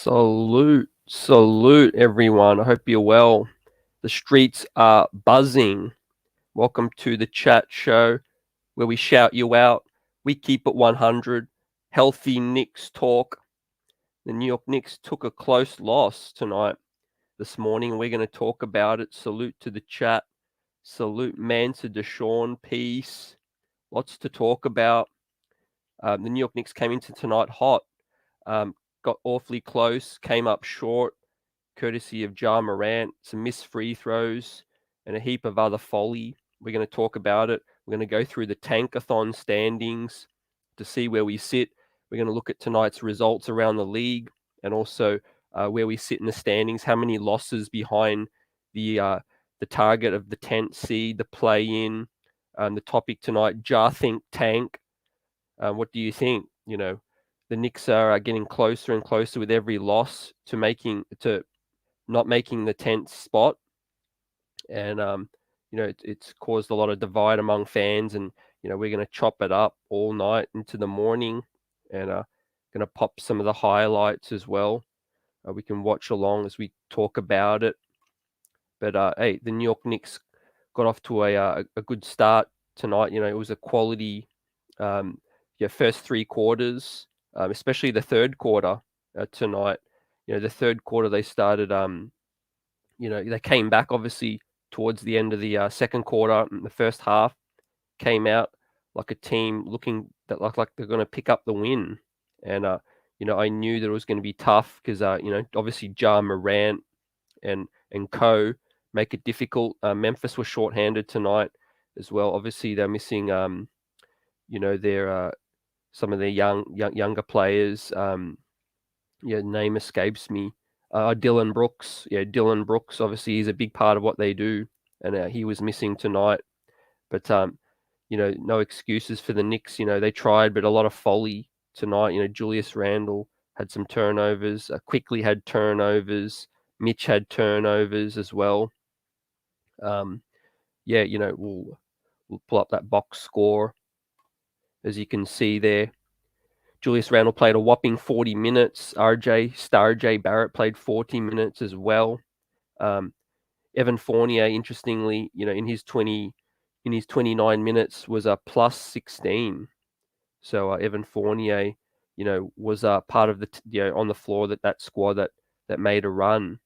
Salute, everyone. I hope you're well. The streets are buzzing. Welcome to the chat show where we shout you out. We keep it 100. Healthy Knicks talk. The New York Knicks took a close loss tonight. This morning, we're going to talk about it. Salute to the chat. Salute Mansa Deshaun. Peace. Lots to talk about. The New York Knicks came into tonight hot. Got awfully close, came up short, courtesy of Morant, some missed free throws, and a heap of other folly. We're going to talk about it. We're going to go through the tankathon standings to see where we sit. We're going to look at tonight's results around the league and also where we sit in the standings, how many losses behind the target of the 10th seed, the play-in. The topic tonight, think tank. What do you think? The Knicks are getting closer and closer with every loss to not making the 10th spot, and it's caused a lot of divide among fans. And we're going to chop it up all night into the morning, and going to pop some of the highlights as well. We can watch along as we talk about it. But hey, the New York Knicks got off to a good start tonight. It was a quality first three quarters. Especially the third quarter tonight. The third quarter they started, they came back obviously towards the end of the second quarter. And the first half came out like a team looking that like they're going to pick up the win. And, I knew that it was going to be tough because, obviously Morant and co make it difficult. Memphis was shorthanded tonight as well. Obviously they're missing, their some of the younger players. Name escapes me. Dylan Brooks. Dylan Brooks. Obviously, he's a big part of what they do, and he was missing tonight. But no excuses for the Knicks. They tried, but a lot of folly tonight. Julius Randle had some turnovers. Quickly had turnovers. Mitch had turnovers as well. We'll pull up that box score. As you can see there, Julius Randle played a whopping 40 minutes. RJ Barrett played 40 minutes as well. Evan Fournier, interestingly, in his 29 minutes was a plus 16. So Evan Fournier, was part of the on the floor that squad that made a run.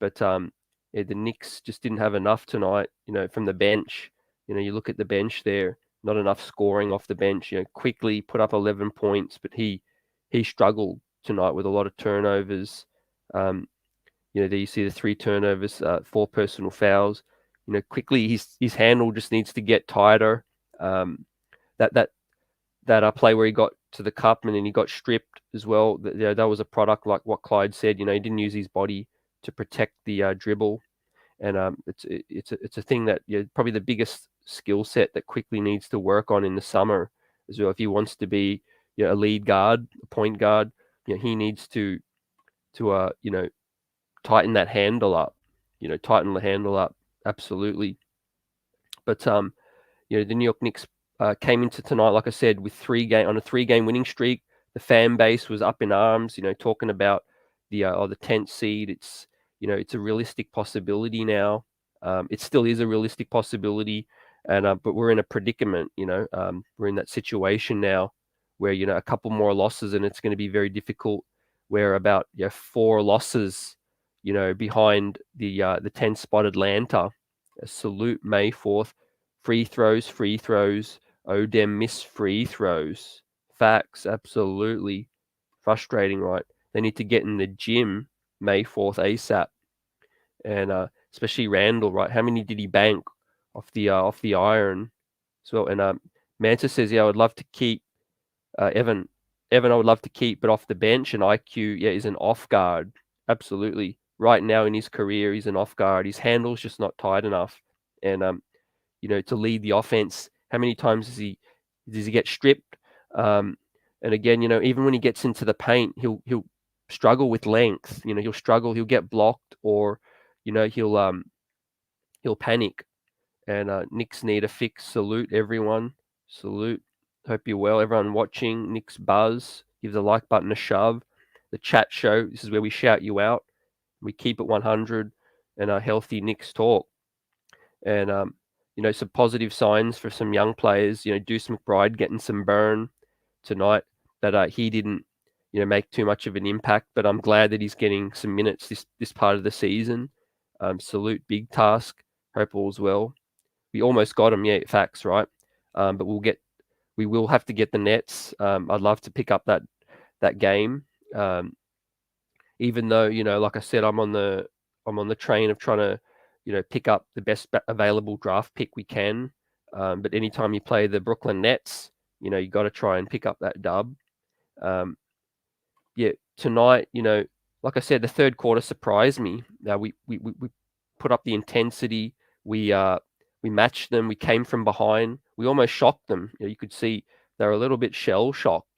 But the Knicks just didn't have enough tonight. From the bench. You look at the bench there. Not enough scoring off the bench. Quickly put up 11 points, but he struggled tonight with a lot of turnovers. There you see the 3 turnovers, 4 personal fouls. Quickly his handle just needs to get tighter. That play where he got to the cup and then he got stripped as well. That was a product like what Clyde said. He didn't use his body to protect the dribble. And it's a thing that probably the biggest skill set that quickly needs to work on in the summer as well. If he wants to be a lead guard, a point guard, he needs to tighten that handle up. Tighten the handle up absolutely. But the New York Knicks came into tonight, like I said, with on a 3-game winning streak. The fan base was up in arms. Talking about the 10th seed. It's a realistic possibility now. It still is a realistic possibility, and but we're in a predicament. We're in that situation now where a couple more losses and it's going to be very difficult. We're about 4 losses, behind the 10th spot Atlanta. Salute May 4th. Free throws. Odem miss free throws. Facts, absolutely frustrating, right? They need to get in the gym May 4th ASAP. And especially Randle, right? How many did he bank off the iron? So, and Mansa says, I would love to keep Evan. I would love to keep, but off the bench. And IQ, is an off guard. Absolutely. Right now in his career, he's an off guard. His handle's just not tight enough. And to lead the offense, how many times does he get stripped? And again, even when he gets into the paint, he'll struggle with length. He'll struggle. He'll get blocked, or he'll panic. And Knicks need a fix. Salute everyone. Salute. Hope you're well. Everyone watching. Knicks buzz. Give the like button a shove. the chat show. This is where we shout you out. We keep it 100 and a healthy Knicks talk. And, some positive signs for some young players. Deuce McBride getting some burn tonight that he didn't, make too much of an impact. But I'm glad that he's getting some minutes this part of the season. Salute, big task. Hope all's well. We almost got him, yeah, facts, right? But we will have to get the Nets. I'd love to pick up that game. Even though, like I said, I'm on the train of trying to, pick up the best available draft pick we can. But anytime you play the Brooklyn Nets, you got to try and pick up that dub. Yeah, tonight, like I said, the third quarter surprised me. We put up the intensity. We matched them. We came from behind. We almost shocked them. You could see they were a little bit shell shocked,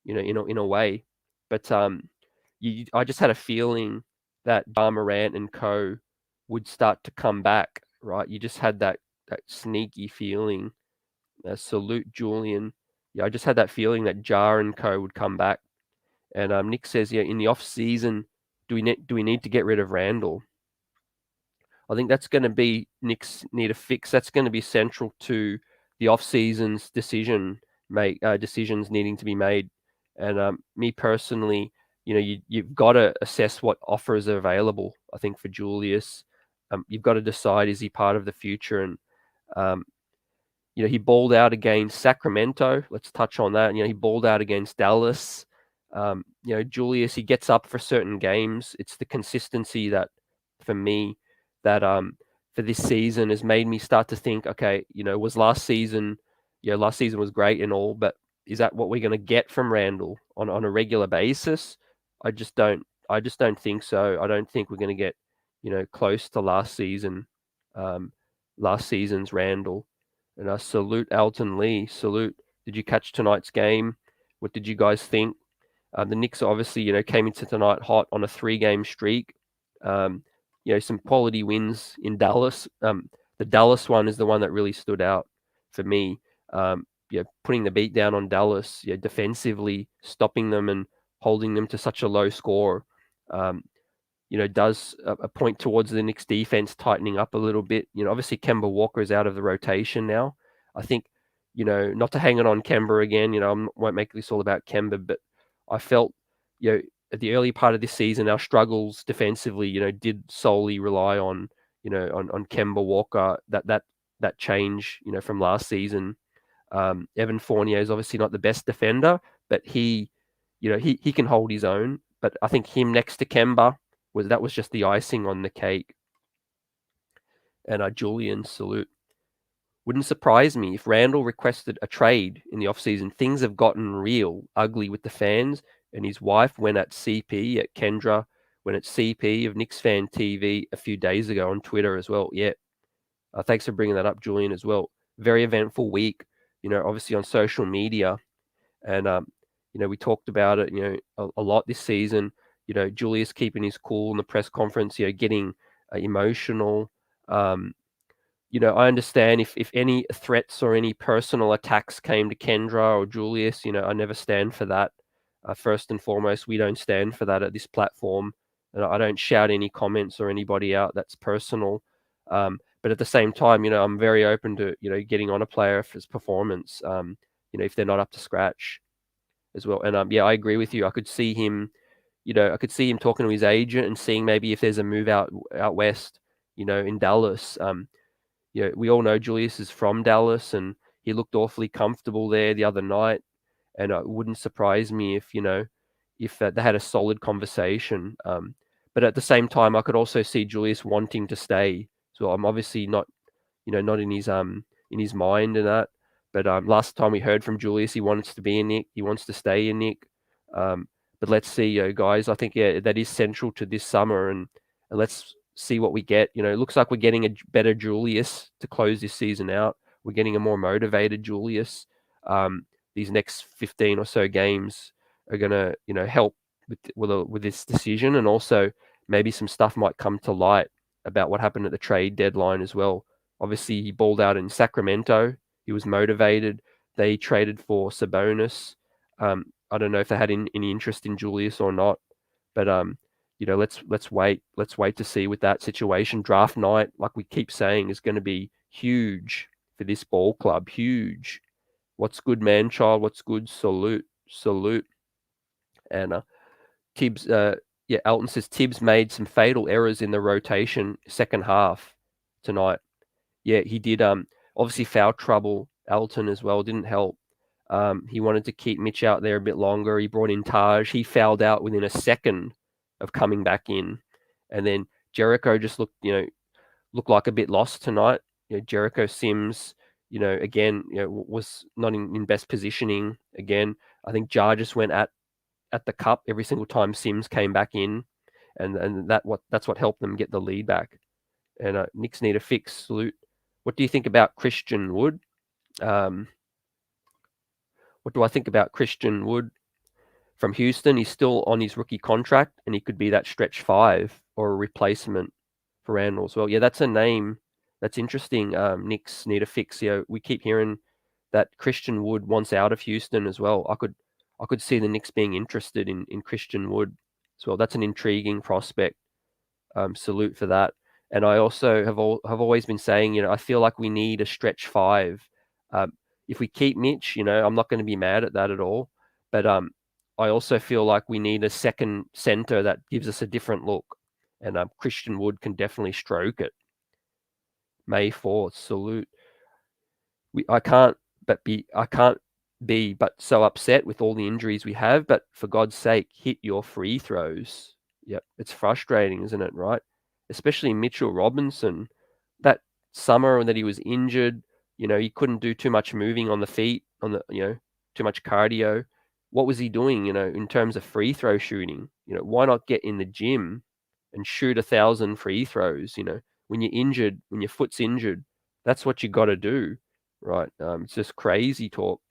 in a way. But I just had a feeling that Morant and co would start to come back, right? You just had that sneaky feeling. Salute Julian. Yeah, I just had that feeling that Jar and co would come back. And Nick says, yeah, in the off season, do we need to get rid of Randle? I think that's going to be Knicks need a fix. That's going to be central to the off season's decisions needing to be made. And me personally, you've got to assess what offers are available. I think for Julius, you've got to decide, is he part of the future? And he balled out against Sacramento. Let's touch on that. He balled out against Dallas. Julius, he gets up for certain games. It's the consistency that, for me, that for this season has made me start to think, okay, was last season was great and all, but is that what we're going to get from Randle on a regular basis? I just don't think so. I don't think we're going to get, close to last season's Randle. And I salute Alton Lee. Salute. Did you catch tonight's game? What did you guys think? The Knicks obviously, came into tonight hot on a 3-game streak. Some quality wins in Dallas. The Dallas one is the one that really stood out for me. Putting the beat down on Dallas, defensively stopping them and holding them to such a low score, does a point towards the Knicks defense tightening up a little bit. Obviously Kemba Walker is out of the rotation now. I think, not to hang it on Kemba again, I won't make this all about Kemba, but I felt, at the early part of this season, our struggles defensively, did solely rely on, on Kemba Walker, that change, from last season. Evan Fournier is obviously not the best defender, but he can hold his own. But I think him next to Kemba was just the icing on the cake. And Julian, salute. Wouldn't surprise me if Randle requested a trade in the offseason. Things have gotten real ugly with the fans, and his wife went at CP, at Kendra, went at CP of Knicks Fan TV a few days ago on Twitter as well. Yeah. Thanks for bringing that up, Julian, as well. Very eventful week, obviously on social media. And, we talked about it, a lot this season. Julius keeping his cool in the press conference, getting emotional. I understand if any threats or any personal attacks came to Kendra or Julius, I never stand for that. First and foremost, we don't stand for that at this platform. And I don't shout any comments or anybody out that's personal. But at the same time, I'm very open to, getting on a player for his performance, if they're not up to scratch as well. And I agree with you. I could see him, talking to his agent and seeing maybe if there's a move out west, in Dallas. We all know Julius is from Dallas, and he looked awfully comfortable there the other night. And it wouldn't surprise me if they had a solid conversation. But at the same time, I could also see Julius wanting to stay. So I'm obviously not in his mind and that. But last time we heard from Julius, he wants to be in Nick. He wants to stay in Nick. But let's see, guys. I think that is central to this summer, and let's see what we get. It looks like we're getting a better Julius to close this season out. We're getting a more motivated Julius. These next 15 or so games are going to, help with this decision, and also maybe some stuff might come to light about what happened at the trade deadline as well. Obviously, he balled out in Sacramento. He was motivated. They traded for Sabonis. I don't know if they had any interest in Julius or not. But let's wait to see with that situation. Draft night, like we keep saying, is going to be huge for this ball club. Huge. What's good, man child? What's good? Salute. And Tibbs, Elton says Tibbs made some fatal errors in the rotation second half tonight. Yeah, he did. Obviously foul trouble. Elton as well didn't help. He wanted to keep Mitch out there a bit longer. He brought in Taj. He fouled out within a second of coming back in, and then Jericho just looked like a bit lost tonight. Jericho Sims, again, was not in best positioning. Again, I think Jar just went at the cup every single time Sims came back in, and that's what helped them get the lead back. And Knicks need a fix. Salute. What do you think about Christian Wood? What do I think about Christian Wood from Houston? He's still on his rookie contract, and he could be that stretch 5 or a replacement for Randle as well. Yeah, that's a name that's interesting. Knicks need a fix. We keep hearing that Christian Wood wants out of Houston as well. I could see the Knicks being interested in Christian Wood as well. That's an intriguing prospect. Salute for that. And I also have always been saying, I feel like we need a stretch 5. If we keep Mitch, I'm not going to be mad at that at all. But I also feel like we need a second center that gives us a different look. And Christian Wood can definitely stroke it. May 4th, salute. I can't be but so upset with all the injuries we have. But for God's sake, hit your free throws. Yep, it's frustrating, isn't it? Right, especially Mitchell Robinson. That summer that he was injured, he couldn't do too much moving on the feet, too much cardio. What was he doing? In terms of free throw shooting, why not get in the gym and shoot 1,000 free throws? When you're injured, when your foot's injured, that's what you got to do, right? It's just crazy talk,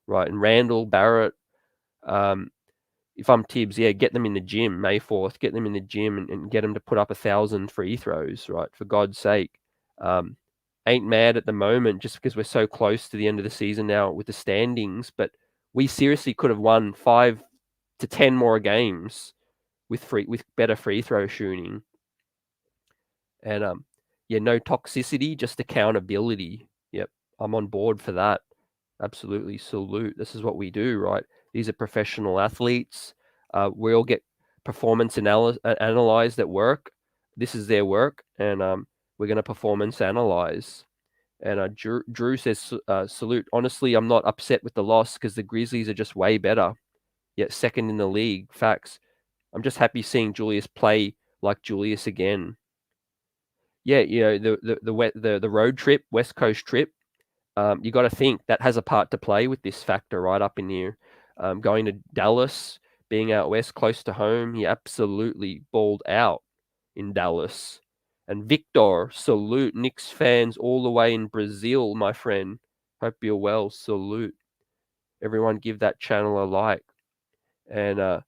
right? And Randle, Barrett, if I'm Tibbs, get them in the gym, May 4th, get them in the gym and get them to put up 1,000 free throws, right? For God's sake. Ain't mad at the moment just because we're so close to the end of the season now with the standings, but we seriously could have won 5 to 10 more games with better free throw shooting. And no toxicity, just accountability. Yep, I'm on board for that. Absolutely, salute. This is what we do, right? These are professional athletes. We all get performance analyzed at work. This is their work, and we're going to performance analyze. And Drew says, salute. Honestly, I'm not upset with the loss because the Grizzlies are just way better. Yet second in the league. Facts. I'm just happy seeing Julius play like Julius again. Yeah, the road trip, West Coast trip. You got to think that has a part to play with this factor right up in here. Going to Dallas, being out west, close to home, he absolutely balled out in Dallas. And Victor, salute. Knicks fans all the way in Brazil, my friend. Hope you're well. Salute. Everyone give that channel a like. And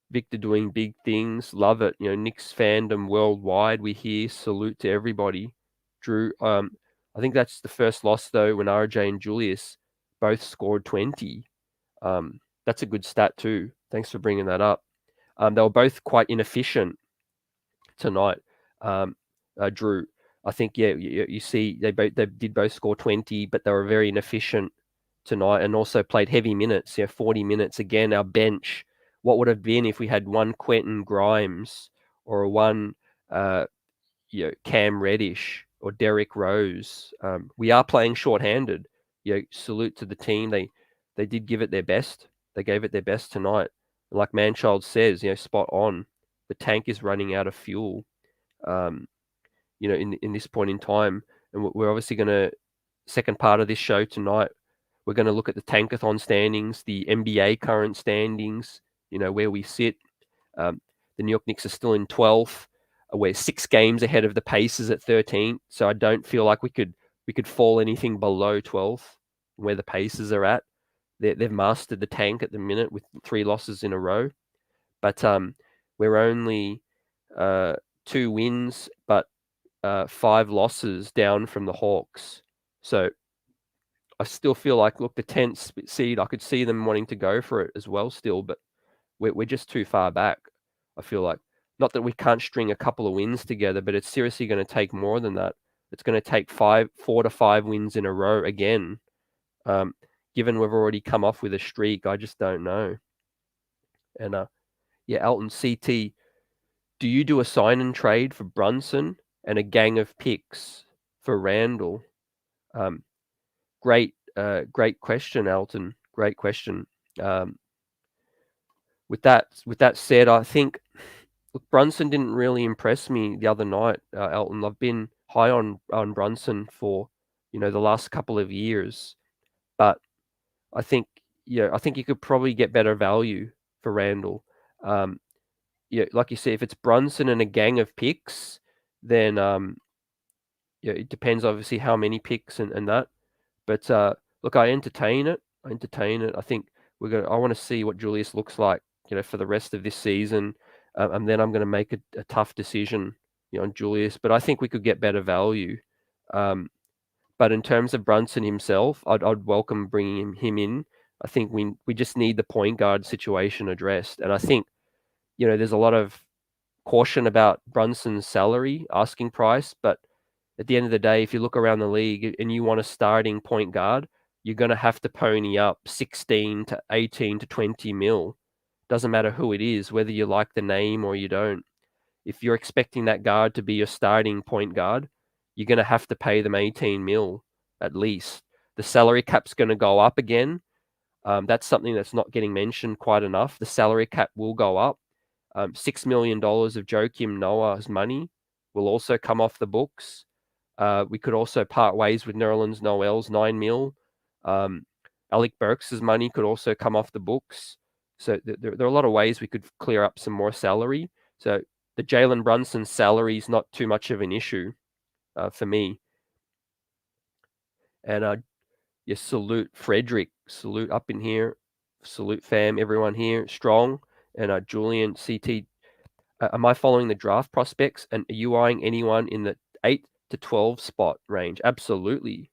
Victor doing big things. Love it. Knicks fandom worldwide. We hear salute to everybody. Drew, I think that's the first loss, though, when RJ and Julius both scored 20. That's a good stat, too. Thanks for bringing that up. They were both quite inefficient tonight, Drew. I think, you see they did both score 20, but they were very inefficient tonight and also played heavy minutes, 40 minutes. Again, our bench, what would have been if we had one Quentin Grimes or one Cam Reddish or Derrick Rose. We are playing shorthanded. Salute to the team. They did give it their best. They gave it their best tonight. Like Manchild says, spot on. The tank is running out of fuel. In this point in time, and we're obviously going to second part of this show tonight. We're going to look at the Tankathon standings, the NBA current standings. Where we sit. The New York Knicks are still in 12th. We're 6 games ahead of the Pacers at 13th. So I don't feel like we could fall anything below 12th, where the Pacers are at. They've mastered the tank at the minute with 3 losses in a row. But we're only 2 wins, but 5 losses down from the Hawks. So I still feel like, look, the 10th seed, I could see them wanting to go for it as well still, but we're just too far back. I feel like. Not that we can't string a couple of wins together, but it's seriously going to take more than that. It's going to take 4 to 5 wins in a row again. Given we've already come off with a streak, I just don't know. And yeah, Elton CT, do you do a sign and trade for Brunson and a gang of picks for Randle? Great question, Elton. Great question. With that said, I think Brunson didn't really impress me the other night, Elton. I've been high on Brunson for the last couple of years, but I think I think you could probably get better value for Randle. Like you say, if it's Brunson and a gang of picks, then it depends obviously how many picks and that. But look, I entertain it. I think I want to see what Julius looks like, for the rest of this season, and then I'm going to make a tough decision, on Julius. But I think we could get better value. But in terms of Brunson himself, I'd welcome bringing him in. I think we just need the point guard situation addressed, and I think there's a lot of caution about Brunson's salary asking price, but at the end of the day, if you look around the league and you want a starting point guard, you're going to have to pony up 16 to 18 to 20 mil. Doesn't matter who it is, whether you like the name or you don't. If you're expecting that guard to be your starting point guard, you're going to have to pay them 18 mil at least. The salary cap's going to go up again. That's something that's not getting mentioned quite enough. The salary cap will go up. $6 million of Joakim Noah's money will also come off the books. We could also part ways with Nerlens Noel's 9 mil. Alec Burks' money could also come off the books. So there are a lot of ways we could clear up some more salary. So the Jalen Brunson salary is not too much of an issue for me. And salute Frederick, salute up in here, salute fam, everyone here, strong. And Julian CT, am I following the draft prospects? And are you eyeing anyone in the 8 to 12 spot range? Absolutely.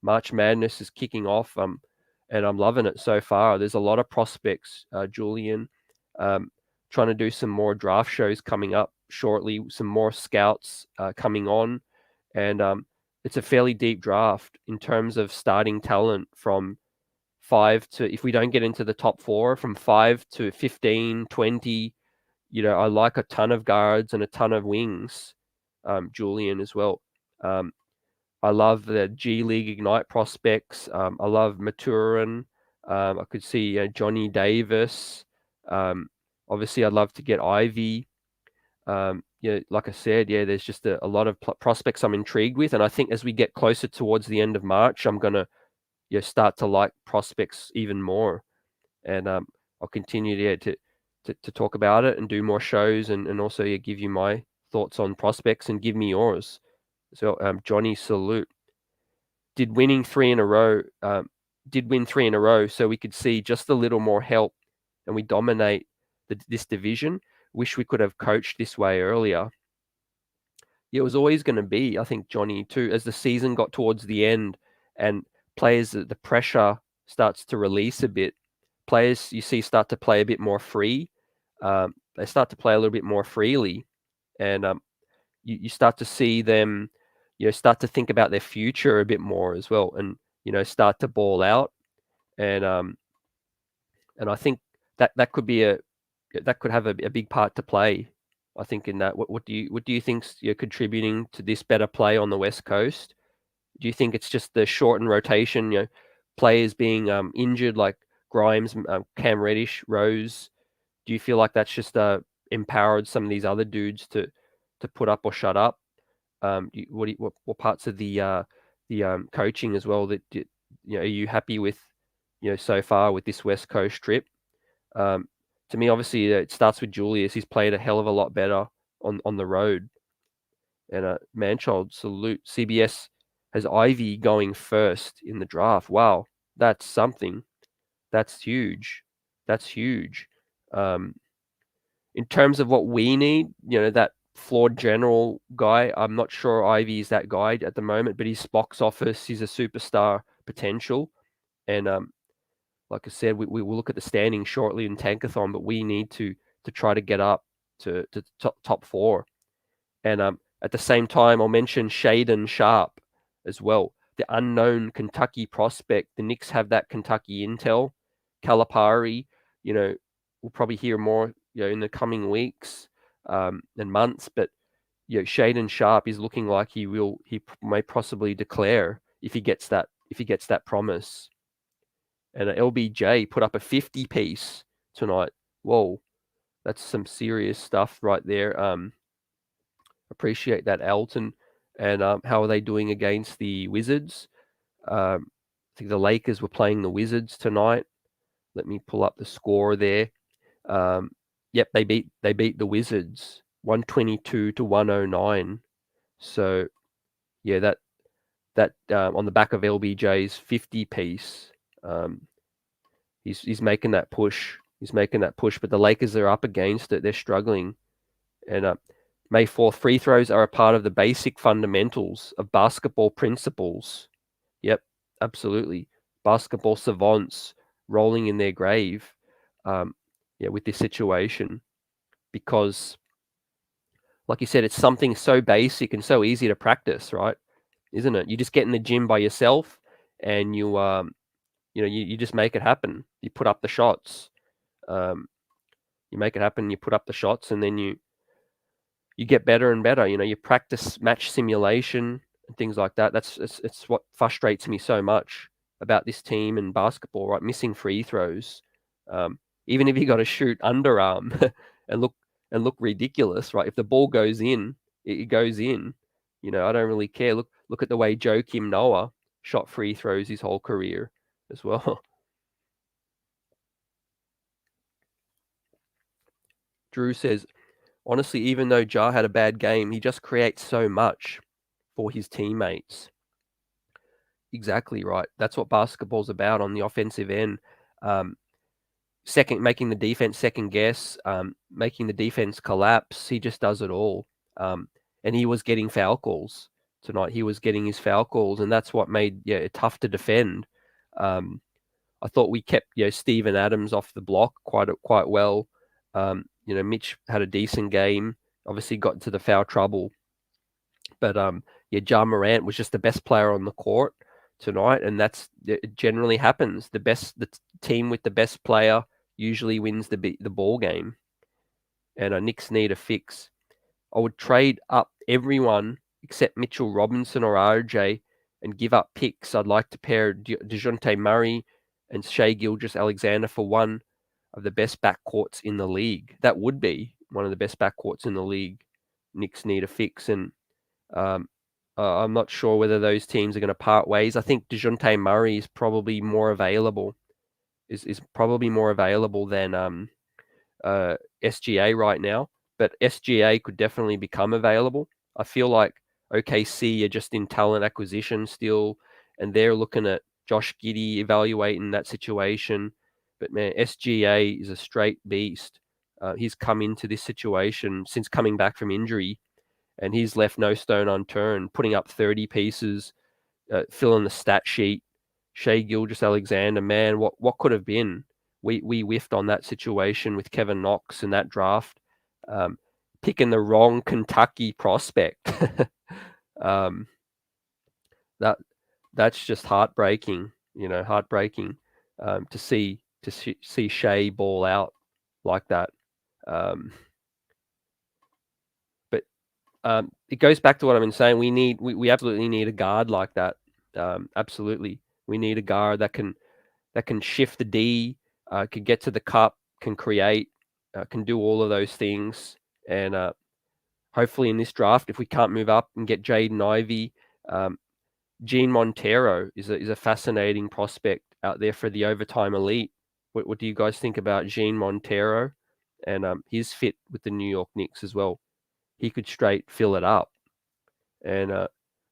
March Madness is kicking off, and I'm loving it so far. There's a lot of prospects, Julian. Trying to do some more draft shows coming up shortly, some more scouts coming on, and it's a fairly deep draft in terms of starting talent from 5 to, if we don't get into the top 4, from 5 to 15, 20. I like a ton of guards and a ton of wings, Julian, as well. I love the G League Ignite prospects. I love Maturin. I could see Johnny Davis. Obviously, I'd love to get Ivy. Like I said, there's just a lot of prospects I'm intrigued with. And I think as we get closer towards the end of March, I'm going to start to like prospects even more. And I'll continue to talk about it and do more shows and also give you my thoughts on prospects and give me yours. So Johnny, salute. Did win 3 in a row, so we could see just a little more help and we dominate this division. Wish we could have coached this way earlier. It was always going to be, I think, Johnny, too, as the season got towards the end and players, the pressure starts to release a bit. Players you see start to play a bit more free. They start to play a little bit more freely, and you start to see them, start to think about their future a bit more as well, and start to ball out, and I think that could be that could have a big part to play. I think in that. What do you think's contributing to this better play on the West Coast? Do you think it's just the shortened rotation, players being injured like Grimes, Cam Reddish, Rose? Do you feel like that's just empowered some of these other dudes to put up or shut up? What parts of the coaching as well that are you happy with so far with this West Coast trip? To me, obviously, it starts with Julius. He's played a hell of a lot better on the road. And Manchild, salute. CBS has Ivy going first in the draft. Wow, that's something. That's huge. That's huge. In terms of what we need, that flawed general guy, I'm not sure Ivy is that guy at the moment, but he's box office. He's a superstar potential. And like I said, we will look at the standings shortly in Tankathon, but we need to try to get up to top 4. And at the same time, I'll mention Shaden Sharp as well, the unknown Kentucky prospect. The Knicks have that Kentucky intel. Calipari, we'll probably hear more, in the coming weeks and months. But Shaden Sharp is looking like he may possibly declare if he gets that promise. And LBJ put up a 50 piece tonight. Whoa, that's some serious stuff right there. Appreciate that, Elton. And how are they doing against the Wizards? I think the Lakers were playing the Wizards tonight. Let me pull up the score there. Yep, they beat the Wizards 122-109. So yeah, that on the back of LBJ's 50 piece, he's making that push. But the Lakers are up against it. They're struggling. And May 4th, free throws are a part of the basic fundamentals of basketball principles. Yep, absolutely. Basketball savants rolling in their grave with this situation. Because, like you said, it's something so basic and so easy to practice, right? Isn't it? You just get in the gym by yourself and you just make it happen. You put up the shots. You make it happen, you put up the shots, and then you get better and better. You practice match simulation and things like that. It's what frustrates me so much about this team and basketball, right? Missing free throws. Even if you got to shoot underarm and look ridiculous, right? If the ball goes in, it goes in. I don't really care. Look at the way Joakim Noah shot free throws his whole career as well. Drew says, honestly, even though Ja had a bad game, he just creates so much for his teammates. Exactly right. That's what basketball's about on the offensive end. Making the defense second guess, making the defense collapse. He just does it all. And he was getting foul calls tonight. He was getting his foul calls, and that's what made it tough to defend. I thought we kept Steven Adams off the block quite well. Mitch had a decent game. Obviously got into the foul trouble, but Ja Morant was just the best player on the court tonight, and it generally happens. The team with the best player usually wins the ball game, and Knicks need a fix. I would trade up everyone except Mitchell Robinson or RJ and give up picks. I'd like to pair DeJounte Murray and Shai Gilgeous-Alexander for one of the best backcourts in the league. That would be one of the best backcourts in the league. Knicks need a fix, and I'm not sure whether those teams are going to part ways. I think DeJounte Murray is probably more available. Is probably more available than SGA right now, but SGA could definitely become available. I feel like OKC are just in talent acquisition still, and they're looking at Josh Giddey evaluating that situation. But man, SGA is a straight beast. He's come into this situation since coming back from injury, and he's left no stone unturned, putting up 30 pieces, filling the stat sheet. Shai Gilgeous-Alexander, man, what could have been? We whiffed on that situation with Kevin Knox in that draft, picking the wrong Kentucky prospect. That's just heartbreaking, heartbreaking to see Shai ball out like that. But it goes back to what I've been saying. We absolutely need a guard like that. Absolutely, we need a guard that can shift the D, can get to the cup, can create, can do all of those things. And hopefully in this draft, if we can't move up and get Jaden Ivey, Gene Montero is a fascinating prospect out there for the overtime elite. What do you guys think about Gene Montero and his fit with the New York Knicks as well? He could straight fill it up, and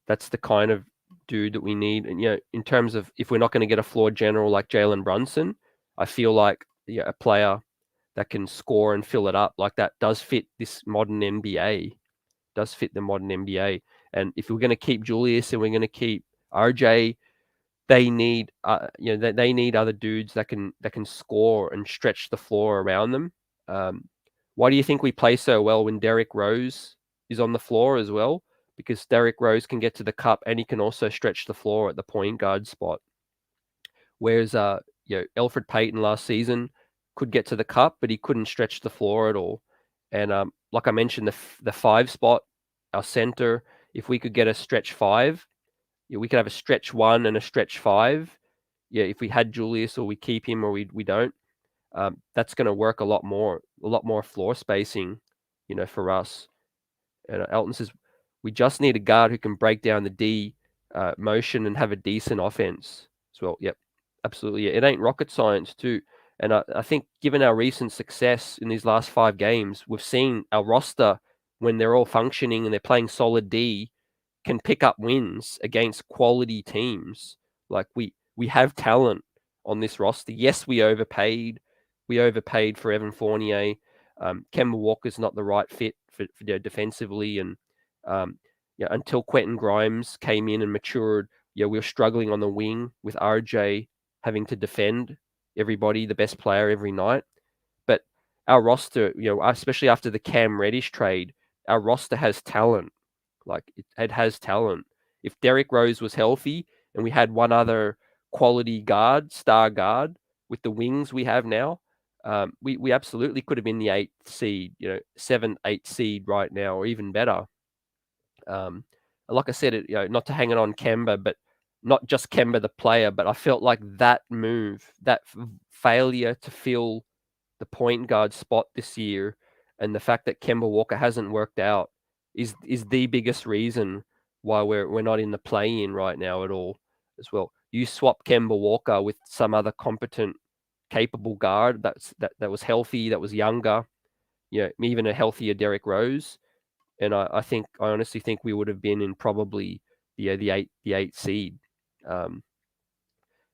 that's the kind of dude that we need. And in terms of if we're not going to get a floor general like Jalen Brunson, I feel like a player that can score and fill it up like that does fit this modern NBA. Does fit the modern NBA. And if we're going to keep Julius and we're going to keep RJ, they need they need other dudes that can score and stretch the floor around them. Why do you think we play so well when Derrick Rose is on the floor as well? Because Derrick Rose can get to the cup and he can also stretch the floor at the point guard spot. Whereas, Elfrid Payton last season could get to the cup, but he couldn't stretch the floor at all. And like I mentioned, the 5 spot, our center, if we could get a stretch 5, we could have a stretch 1 and a stretch 5. Yeah, if we had Julius, or we keep him, or we don't, that's going to work a lot more floor spacing, for us. And Elton says, we just need a guard who can break down the D motion and have a decent offense as well. Yep, absolutely. Yeah. It ain't rocket science too. And I think given our recent success in these last 5 games, we've seen our roster, when they're all functioning and they're playing solid D, can pick up wins against quality teams. Like we have talent on this roster. Yes, we overpaid. We overpaid for Evan Fournier. Kemba Walker's not the right fit for defensively, and until Quentin Grimes came in and matured, we were struggling on the wing with RJ having to defend everybody, the best player every night. But our roster, especially after the Cam Reddish trade, our roster has talent. Like it has talent. If Derrick Rose was healthy and we had one other quality guard, star guard, with the wings we have now, we absolutely could have been the 8th seed, 7th, 8th seed right now, or even better. Like I said, not to hang it on Kemba, but not just Kemba the player, but I felt like that move, that failure to fill the point guard spot this year, and the fact that Kemba Walker hasn't worked out is the biggest reason why we're not in the play-in right now at all as well. You swap Kemba Walker with some other competent, capable guard that was healthy, that was younger, even a healthier Derrick Rose, and I honestly think we would have been in probably the 8th seed.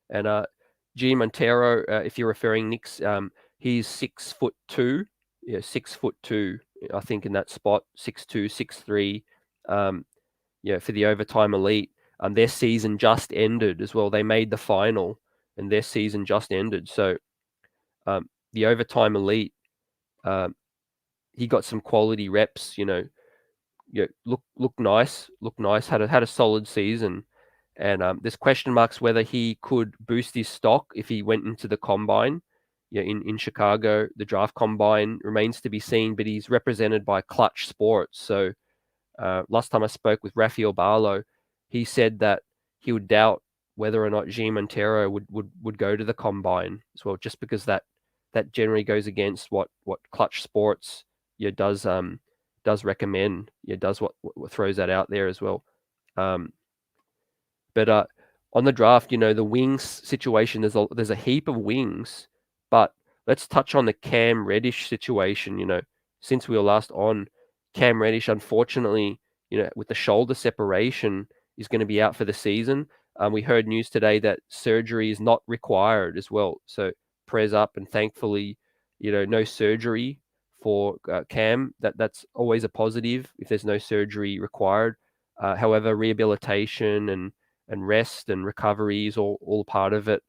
And G Montero, if you're referring Knicks, he's 6'2", 6'2", I think, in that spot, 6'2", 6'3", for the overtime elite. Their season just ended as well. They made the final, and their season just ended. So the overtime elite, he got some quality reps. Look nice, had a solid season. And there's question marks whether he could boost his stock if he went into the combine. In Chicago, the draft combine remains to be seen, but he's represented by Clutch Sports. So last time I spoke with Rafael Barlow, he said that he would doubt whether or not G Montero would go to the combine as well, just because that generally goes against what Clutch Sports does recommend. Does what throws that out there as well. But on the draft, the wings situation, there's a heap of wings, but let's touch on the Cam Reddish situation. Since we were last on, Cam Reddish, unfortunately, with the shoulder separation, is going to be out for the season. We heard news today that surgery is not required as well. So prayers up, and thankfully, no surgery for Cam. That's always a positive if there's no surgery required. However, rehabilitation and rest and recovery is all part of it.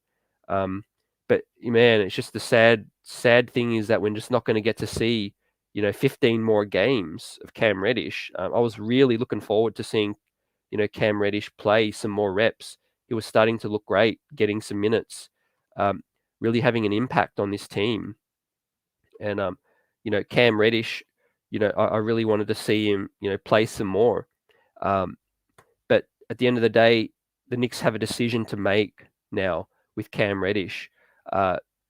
But man, it's just the sad thing is that we're just not going to get to see 15 more games of Cam Reddish. I was really looking forward to seeing Cam Reddish play some more reps. He was starting to look great, getting some minutes, really having an impact on this team. And Cam Reddish, I really wanted to see him play some more. But at the end of the day, the Knicks have a decision to make now with Cam Reddish.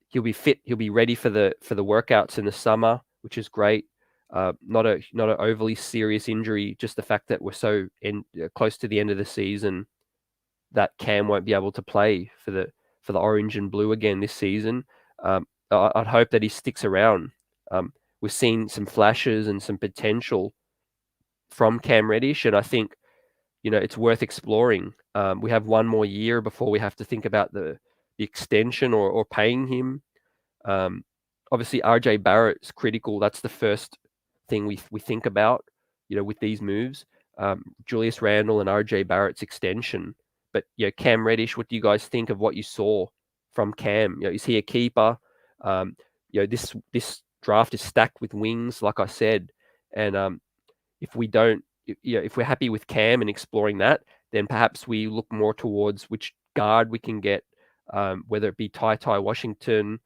He'll be fit. He'll be ready for the workouts in the summer, which is great. Not an overly serious injury, just the fact that we're so close to the end of the season that Cam won't be able to play for the orange and blue again this season. I'd hope that he sticks around. We've seen some flashes and some potential from Cam Reddish, and I think it's worth exploring. We have one more year before we have to think about the extension or paying him. Obviously, RJ Barrett is critical. That's the first thing we think about, with these moves. Julius Randle and RJ Barrett's extension. But Cam Reddish, what do you guys think of what you saw from Cam? Is he a keeper? This draft is stacked with wings, like I said, and if we don't, if we're happy with Cam and exploring that, then perhaps we look more towards which guard we can get, whether it be Ty Washington,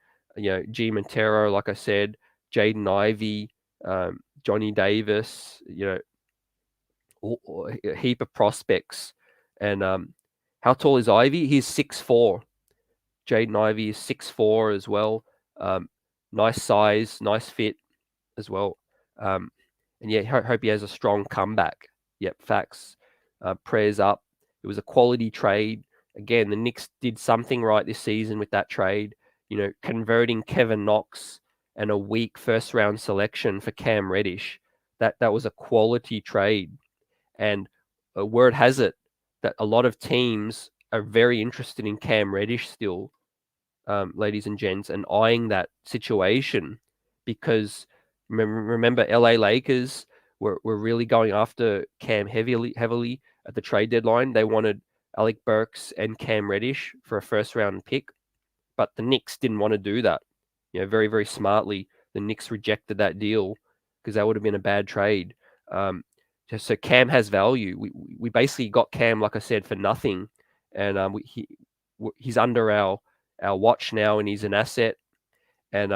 G Montero, like I said, Jaden Ivey, Johnny Davis, a heap of prospects. And how tall is Ivy? He's 6'4". Jaden Ivey is 6'4" as well. Nice size, nice fit as well. And yeah, hope he has a strong comeback. Yep, facts. Prayers up. It was a quality trade. Again, the Knicks did something right this season with that trade. Converting Kevin Knox and a weak first-round selection for Cam Reddish. That was a quality trade. And word has it that a lot of teams are very interested in Cam Reddish still, ladies and gents, and eyeing that situation because remember LA Lakers were really going after Cam heavily at the trade deadline. They wanted Alec Burks and Cam Reddish for a first round pick, but the Knicks didn't want to do that. Very, very smartly, the Knicks rejected that deal because that would have been a bad trade. So Cam has value. We basically got Cam, like I said, for nothing, and he's under our watch now, and he's an asset. And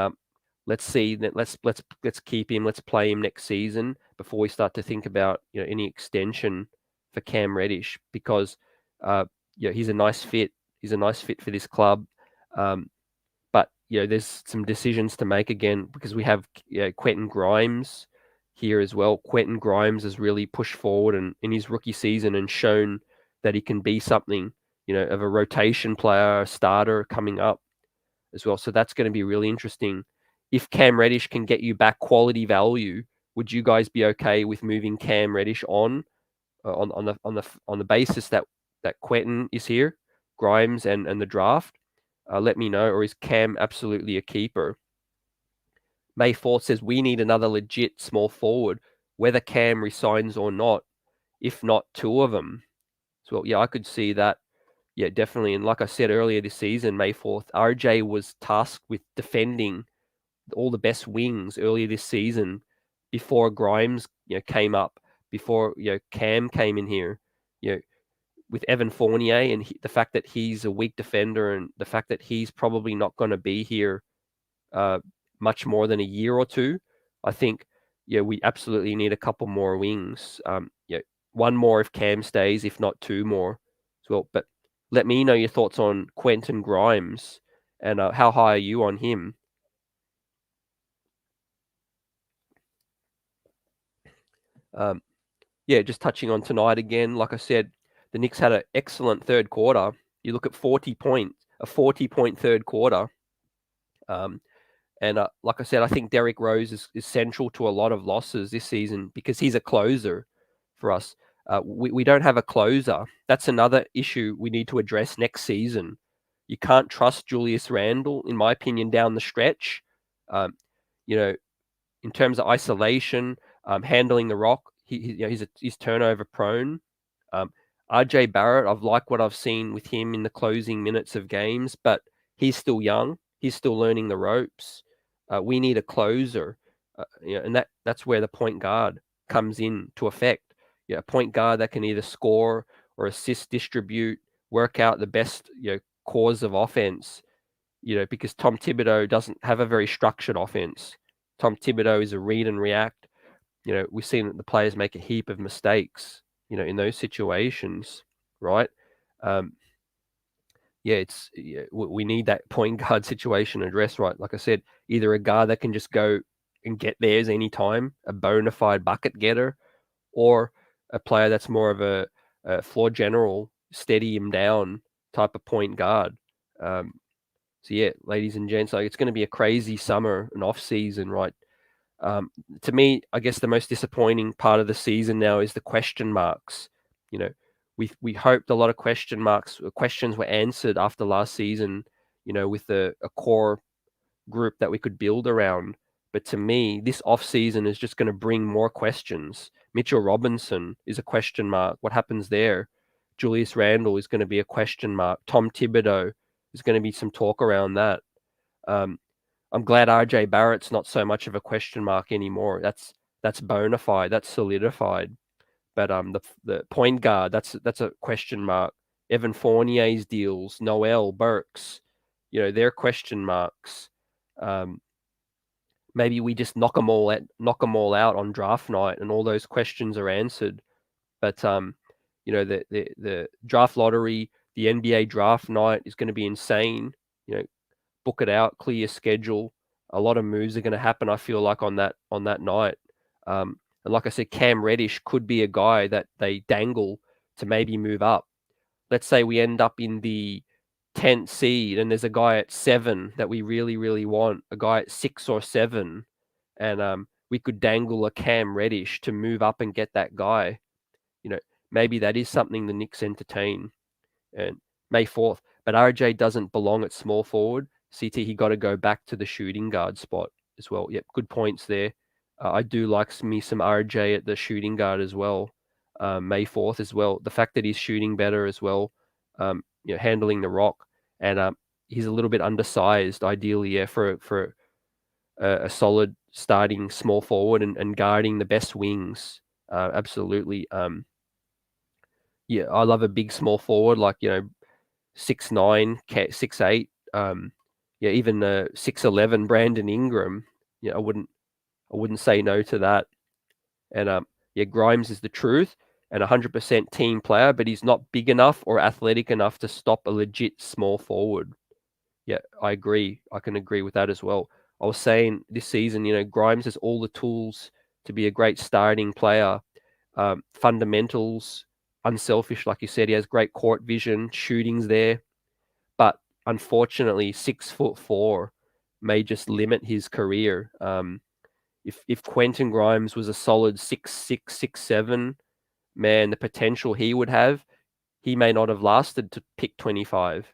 let's see that. Let's keep him. Let's play him next season before we start to think about any extension for Cam Reddish because he's a nice fit. He's a nice fit for this club. But there's some decisions to make again because we have Quentin Grimes here as well. Quentin Grimes has really pushed forward and in his rookie season and shown that he can be something, of a rotation player, a starter coming up as well. So that's going to be really interesting. If Cam Reddish can get you back quality value, would you guys be okay with moving Cam Reddish on the basis that Quentin is here, Grimes and the draft? Let me know. Or is Cam absolutely a keeper? May 4th says we need another legit small forward, whether Cam resigns or not. If not, two of them. So yeah, I could see that. Yeah, definitely. And like I said earlier this season, May 4th, RJ was tasked with defending all the best wings earlier this season before Grimes came up, before Cam came in here. With Evan Fournier and the fact that he's a weak defender and the fact that he's probably not going to be here much more than a year or two, I think we absolutely need a couple more wings. One more if Cam stays, if not two more as well. But let me know your thoughts on Quentin Grimes and how high are you on him? Just touching on tonight again, like I said, the Knicks had an excellent third quarter. You look at 40 points, a 40-point third quarter. And like I said, I think Derrick Rose is central to a lot of losses this season because he's a closer for us. We don't have a closer. That's another issue we need to address next season. You can't trust Julius Randle, in my opinion, down the stretch. In terms of isolation, handling the rock, he's turnover prone. RJ Barrett, I've liked what I've seen with him in the closing minutes of games, but he's still young. He's still learning the ropes. We need a closer, and that's where the point guard comes in to effect. A point guard that can either score or assist, distribute, work out the best cause of offense. Because Tom Thibodeau doesn't have a very structured offense. Tom Thibodeau is a read and react. We've seen that the players make a heap of mistakes. In those situations, right? We need that point guard situation addressed, right? Like I said, either a guard that can just go and get theirs anytime, a bona fide bucket getter, or a player that's more of a floor general, steady him down type of point guard. Ladies and gents, it's going to be a crazy summer and off season, right? To me, I guess the most disappointing part of the season now is the question marks. We hoped a lot of questions were answered after last season, with a core group that we could build around. But to me, this offseason is just going to bring more questions. Mitchell Robinson is a question mark. What happens there? Julius Randle is going to be a question mark. Tom Thibodeau is going to be some talk around that. I'm glad RJ Barrett's not so much of a question mark anymore. That's bona fide. That's solidified. But the point guard, that's a question mark. Evan Fournier's deals, Noel Burks, they're question marks. Maybe we just knock them all out on draft night, and all those questions are answered. But the draft lottery, the NBA draft night is going to be insane. Book it out, clear your schedule. A lot of moves are going to happen, I feel like, on that night. And like I said, Cam Reddish could be a guy that they dangle to maybe move up. Let's say we end up in the 10th seed and there's a guy at 7 that we really, really want, a guy at 6 or 7, and we could dangle a Cam Reddish to move up and get that guy. Maybe that is something the Knicks entertain. And May 4th. But RJ doesn't belong at small forward. CT, he got to go back to the shooting guard spot as well. Yep, good points there. I do like me some RJ at the shooting guard as well. May 4th as well. The fact that he's shooting better as well, handling the rock, and he's a little bit undersized, ideally, for a solid starting small forward and guarding the best wings. Absolutely. Yeah, I love a big small forward like 6'9", 6'8". Even 6'11" Brandon Ingram. I wouldn't say no to that. And Grimes is the truth and 100% team player, but he's not big enough or athletic enough to stop a legit small forward. Yeah, I agree. I can agree with that as well. I was saying this season, Grimes has all the tools to be a great starting player. Fundamentals, unselfish, like you said. He has great court vision, shooting's there. But unfortunately, 6'4" may just limit his career. If Quentin Grimes was a solid 6'6", 6'7", man, the potential he would have, he may not have lasted to pick 25.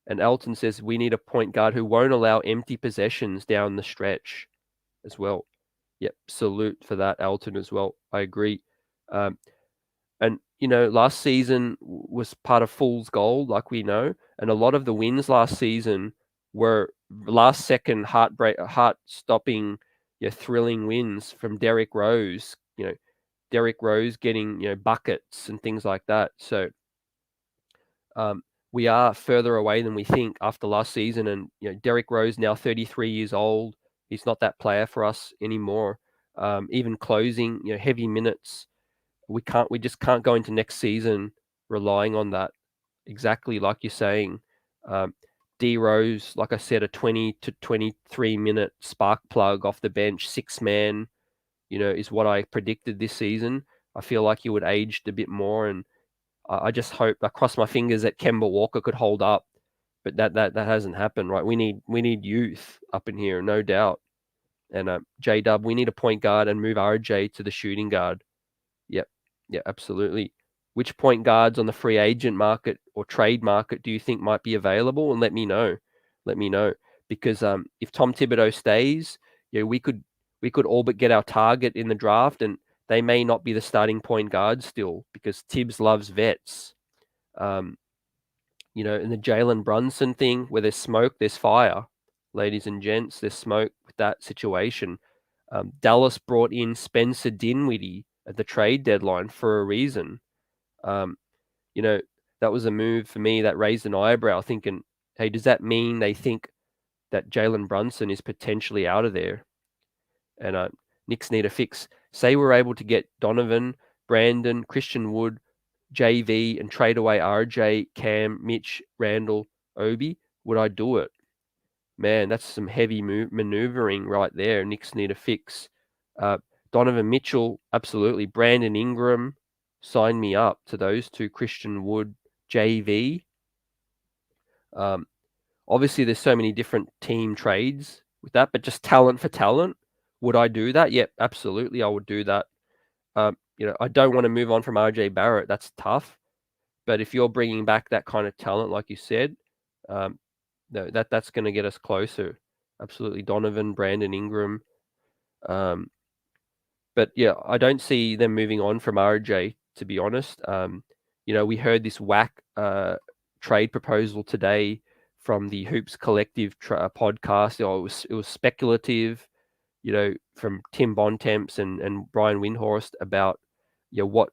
And Elton says we need a point guard who won't allow empty possessions down the stretch as well. Yep, salute for that, Elton, as well. I agree. And, last season was part of fool's gold, like we know. And a lot of the wins last season were last-second heart-stopping, thrilling wins from Derrick Rose. Derrick Rose getting, buckets and things like that. So we are further away than we think after last season. And, Derrick Rose now 33 years old. He's not that player for us anymore. Even closing, heavy minutes. We just can't go into next season relying on that. Exactly like you're saying. D Rose, like I said, a 20 to 23 minute spark plug off the bench, 6-man, is what I predicted this season. I feel like he would aged a bit more, and I just hope, I cross my fingers that Kemba Walker could hold up, but that hasn't happened, right? We need youth up in here, no doubt. And J-Dub, we need a point guard and move RJ to the shooting guard. Yep. Yeah, absolutely. Which point guards on the free agent market or trade market do you think might be available? And let me know. Because if Tom Thibodeau stays, we could all but get our target in the draft, and they may not be the starting point guard still because Tibbs loves vets. In the Jalen Brunson thing, where there's smoke, there's fire, ladies and gents. There's smoke with that situation. Dallas brought in Spencer Dinwiddie at the trade deadline for a reason. That was a move for me that raised an eyebrow, thinking, hey, does that mean they think that Jalen Brunson is potentially out of there? And Knicks need a fix. Say we're able to get Donovan, Brandon, Christian Wood, JV, and trade away RJ, Cam, Mitch, Randle, Obi. Would I do it? Man, that's some heavy maneuvering right there. Knicks need a fix. Donovan Mitchell, absolutely. Brandon Ingram, sign me up to those two. Christian Wood, JV. Obviously, there's so many different team trades with that, but just talent for talent, would I do that? Yep, absolutely, I would do that. I don't want to move on from RJ Barrett. That's tough. But if you're bringing back that kind of talent, like you said, that's going to get us closer. Absolutely, Donovan, Brandon Ingram. But yeah, I don't see them moving on from RJ, to be honest. We heard this whack trade proposal today from the Hoops Collective podcast. It was speculative, from Tim Bontemps and Brian Windhorst about what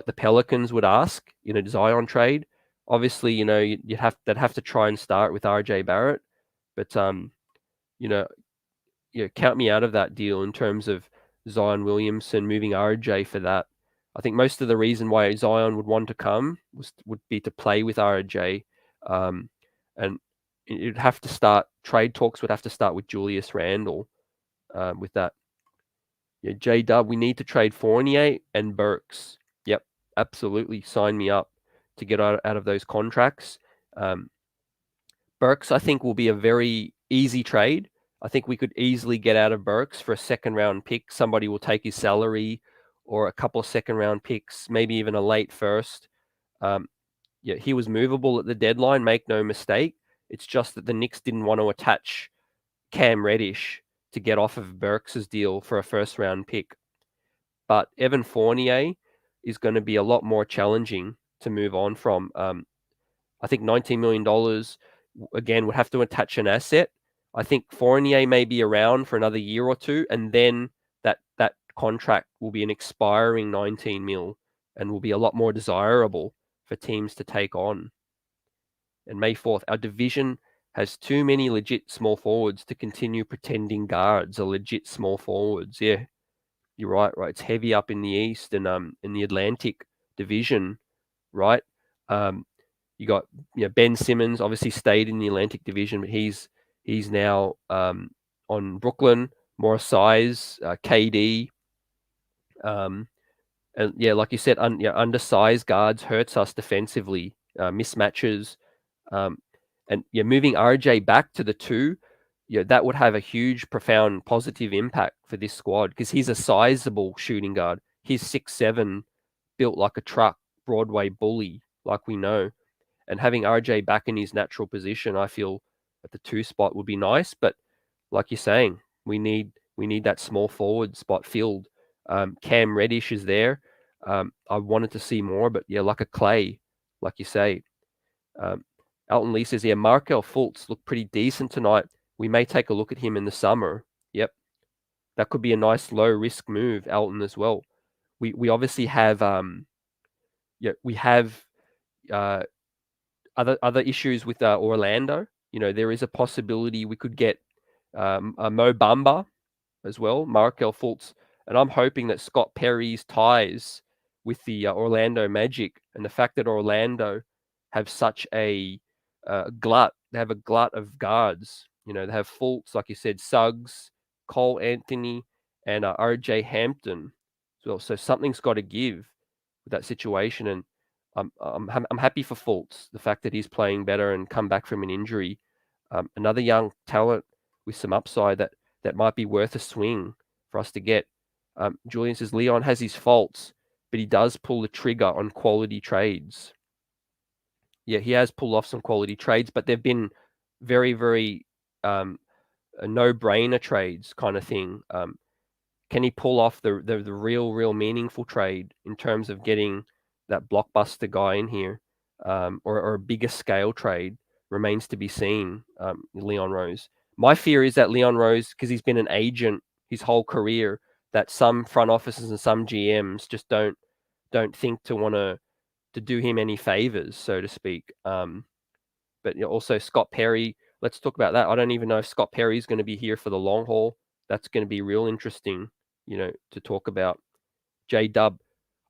the Pelicans would ask in a Zion trade. Obviously, they'd have to try and start with RJ Barrett, but you know, count me out of that deal in terms of Zion Williamson moving RJ for that. I think most of the reason why Zion would want to come would be to play with RJ, and it'd have to start. Trade talks would have to start with Julius Randle, with that. Yeah, J Dub, we need to trade Fournier and Burks. Yep, absolutely. Sign me up to get out of those contracts. Burks, I think, will be a very easy trade. I think we could easily get out of Burks for a second-round pick. Somebody will take his salary, or a couple of second-round picks, maybe even a late first. He was movable at the deadline, make no mistake. It's just that the Knicks didn't want to attach Cam Reddish to get off of Burks' deal for a first-round pick. But Evan Fournier is going to be a lot more challenging to move on from. I think $19 million, again, would have to attach an asset. I think Fournier may be around for another year or two, and then that contract will be an expiring 19 mil and will be a lot more desirable for teams to take on. And May 4th, our division has too many legit small forwards to continue pretending guards are legit small forwards. Yeah, you're right. It's heavy up in the East and in the Atlantic division, right? You got Ben Simmons obviously stayed in the Atlantic division, but he's now on Brooklyn, more size, KD, and like you said, undersized guards hurts us defensively, mismatches, and moving RJ back to the 2, that would have a huge, profound, positive impact for this squad because he's a sizable shooting guard. He's 6'7", built like a truck, Broadway bully, like we know. And having RJ back in his natural position, I feel at the 2 spot would be nice. But like you're saying, we need that small forward spot filled. Cam Reddish is there. I wanted to see more, but like a Clay, like you say. Elton Lee says, Markel Fultz looked pretty decent tonight. We may take a look at him in the summer. Yep. That could be a nice low risk move, Elton, as well. We obviously have we have other issues with Orlando. There is a possibility we could get Mo Bamba as well, Markel Fultz, and I'm hoping that Scott Perry's ties with the Orlando Magic and the fact that Orlando have such a glut. They have a glut of guards. They have Fultz, like you said, Suggs, Cole Anthony, and RJ Hampton as well. So something's got to give with that situation, and I'm happy for Fultz, the fact that he's playing better and come back from an injury. Another young talent with some upside that might be worth a swing for us to get. Julian says Leon has his faults, but he does pull the trigger on quality trades. Yeah, he has pulled off some quality trades, but they've been very, very no-brainer trades kind of thing. Can he pull off the real meaningful trade in terms of getting that blockbuster guy in here, or a bigger scale trade? Remains to be seen. Leon Rose. My fear is that Leon Rose, because he's been an agent his whole career, that some front offices and some GMs just don't think to want to do him any favors, so to speak. But also Scott Perry. Let's talk about that. I don't even know if Scott Perry is going to be here for the long haul. That's going to be real interesting, to talk about. J Dub,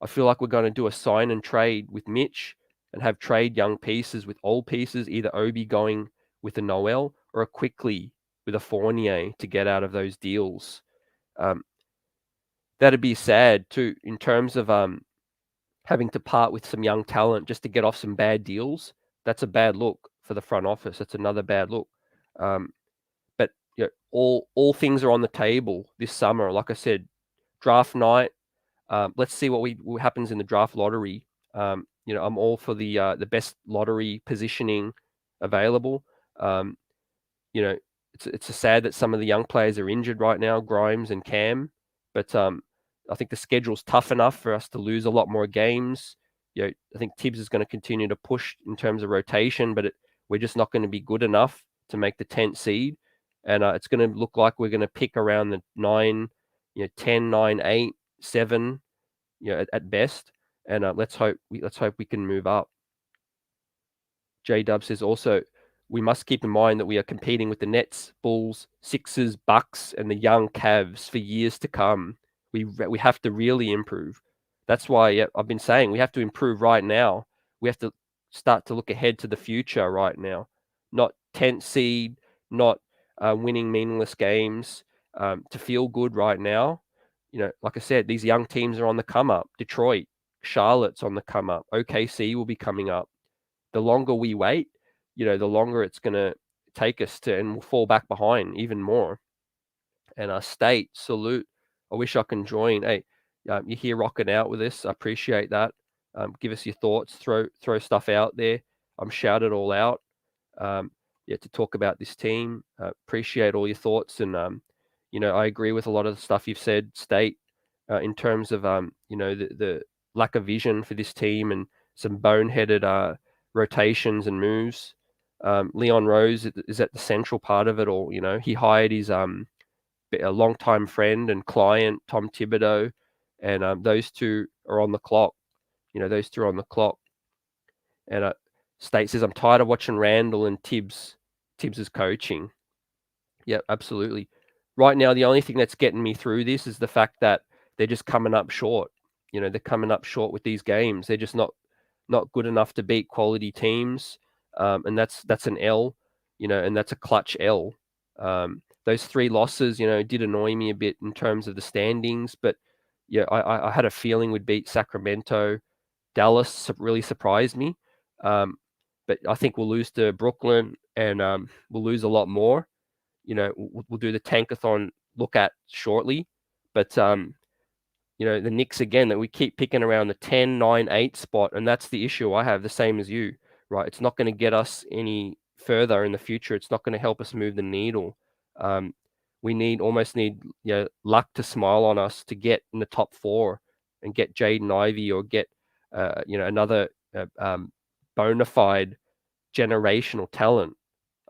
I feel like we're going to do a sign and trade with Mitch and have trade young pieces with old pieces, either Obi going with a Noel or a Quickly with a Fournier to get out of those deals. That'd be sad too, in terms of having to part with some young talent just to get off some bad deals. That's a bad look for the front office. That's another bad look. But all things are on the table this summer. Like I said, draft night. Let's see what happens in the draft lottery. I'm all for the best lottery positioning available. It's sad that some of the young players are injured right now, Grimes and Cam, but I think the schedule's tough enough for us to lose a lot more games. I think Tibbs is going to continue to push in terms of rotation, but we're just not going to be good enough to make the 10th seed. And it's going to look like we're going to pick around the 9, 10, 9, 8, 7, at best. And let's hope we can move up. J-Dub says also, we must keep in mind that we are competing with the Nets, Bulls, Sixers, Bucks, and the young Cavs for years to come. We have to really improve. That's why I've been saying we have to improve right now. We have to start to look ahead to the future right now, not 10th seed, not winning meaningless games, to feel good right now. Like I said, these young teams are on the come up. Detroit, Charlotte's on the come up. OKC will be coming up. The longer we wait, the longer it's going to take us to, and we'll fall back behind even more. And our state, salute. I wish I can join. Hey, you're here rocking out with us. I appreciate that. Give us your thoughts. Throw stuff out there. Shout it all out. To talk about this team. Appreciate all your thoughts. And, I agree with a lot of the stuff you've said, State, in terms of, the lack of vision for this team and some boneheaded rotations and moves. Leon Rose is at the central part of it all. He hired his a longtime friend and client, Tom Thibodeau, and those two are on the clock. Those two are on the clock. And State says, I'm tired of watching Randle and Tibbs' coaching. Yeah, absolutely. Right now, the only thing that's getting me through this is the fact that they're just coming up short. They're coming up short with these games. They're just not good enough to beat quality teams. And that's an L, and that's a clutch L. Those 3 losses, did annoy me a bit in terms of the standings, but I had a feeling we'd beat Sacramento. Dallas really surprised me. But I think we'll lose to Brooklyn, and we'll lose a lot more. We'll do the tankathon look at shortly, but the Knicks again, that we keep picking around the 10, 9, 8 spot, and that's the issue I have, the same as you, right? It's not going to get us any further in the future. It's not going to help us move the needle. We almost need luck to smile on us to get in the top 4 and get Jaden Ivey or get another bona fide generational talent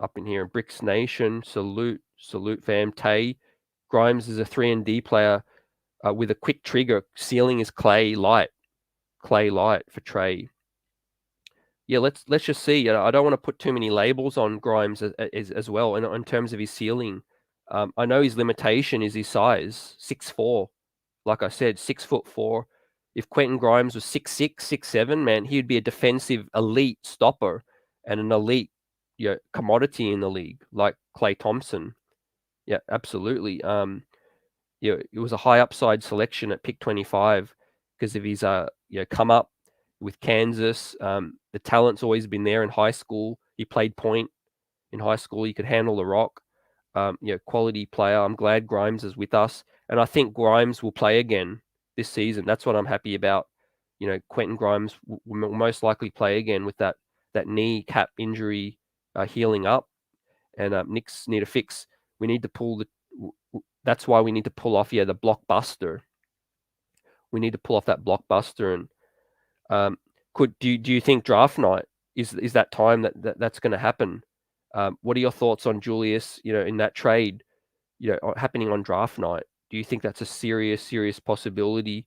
up in here. Bricks Nation, salute fam. Tay Grimes is a 3-and-D player with a quick trigger. Ceiling is clay light for Trey. Yeah, let's just see. I don't want to put too many labels on Grimes as well. And in terms of his ceiling, I know his limitation is his size, 6'4". Like I said, 6'4". If Quentin Grimes was 6'6", 6'7", man, he'd be a defensive elite stopper and an elite commodity in the league, like Klay Thompson. Yeah, absolutely. It was a high upside selection at pick 25 because of his come up with Kansas. The talent's always been there in high school. He played point in high school. He could handle the rock. Quality player. I'm glad Grimes is with us, and I think Grimes will play again this season. That's what I'm happy about. Quentin Grimes will most likely play again with that knee cap injury healing up, and Knicks need a fix. We need to pull that's why we need to pull off the blockbuster. We need to pull off that blockbuster. And do you think draft night is that time that's going to happen? What are your thoughts on Julius? In that trade, happening on draft night. Do you think that's a serious possibility?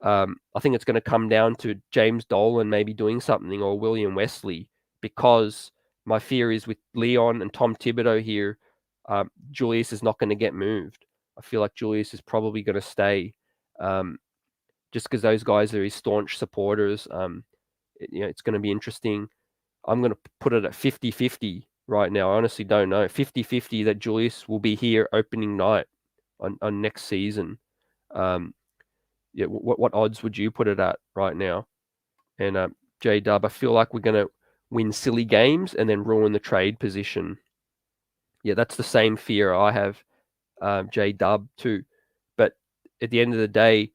I think it's going to come down to James Dolan maybe doing something, or William Wesley, because my fear is with Leon and Tom Thibodeau here, Julius is not going to get moved. I feel like Julius is probably going to stay, just because those guys are his staunch supporters. It's going to be interesting. I'm going to put it at 50-50 right now. I honestly don't know. 50-50 that Julius will be here opening night on next season. What odds would you put it at right now? And J-Dub, I feel like we're going to win silly games and then ruin the trade position. Yeah, that's the same fear I have, J-Dub, too. But at the end of the day,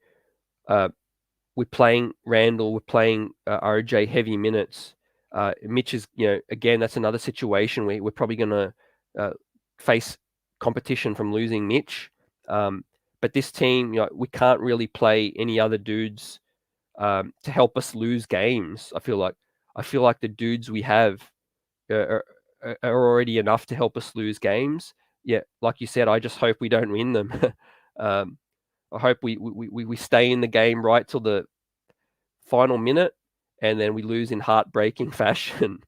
we're playing Randle, we're playing RJ heavy minutes. Mitch is, again, that's another situation where we're probably going to face competition from losing Mitch. But this team, we can't really play any other dudes to help us lose games. I feel like the dudes we have are already enough to help us lose games. Yeah, like you said, I just hope we don't win them. I hope we stay in the game right till the final minute, and then we lose in heartbreaking fashion,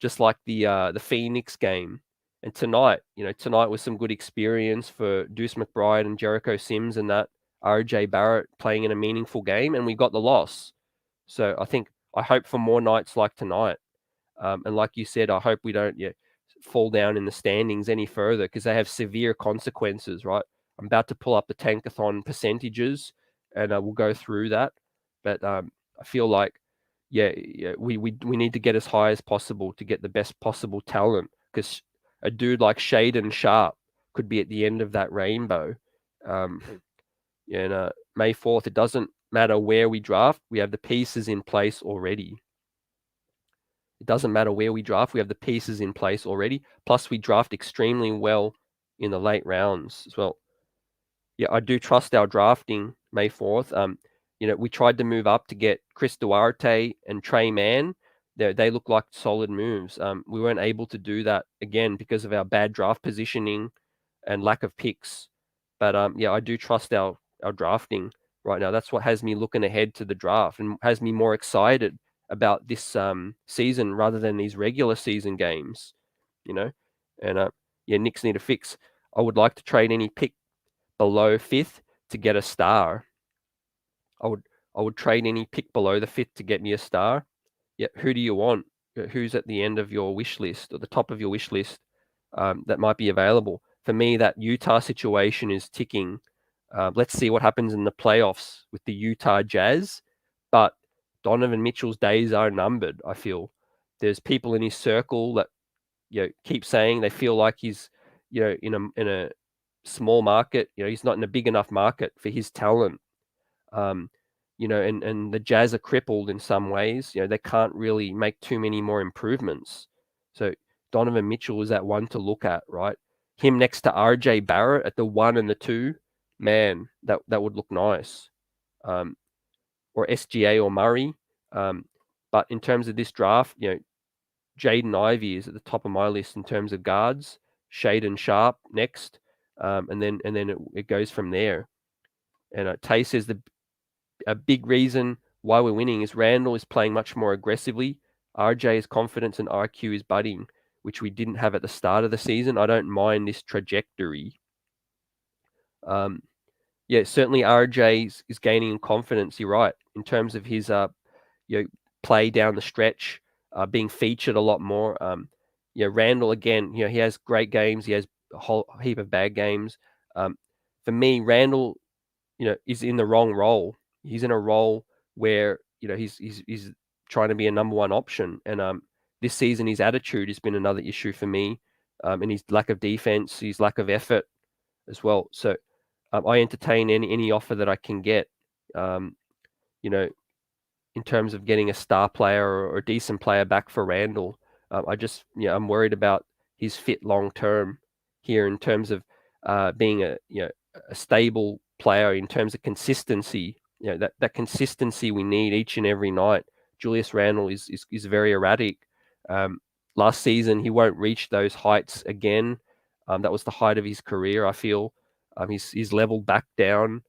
just like the Phoenix game. And tonight was some good experience for Deuce McBride and Jericho Sims and that RJ Barrett playing in a meaningful game, and we got the loss. So I hope for more nights like tonight. And like you said, I hope we don't fall down in the standings any further because they have severe consequences, right? I'm about to pull up the Tankathon percentages, and we'll go through that. But I feel like, we need to get as high as possible to get the best possible talent, because a dude like Shaden Sharp could be at the end of that rainbow. And May 4th, it doesn't matter where we draft. We have the pieces in place already. It doesn't matter where we draft. We have the pieces in place already. Plus, we draft extremely well in the late rounds as well. Yeah, I do trust our drafting May 4th. We tried to move up to get Chris Duarte and Trey Mann. They look like solid moves. We weren't able to do that again because of our bad draft positioning and lack of picks. But I do trust our drafting right now. That's what has me looking ahead to the draft and has me more excited about this season rather than these regular season games. And Knicks need a fix. I would like to trade any pick below 5th to get a star. I would trade any pick below the 5th to get me a star. Yeah, who do you want? Who's at the end of your wish list or the top of your wish list that might be available? For me, that Utah situation is ticking. Let's see what happens in the playoffs with the Utah Jazz. But Donovan Mitchell's days are numbered, I feel. There's people in his circle that keep saying they feel like he's in a small market. He's not in a big enough market for his talent. And the Jazz are crippled in some ways. They can't really make too many more improvements. So Donovan Mitchell is that one to look at, right? Him next to RJ Barrett at the 1 and the 2, man, that would look nice. Or SGA or Murray. But in terms of this draft, Jaden Ivey is at the top of my list in terms of guards. Shaden Sharp next, and then it goes from there. And Tay says a big reason why we're winning is Randle is playing much more aggressively. RJ's confidence and IQ is budding, which we didn't have at the start of the season. I don't mind this trajectory. Certainly RJ is gaining in confidence. You're right in terms of his play down the stretch, being featured a lot more. Randle again. He has great games. He has a whole heap of bad games. For me, Randle, is in the wrong role. He's in a role where he's trying to be a number one option, and this season his attitude has been another issue for me, and his lack of defense, his lack of effort as well. So I entertain any offer that I can get, in terms of getting a star player or a decent player back for Randle. I'm worried about his fit long term here in terms of being a stable player in terms of consistency. That consistency we need each and every night. Julius Randle is very erratic. Last season he won't reach those heights again. That was the height of his career. I feel he's leveled back down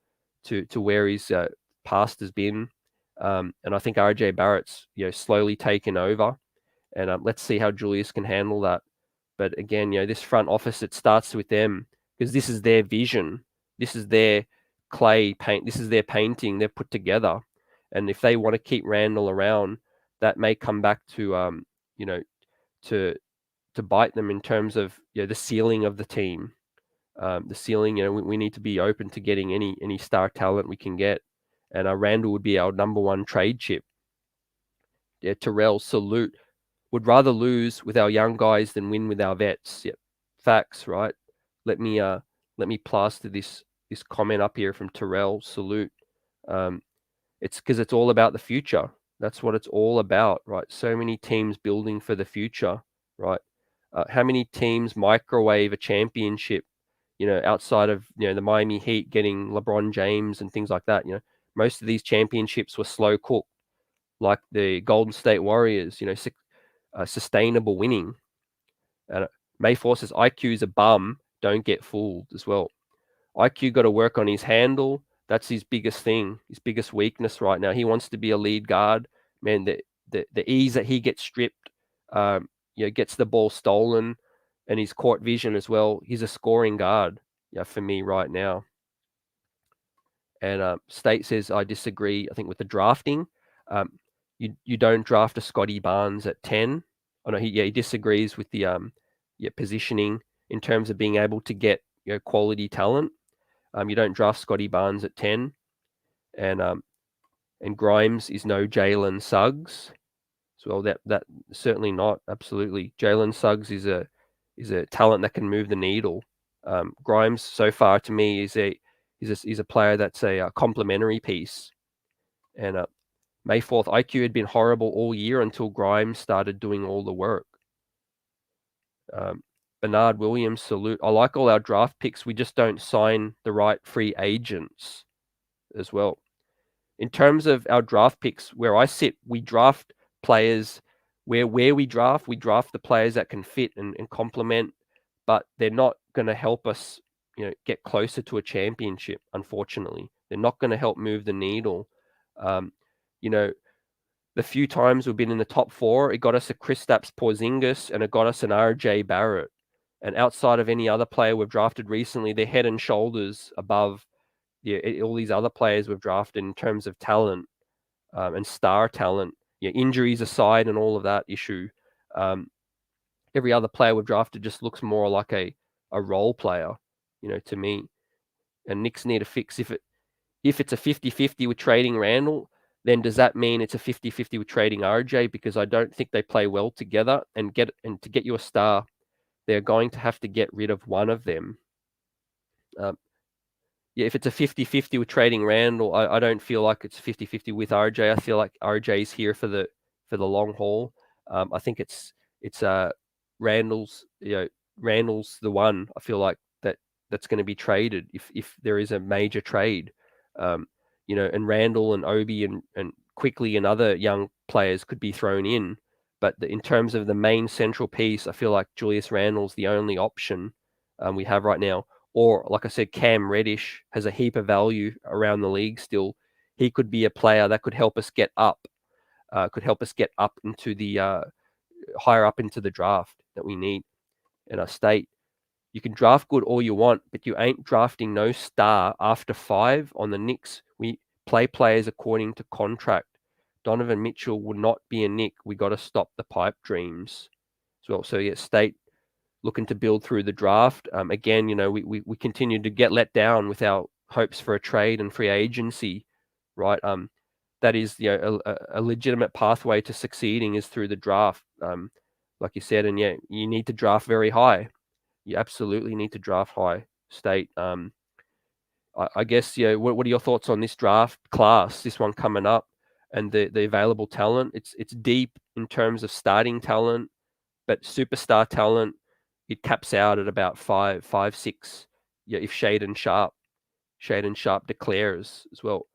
to where his past has been. And I think RJ Barrett's slowly taken over, and let's see how Julius can handle that. But again, this front office, it starts with them because this is their vision, this is their clay paint, this is their painting they've put together. And if they want to keep Randle around, that may come back to to bite them in terms of the ceiling of the team. The ceiling, we need to be open to getting any star talent we can get. And Randle would be our number one trade chip. Yeah, Terrell, salute. Would rather lose with our young guys than win with our vets. Yep, facts, right? Let me plaster this comment up here from Terrell, salute. It's because it's all about the future. That's what it's all about, right? So many teams building for the future, right? How many teams microwave a championship, outside of the Miami Heat getting LeBron James and things like that? Most of these championships were slow cooked, like the Golden State Warriors. sustainable winning. And Mayforce says IQ's a bum. Don't get fooled as well. IQ got to work on his handle. That's his biggest thing, his biggest weakness right now. He wants to be a lead guard. Man, the ease that he gets stripped, gets the ball stolen, and his court vision as well. He's a scoring guard, for me right now. And State says I disagree. I think with the drafting, you don't draft a Scotty Barnes at 10. Oh no, he disagrees with the positioning in terms of being able to get quality talent. You don't draft Scotty Barnes at 10, and Grimes is no Jalen Suggs. So that certainly not. Absolutely, Jalen Suggs is a talent that can move the needle. Grimes so far to me is a player that's a complementary piece. And Mayforth IQ had been horrible all year until Grimes started doing all the work. Bernard Williams, salute. I like all our draft picks. We just don't sign the right free agents as well. In terms of our draft picks, where I sit, we draft players where we draft the players that can fit and complement, but they're not going to help us, get closer to a championship. Unfortunately, they're not going to help move the needle. The few times we've been in the top 4, it got us a Kristaps Porzingis and it got us an RJ Barrett. And outside of any other player we've drafted recently, they're head and shoulders above all these other players we've drafted in terms of talent and star talent. Injuries aside and all of that issue, every other player we've drafted just looks more like a role player, to me. And Knicks need to fix if it's a 50-50 with trading Randle, then does that mean it's a 50-50 with trading RJ? Because I don't think they play well together. And to get you a star, they're going to have to get rid of one of them. If it's a 50-50 with trading Randle, I don't feel like it's 50-50 with RJ. I feel like RJ's here for the long haul. I think it's Randle's Randle's the one. I feel like that's going to be traded if there is a major trade. And Randle and Obi and Quickly and other young players could be thrown in. But in terms of the main central piece, I feel like Julius Randle's the only option we have right now. Or, like I said, Cam Reddish has a heap of value around the league still. He could be a player that could help us get up, into the higher up into the draft that we need. And I state, you can draft good all you want, but you ain't drafting no star after 5 on the Knicks. We play players according to contract. Donovan Mitchell would not be a Knick. We got to stop the pipe dreams as well. So, State looking to build through the draft. Again, we continue to get let down with our hopes for a trade and free agency, right? That is, a legitimate pathway to succeeding is through the draft, like you said. And you need to draft very high. You absolutely need to draft high, State. I guess, what are your thoughts on this draft class, this one coming up, and the available talent? It's deep in terms of starting talent, but superstar talent, it caps out at about 5, 6. If Shaden Sharp declares as well.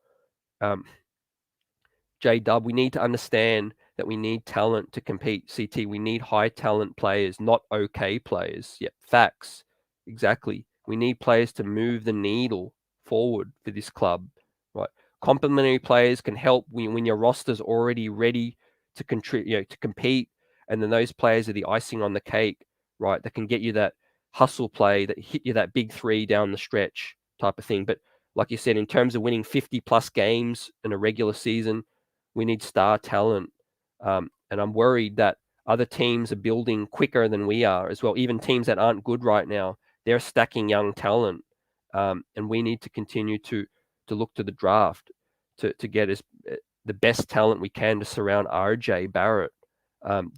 J-Dub, we need to understand that we need talent to compete. CT, we need high talent players, not okay players. Yep, facts. Exactly. We need players to move the needle forward for this club, right? Complementary players can help when your roster's already ready to contribute, to compete, and then those players are the icing on the cake, right? That can get you that hustle play, that hit you that big 3 down the stretch type of thing. But like you said, in terms of winning 50+ games in a regular season, we need star talent. And I'm worried that other teams are building quicker than we are as well. Even teams that aren't good right now, they're stacking young talent. And we need to continue to look to the draft to get the best talent we can to surround RJ Barrett.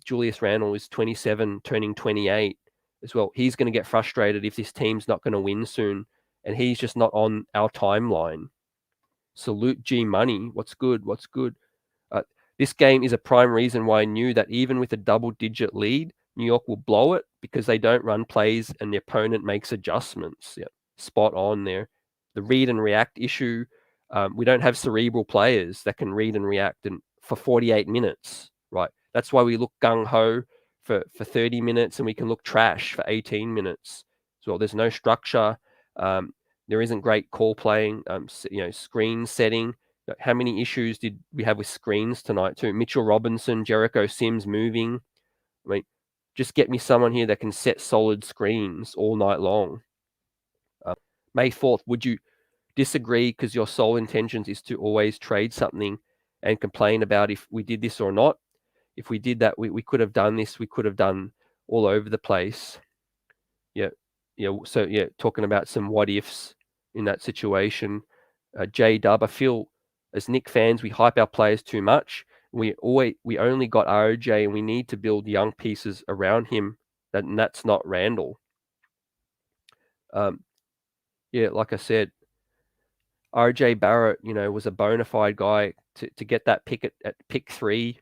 Julius Randle is 27, turning 28 as well. He's going to get frustrated if this team's not going to win soon, and he's just not on our timeline. Salute G Money. What's good? This game is a prime reason why I knew that even with a double-digit lead, New York will blow it because they don't run plays and the opponent makes adjustments. Yeah, spot on there. The read and react issue. We don't have cerebral players that can read and react for 48 minutes, right? That's why we look gung-ho for 30 minutes and we can look trash for 18 minutes as well. There's no structure. There isn't great call playing, screen setting. How many issues did we have with screens tonight too? Mitchell Robinson, Jericho Sims moving. I mean, just get me someone here that can set solid screens all night long. May 4th, would you disagree because your sole intentions is to always trade something and complain about if we did this or not? If we did that, we could have done this. We could have done all over the place. So talking about some what ifs in that situation. J-Dub, I feel as Knick fans, we hype our players too much. We only got RJ and we need to build young pieces around him. And that's not Randle. Like I said, RJ Barrett, was a bona fide guy to get that pick at pick 3,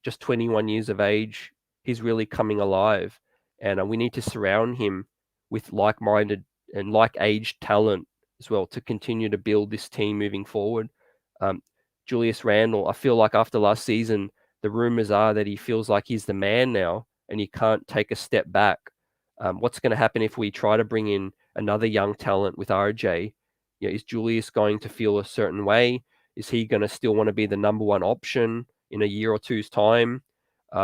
just 21 years of age. He's really coming alive, and we need to surround him with like-minded and like-aged talent as well to continue to build this team moving forward. Julius Randle, I feel like after last season, the rumors are that he feels like he's the man now and he can't take a step back. What's going to happen if we try to bring in another young talent with RJ? Is Julius going to feel a certain way? Is he going to still want to be the number one option in a year or two's time?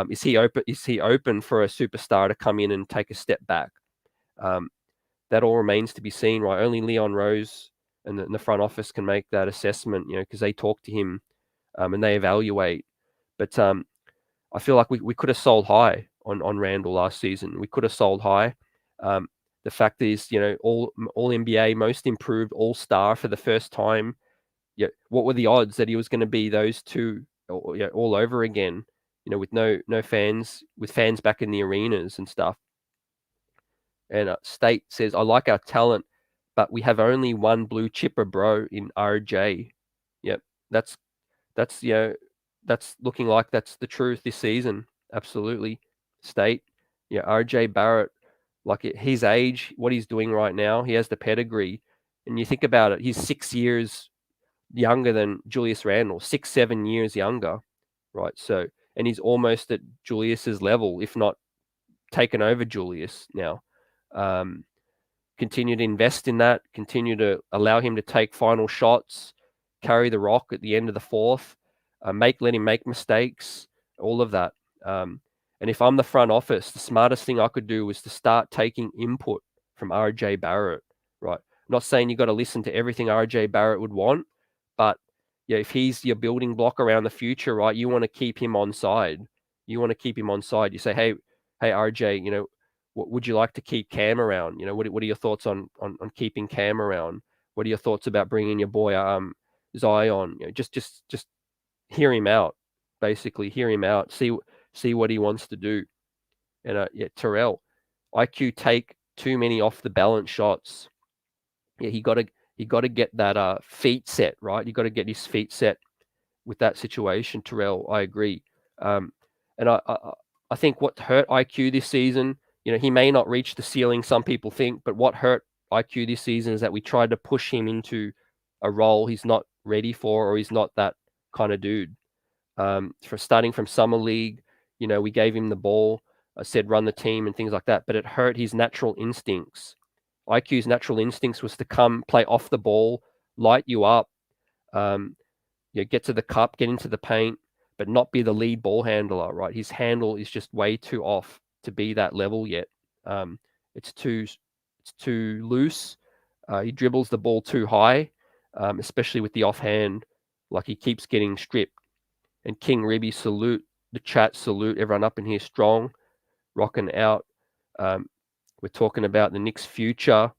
Is he open for a superstar to come in and take a step back? That all remains to be seen, right? Only Leon Rose and the front office can make that assessment, because they talk to him and they evaluate. But I feel like we could have sold high on Randle last season. We could have sold high. The fact is, all NBA, most improved, all-star for the first time. What were the odds that he was going to be those two all over again? With no fans, with fans back in the arenas and stuff. And State says, I like our talent, but we have only one blue chipper bro in RJ. Yep, that's looking like that's the truth this season. Absolutely, State. RJ Barrett, like at his age, what he's doing right now, he has the pedigree. And you think about it, he's 6 years younger than Julius Randle, 6-7 years younger, right? So, and he's almost at Julius's level, if not taken over Julius now. Continue to invest in that, continue to allow him to take final shots, carry the rock at the end of the 4th, let him make mistakes, all of that. And if I'm the front office, the smartest thing I could do was to start taking input from RJ Barrett, right? I'm not saying you got to listen to everything RJ Barrett would want, but if he's your building block around the future, right, you want to keep him on side. You want to keep him on side. You say, hey, RJ, what would you like to keep Cam around? What are your thoughts on keeping Cam around? What are your thoughts about bringing your boy Zion? Just hear him out. Basically, hear him out. See what he wants to do. And Terrell, IQ take too many off the balance shots. He got to get that feet set right. You got to get his feet set with that situation. Terrell, I agree. And I think what hurt IQ this season, he may not reach the ceiling some people think, but what hurt IQ this season is that we tried to push him into a role he's not ready for, or he's not that kind of dude. For starting from summer league, we gave him the ball, said run the team and things like that, but it hurt his natural instincts. IQ's natural instincts was to come play off the ball, light you up, get to the cup, get into the paint, but not be the lead ball handler, right? His handle is just way too off to be that level yet. It's too loose. He dribbles the ball too high, especially with the offhand. Like he keeps getting stripped. And King Ribby, salute the chat, salute everyone up in here strong, rocking out. We're talking about the Knicks' future.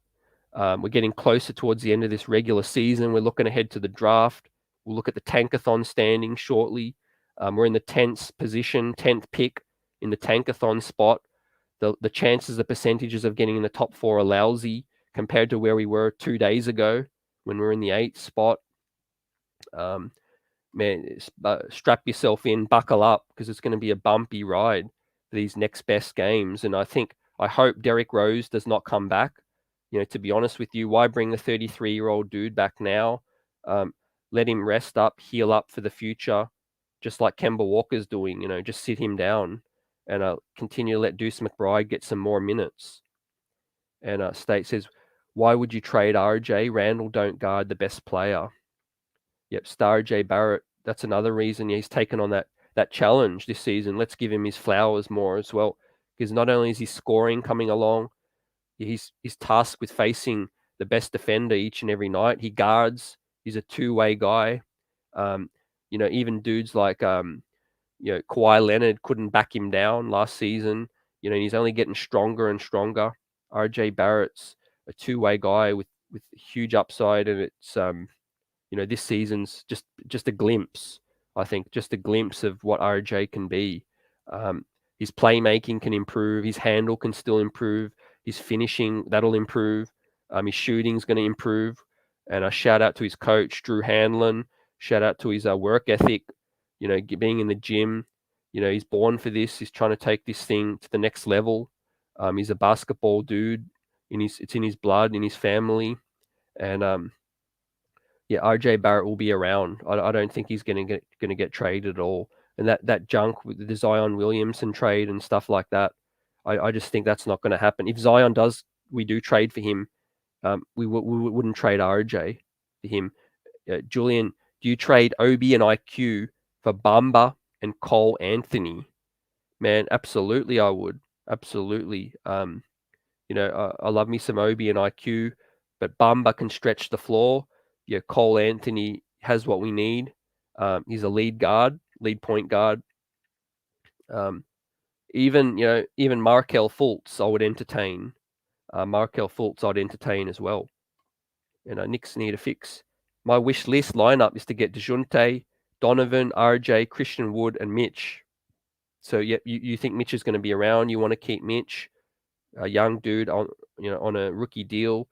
We're getting closer towards the end of this regular season. We're looking ahead to the draft. We'll look at the Tankathon standing shortly. We're in the 10th position, 10th pick in the Tankathon spot. The chances, the percentages of getting in the top 4 are lousy compared to where we were 2 days ago when we were in the 8th spot. Strap yourself in, buckle up, because it's going to be a bumpy ride for these next best games. And I hope Derrick Rose does not come back. To be honest with you, why bring the 33-year-old dude back now? Let him rest up, heal up for the future. just like Kemba Walker's doing. Just sit him down and continue to let Deuce McBride get some more minutes. And State says, why would you trade RJ? Randle don't guard the best player. Yep, star RJ Barrett. That's another reason he's taken on that challenge this season. Let's give him his flowers more as well, because not only is he scoring coming along, he's tasked with facing the best defender each and every night. He guards. He's a two-way guy. Even dudes like Kawhi Leonard couldn't back him down last season. He's only getting stronger and stronger. RJ Barrett's a two-way guy with huge upside, and it's this season's just a glimpse. I think just a glimpse of what RJ can be. His playmaking can improve. His handle can still improve. His finishing, that'll improve. His shooting's going to improve. And a shout out to his coach, Drew Hanlon. Shout out to his work ethic. Being in the gym. He's born for this. He's trying to take this thing to the next level. He's a basketball dude. It's in his blood, in his family. And RJ Barrett will be around. I don't think he's going to get traded at all. And that junk with the Zion Williamson trade and stuff like that, I just think that's not going to happen. If Zion we do trade for him, we wouldn't trade RJ for him. Julian, do you trade Obi and IQ for Bamba and Cole Anthony? Man, absolutely, I would. Absolutely. I love me some Obi and IQ, but Bamba can stretch the floor. Cole Anthony has what we need. He's a lead point guard. Even Markelle Fultz, I would entertain. Markelle Fultz, I'd entertain as well. Knicks need a fix. My wish list lineup is to get DeJounte, Donovan, RJ, Christian Wood, and Mitch. So you think Mitch is going to be around? You want to keep Mitch, a young dude on a rookie deal.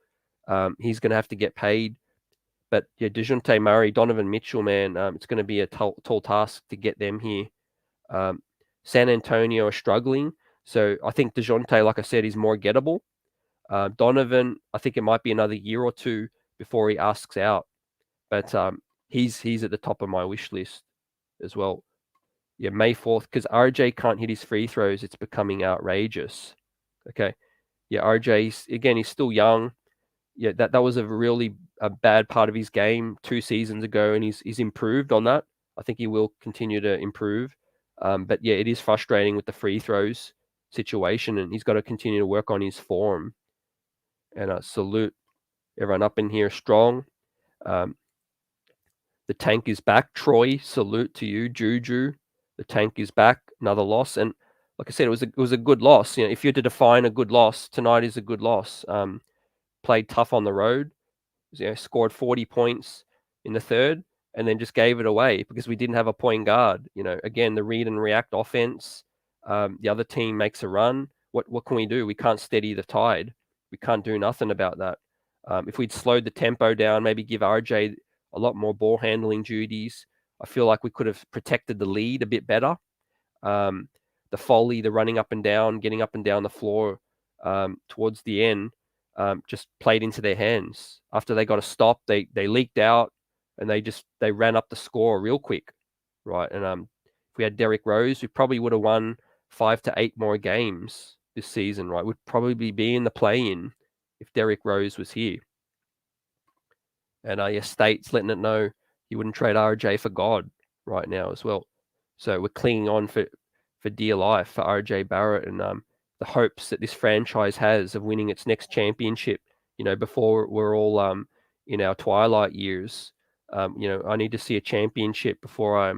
He's going to have to get paid. But DeJounte Murray, Donovan Mitchell, man, it's going to be a tall task to get them here. San Antonio are struggling. So I think DeJounte, like I said, is more gettable. Donovan, I think it might be another year or two before he asks out. But he's at the top of my wish list as well. Yeah, May 4th, because RJ can't hit his free throws. It's becoming outrageous. Okay. Yeah, RJ, again, he's still young. Yeah, that was a bad part of his game 2 seasons ago, and he's improved on that. I think he will continue to improve. But yeah, it is frustrating with the free throws situation, and he's got to continue to work on his form. And salute everyone up in here strong. The tank is back. Troy, salute to you. Juju, the tank is back. Another loss, and like I said, it was a good loss. If you're to define a good loss, tonight is a good loss. Played tough on the road. Scored 40 points in the third, and then just gave it away because we didn't have a point guard. Again, the read and react offense. The other team makes a run. What can we do? We can't steady the tide. We can't do nothing about that. If we'd slowed the tempo down, maybe give RJ a lot more ball handling duties, I feel like we could have protected the lead a bit better. The Foley, the running up and down, getting up and down the floor towards the end, just played into their hands. After they got a stop, they leaked out and they ran up the score real quick, right? And if we had Derrick Rose, we probably would have won 5 to 8 more games this season, right? We'd probably be in the play-in if Derrick Rose was here. And State's letting it know he wouldn't trade RJ for God right now as well. So we're clinging on for dear life for RJ Barrett and the hopes that this franchise has of winning its next championship, before we're all in our twilight years. I need to see a championship before I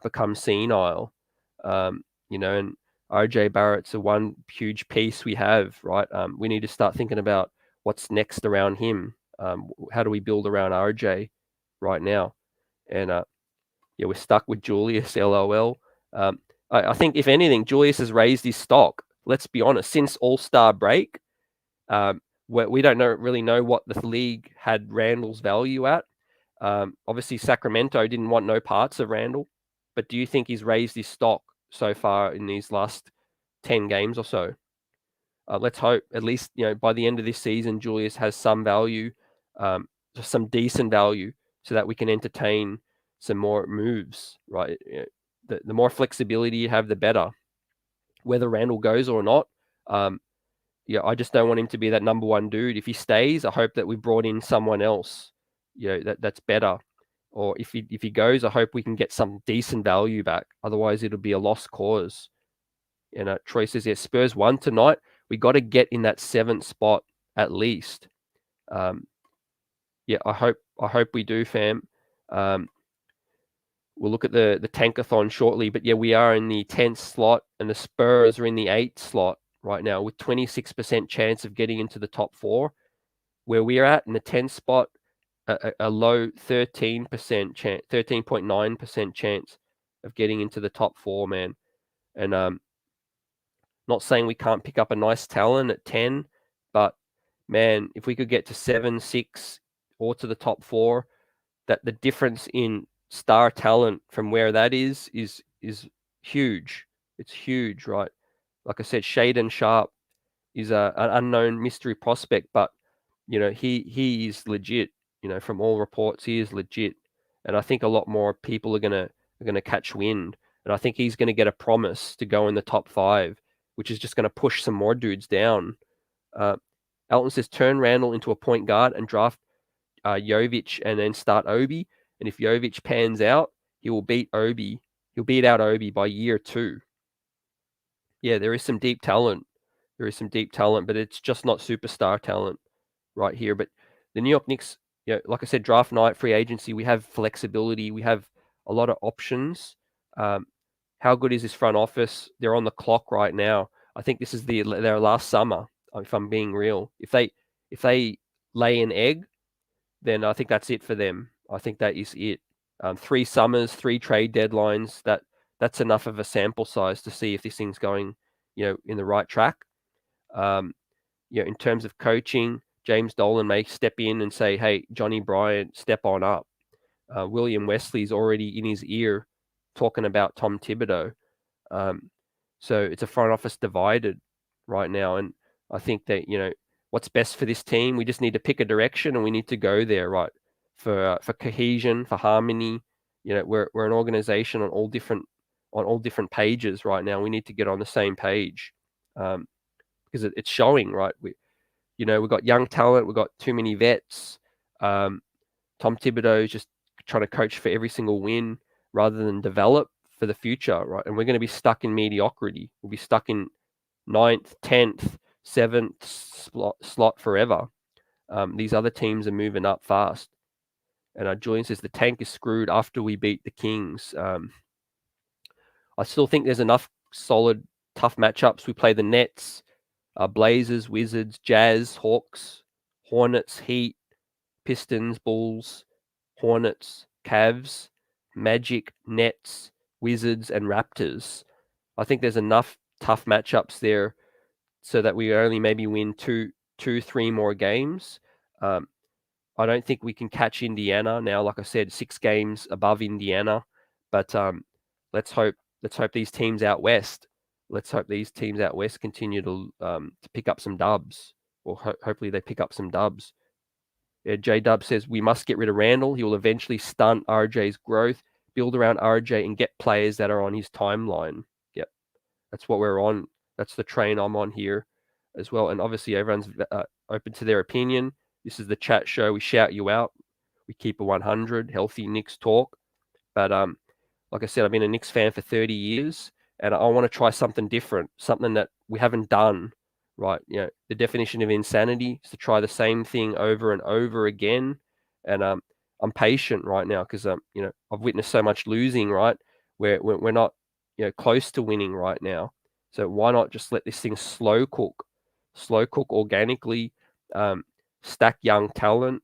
become senile. And RJ Barrett's the one huge piece we have, right? We need to start thinking about what's next around him. How do we build around RJ right now? And we're stuck with Julius, LOL. I think, if anything, Julius has raised his stock. Let's be honest. Since All-Star break, we don't really know what the league had Randle's value at. Obviously, Sacramento didn't want no parts of Randle. But do you think he's raised his stock so far in these last 10 games or so? Let's hope at least, by the end of this season, Julius has some value, some decent value, so that we can entertain some more moves, right? The more flexibility you have, the better. Whether Randle goes or not, I just don't want him to be that number one dude. If he stays, I hope that we brought in someone else, that's better. Or if he goes, I hope we can get some decent value back. Otherwise, it'll be a lost cause. And Troy says, yeah, Spurs won tonight. We got to get in that 7th spot at least. I hope we do, fam. We'll look at the tankathon shortly, but yeah, we are in the 10th slot, and the Spurs are in the 8th slot right now with 26% chance of getting into the top 4. Where we're at in the 10th spot, a low 13% chance, 13.9% chance of getting into the top 4, man. And not saying we can't pick up a nice talent at 10, but man, if we could get to 7, 6, or to the top 4, that the difference in star talent from where that is huge. It's huge, right? Like I said, Shaden Sharp is an unknown mystery prospect, but he is legit. From all reports, he is legit, and I think a lot more people are gonna catch wind, and I think he's gonna get a promise to go in the top 5, which is just gonna push some more dudes down. Elton says turn Randle into a point guard and draft Jovic and then start Obi. And if Jovic pans out, he will beat Obi. He'll beat out Obi by year 2. Yeah, there is some deep talent. But it's just not superstar talent right here. But the New York Knicks, like I said, draft night, free agency, we have flexibility. We have a lot of options. How good is this front office? They're on the clock right now. I think this is their last summer, if I'm being real. If they lay an egg, then I think that's it for them. I think that is it. 3 summers, 3 trade deadlines. That's enough of a sample size to see if this thing's going, in the right track. In terms of coaching, James Dolan may step in and say, "Hey, Johnny Bryant, step on up." William Wesley's already in his ear talking about Tom Thibodeau. So it's a front office divided right now, and I think that what's best for this team. We just need to pick a direction, and we need to go there, right? For cohesion, for harmony. We're an organization on all different pages right now. We need to get on the same page, because it's showing, right? We've got young talent, we've got too many vets. Tom Thibodeau is just trying to coach for every single win rather than develop for the future, right? And we're going to be stuck in mediocrity. We'll be stuck in 9th, 10th, 7th slot forever. These other teams are moving up fast. And Julian says the tank is screwed after we beat the Kings. I still think there's enough solid, tough matchups. We play the Nets, Blazers, Wizards, Jazz, Hawks, Hornets, Heat, Pistons, Bulls, Hornets, Cavs, Magic, Nets, Wizards, and Raptors. I think there's enough tough matchups there so that we only maybe win 2, 3 more games. I don't think we can catch Indiana now. Like I said, 6 games above Indiana, but let's hope these teams out west. Let's hope these teams out west continue to pick up some dubs, or hopefully they pick up some dubs. Yeah, J Dub says we must get rid of Randle. He will eventually stunt RJ's growth, build around RJ, and get players that are on his timeline. Yep, that's what we're on. That's the train I'm on here as well. And obviously everyone's open to their opinion. This is the chat show. We shout you out. We keep it 100, healthy Knicks talk. But like I said, I've been a Knicks fan for 30 years, and I want to try something different, something that we haven't done, right? The definition of insanity is to try the same thing over and over again. And I'm patient right now because I've witnessed so much losing, right? We're not close to winning right now. So why not just let this thing slow cook organically, stack young talent,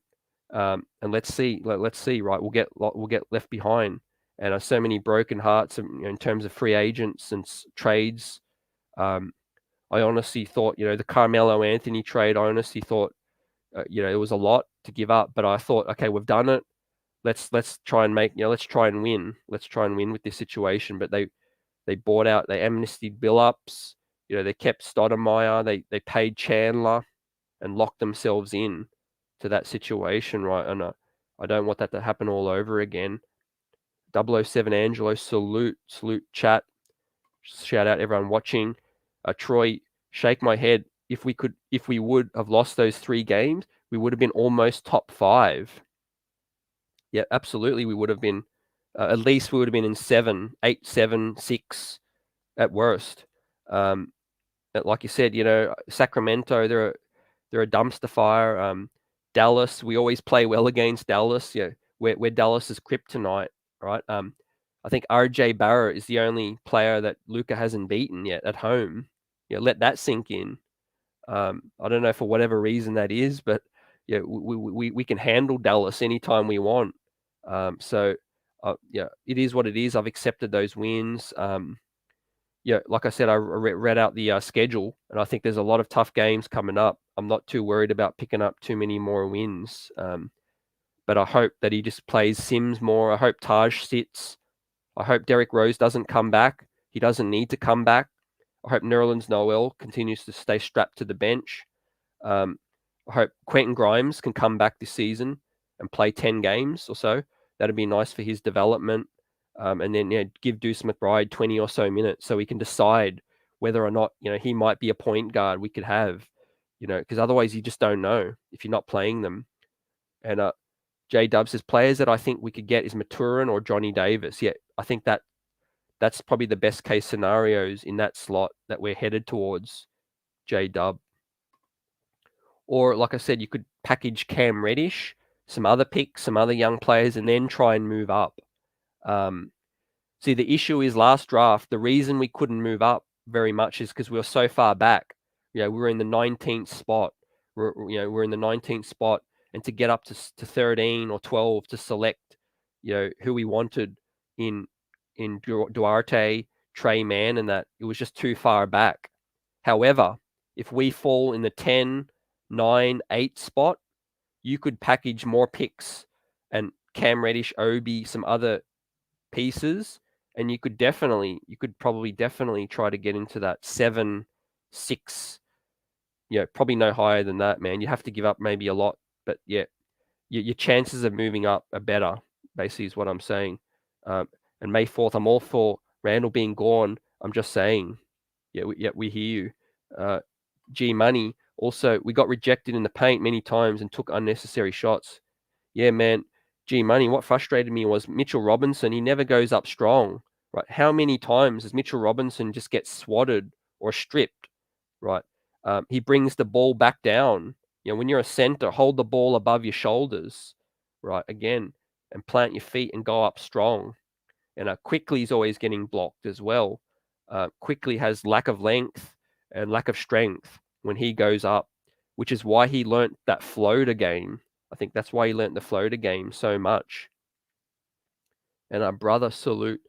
and let's see, right? We'll get left behind. And so many broken hearts in terms of free agents and trades. I honestly thought, the Carmelo Anthony trade, I honestly thought, it was a lot to give up. But I thought, okay, we've done it. Let's try and let's try and win. Let's try and win with this situation. But they bought out, they amnestied Billups. They kept Stoudemire. They paid Chandler and locked themselves in to that situation, right? And I don't want that to happen all over again. 007 Angelo, salute chat. Shout out everyone watching. Troy, shake my head. If we would have lost those 3 games, we would have been almost top 5. Yeah, absolutely. We would have been, at least we would have been in 7, 8, 7, 6 at worst. Like you said, Sacramento, they're a dumpster fire. Dallas, we always play well against Dallas. Yeah, we're Dallas's kryptonite, right? I think RJ Barrett is the only player that Luka hasn't beaten yet at home. Yeah, let that sink in. I don't know for whatever reason that is, but yeah, we can handle Dallas anytime we want. Yeah, it is what it is. I've accepted those wins. Yeah, like I said, I read out the schedule, and I think there's a lot of tough games coming up. I'm not too worried about picking up too many more wins. But I hope that he just plays Sims more. I hope Taj sits. I hope Derrick Rose doesn't come back. He doesn't need to come back. I hope Nerlens Noel continues to stay strapped to the bench. I hope Quentin Grimes can come back this season and play 10 games or so. That'd be nice for his development. And then give Deuce McBride 20 or so minutes so he can decide whether or not he might be a point guard we could have. Because otherwise you just don't know if you're not playing them. And J Dub says players that I think we could get is Maturin or Johnny Davis. Yeah, I think that's probably the best case scenarios in that slot that we're headed towards. J Dub. Or like I said, you could package Cam Reddish, some other picks, some other young players, and then try and move up. See, the issue is last draft, the reason we couldn't move up very much is because we were so far back. We were in the 19th spot. We're in the 19th spot, and to get up to 13 or 12 to select, who we wanted in Duarte, Trey Mann, and that, it was just too far back. However, if we fall in the 10, 9, 8 spot, you could package more picks and Cam Reddish, Obi, some other pieces, and you could probably definitely try to get into that 7, 6, probably no higher than that, man. You have to give up maybe a lot, but yeah, your chances of moving up are better, basically, is what I'm saying. And May 4th, I'm all for Randle being gone. I'm just saying, we hear you. G Money, also, we got rejected in the paint many times and took unnecessary shots. Yeah, man. G Money, what frustrated me was Mitchell Robinson. He never goes up strong, right? How many times does Mitchell Robinson just get swatted or stripped, right? He brings the ball back down. When you're a center, hold the ball above your shoulders, right? Again, and plant your feet and go up strong. And Quickly's always getting blocked as well. Quickly has lack of length and lack of strength when he goes up, which is why he learnt that floater game. I think that's why he learnt the floater game so much. And our brother, salute.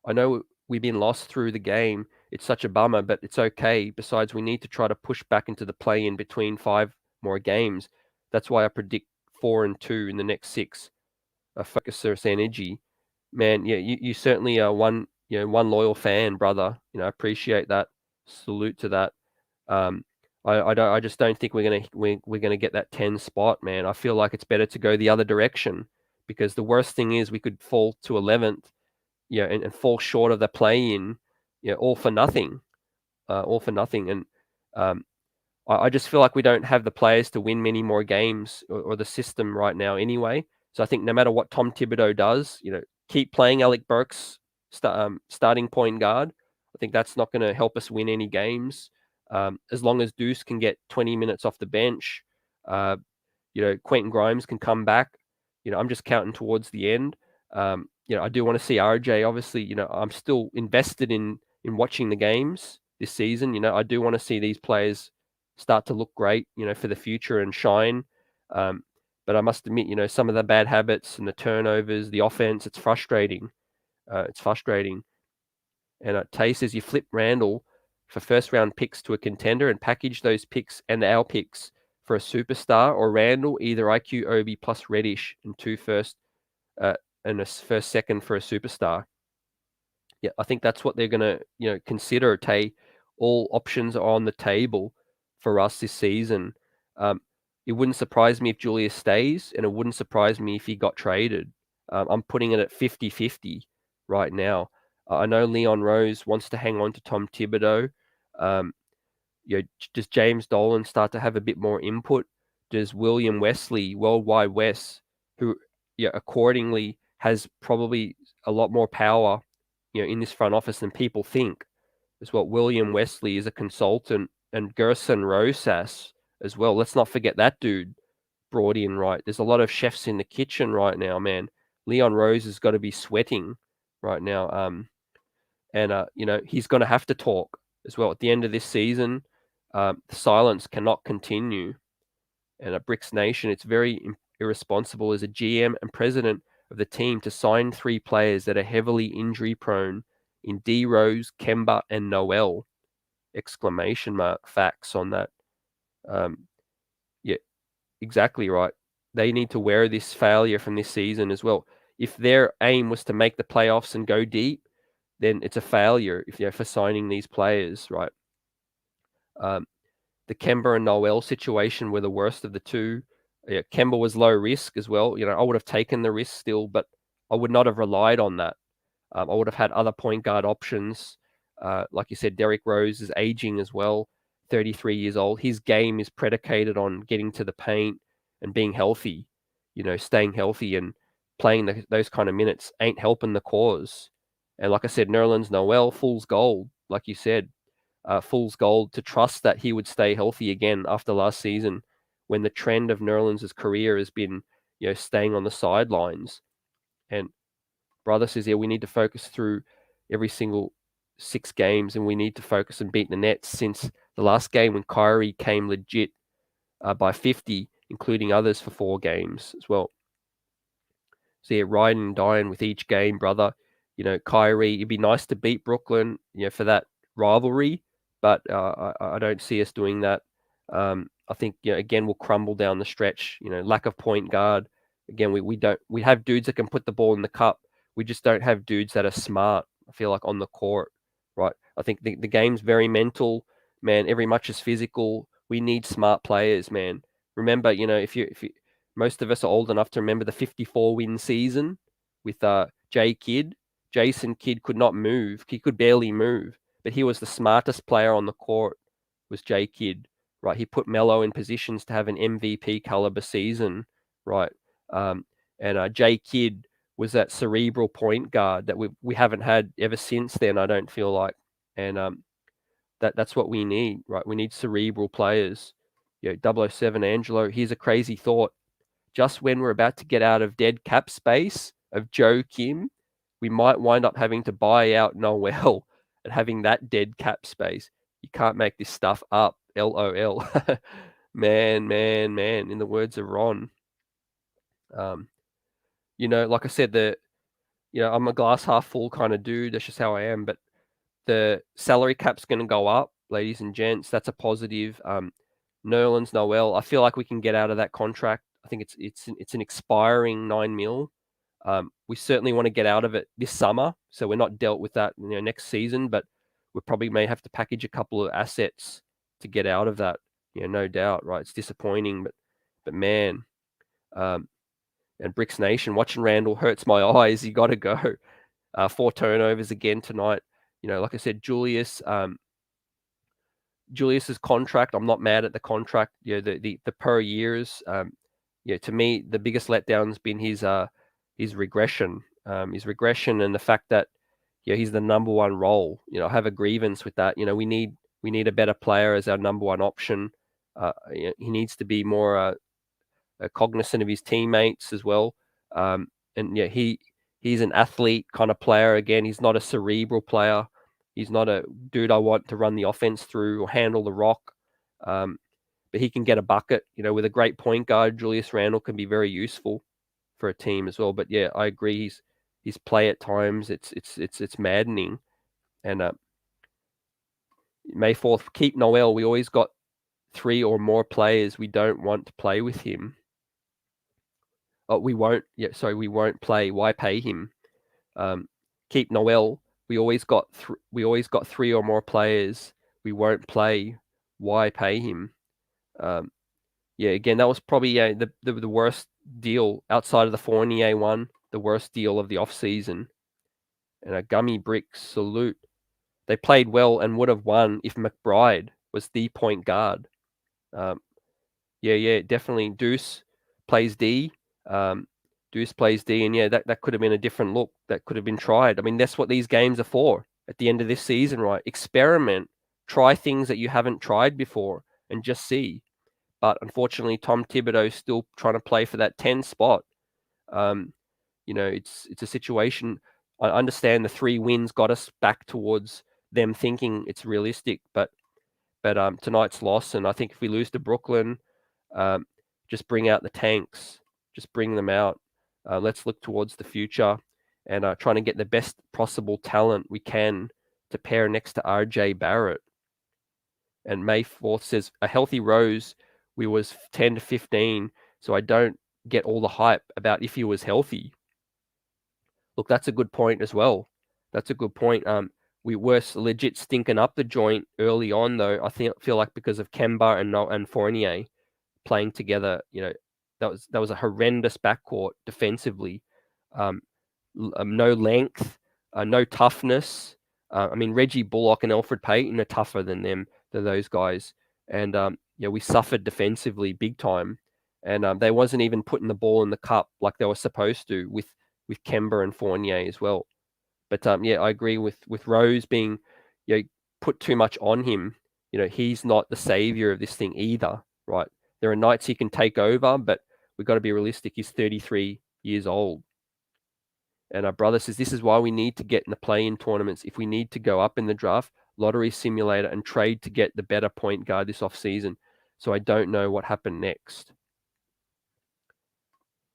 I know we've been lost through the game. It's such a bummer, but it's okay. Besides, we need to try to push back into the play in between 5 more games. That's why I predict 4-2 in the next 6. Focus this energy. Man, yeah, you certainly are one loyal fan, brother. I appreciate that. Salute to that. I just don't think we're gonna get that 10 spot, man. I feel like it's better to go the other direction, because the worst thing is we could fall to 11th, and fall short of the play-in, all for nothing, And I just feel like we don't have the players to win many more games, or the system right now anyway. So I think no matter what Tom Thibodeau does, keep playing Alec Burks starting point guard. I think that's not going to help us win any games. As long as Deuce can get 20 minutes off the bench, Quentin Grimes can come back. I'm just counting towards the end. I do want to see RJ. Obviously, I'm still invested in watching the games this season. I do want to see these players start to look great, for the future and shine. But I must admit, some of the bad habits and the turnovers, the offense, it's frustrating. It's frustrating. And Tay says you flip Randle for first-round picks to a contender and package those picks and our picks for a superstar, or Randle, either IQ Obi plus Reddish and 2 first and a first second for a superstar. Yeah, I think that's what they're going to consider, Tay. All options are on the table for us this season. It wouldn't surprise me if Julius stays, and it wouldn't surprise me if he got traded. I'm putting it at 50-50 right now. I know Leon Rose wants to hang on to Tom Thibodeau. Does James Dolan start to have a bit more input? Does William Wesley, Worldwide Wes, who accordingly has probably a lot more power, in this front office than people think? As well, William Wesley is a consultant, and Gerson Rosas as well. Let's not forget that dude brought in, right? There's a lot of chefs in the kitchen right now, man. Leon Rose has got to be sweating right now. And he's going to have to talk as well at the end of this season. The silence cannot continue. And at Bricks Nation, it's very irresponsible as a GM and president of the team to sign 3 players that are heavily injury prone in D Rose, Kemba, and Noel. Exclamation mark. Facts on that. Yeah, exactly right. They need to wear this failure from this season as well. If their aim was to make the playoffs and go deep, then it's a failure for signing these players, right? The Kemba and Noel situation were the worst of the two. Kemba was low risk as well. I would have taken the risk still, but I would not have relied on that. I would have had other point guard options. Like you said, Derrick Rose is aging as well, 33 years old. His game is predicated on getting to the paint and being healthy, staying healthy, and playing those kind of minutes ain't helping the cause. And like I said, Nerlens Noel, fool's gold, like you said, fool's gold to trust that he would stay healthy again after last season, when the trend of Nerlens' career has been, staying on the sidelines. And brother says, we need to focus through every single 6 games, and we need to focus and beat the Nets since the last game when Kyrie came legit by 50, including others for 4 games as well. So riding and dying with each game, brother. Kyrie, it'd be nice to beat Brooklyn, for that rivalry, but I don't see us doing that. I think, again, we'll crumble down the stretch. Lack of point guard. Again, we have dudes that can put the ball in the cup. We just don't have dudes that are smart, I feel like, on the court, right? I think the game's very mental, man. Every much is physical. We need smart players, man. Remember, if you most of us are old enough to remember the 54 win season with Jay Kidd. Jason Kidd could not move. He could barely move, but he was the smartest player on the court, was Jay Kidd, right? He put Melo in positions to have an MVP caliber season, right? And Jay Kidd was that cerebral point guard that we haven't had ever since then, I don't feel like. And that's what we need, right? We need cerebral players. 007 Angelo, here's a crazy thought. Just when we're about to get out of dead cap space of Joe Kim, we might wind up having to buy out Noel and having that dead cap space. You can't make this stuff up. LOL. man. In the words of Ron. Like I said, I'm a glass half full kind of dude. That's just how I am. But the salary cap's going to go up, ladies and gents. That's a positive. Nerlens Noel, I feel like we can get out of that contract. I think it's an expiring $9 million. We certainly want to get out of it this summer, so we're not dealt with that next season. But we probably may have to package a couple of assets to get out of that. No doubt, right? It's disappointing, but man, and Bricks Nation, watching Randle hurts my eyes. You got to go. 4 turnovers again tonight. Like I said, Julius's contract, I'm not mad at the contract. The per years. To me, the biggest letdown's been his regression. His regression and the fact that he's the number 1 role. I have a grievance with that. We need a better player as our number 1 option. He needs to be more cognizant of his teammates as well. He's an athlete kind of player. Again, he's not a cerebral player. He's not a dude I want to run the offense through or handle the rock. But he can get a bucket. With a great point guard, Julius Randle can be very useful for a team as well. But yeah, I agree. His play at times, it's maddening. And May 4th, keep Noel. We always got 3 or more players we don't want to play with him. We won't. We won't play. Why pay him? Keep Noel. We always got 3 or more players we won't play. Why pay him? Again, that was probably the worst deal outside of the Fournier one. the worst deal of the offseason. And a Gummy Bricks salute. They played well and would have won if McBride was the point guard. Yeah, definitely. Deuce plays D. Deuce plays D, and yeah, that could have been a different look. That could have been tried. I mean, that's what these games are for at the end of this season, right? Experiment, try things that you haven't tried before, and just see. But unfortunately, Tom Thibodeau's still trying to play for that 10 spot. It's a situation. I understand the 3 wins got us back towards them thinking it's realistic, but tonight's loss, and I think if we lose to Brooklyn, just bring out the tanks, just bring them out. Let's look towards the future and trying to get the best possible talent we can to pair next to RJ Barrett. And May 4th says, a healthy Rose, we was 10 to 15, so I don't get all the hype about if he was healthy. Look, that's a good point as well. That's a good point. We were legit stinking up the joint early on, though. I feel like because of Kemba and Fournier playing together, that was a horrendous backcourt defensively. No length, no toughness. I mean, Reggie Bullock and Alfred Payton are tougher than those guys, and we suffered defensively big time. And they wasn't even putting the ball in the cup like they were supposed to with Kemba and Fournier as well. But I agree with Rose being put too much on him. He's not the savior of this thing either, right? There are nights he can take over, but we've got to be realistic. He's 33 years old. And our brother says, this is why we need to get in the play-in tournaments. If we need to go up in the draft, lottery simulator, and trade to get the better point guard this offseason. So I don't know what happened next.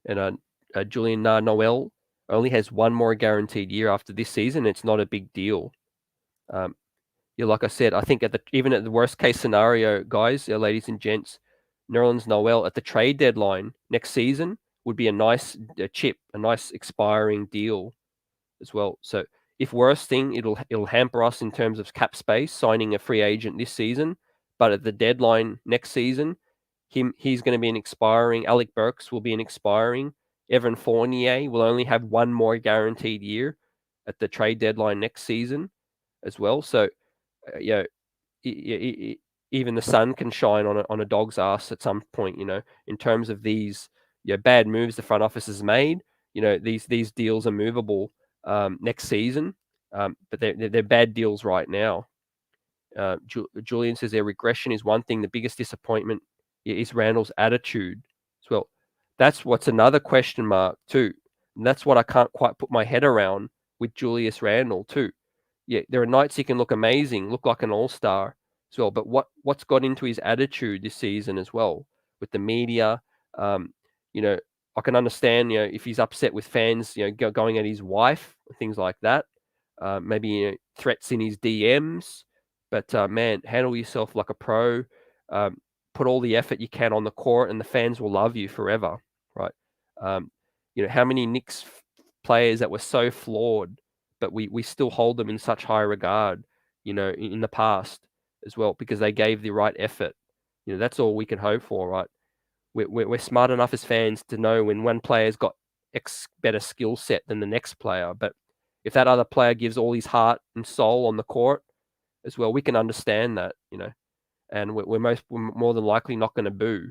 And Julian Noel only has 1 more guaranteed year after this season. It's not a big deal. Like I said, I think even at the worst case scenario, guys, ladies and gents, Nerlens Noel at the trade deadline next season would be a nice chip, a nice expiring deal as well. So if worst thing, it'll hamper us in terms of cap space, signing a free agent this season. But at the deadline next season, he's going to be an expiring. Alec Burks will be an expiring. Evan Fournier will only have 1 more guaranteed year at the trade deadline next season as well. So, even the sun can shine on a dog's ass at some point, in terms of these bad moves the front office has made. These deals are movable next season, but they're bad deals right now. Julian says their regression is one thing. The biggest disappointment is Randle's attitude as well. That's what's another question mark too. And that's what I can't quite put my head around with Julius Randle too. Yeah, there are nights he can look amazing, look like an all-star as well. But what's got into his attitude this season as well with the media? I can understand, if he's upset with fans, going at his wife, things like that. Maybe threats in his DMs. But man, handle yourself like a pro. Put all the effort you can on the court, and the fans will love you forever, right? How many Knicks players that were so flawed, but we still hold them in such high regard, in the past as well, because they gave the right effort. That's all we can hope for, right? We're smart enough as fans to know when one player's got X better skill set than the next player, but if that other player gives all his heart and soul on the court as well, we can understand that, and we're more than likely not going to boo.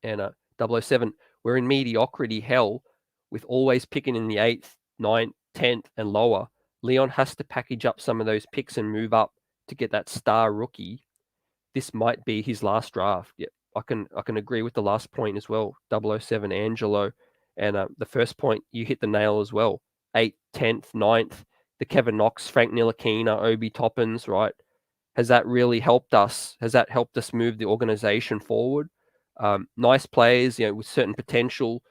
And 007, we're in mediocrity hell with always picking in the 8th, 9th, 10th, and lower. Leon has to package up some of those picks and move up to get that star rookie. This might be his last draft. Yeah, I can agree with the last point as well. 007 Angelo, and the first point you hit the nail as well. 8th, 10th, 9th, the Kevin Knox, Frank Ntilikina, Obi Toppins, right? Has that really helped us? Has that helped us move the organization forward? Nice players, with certain potential,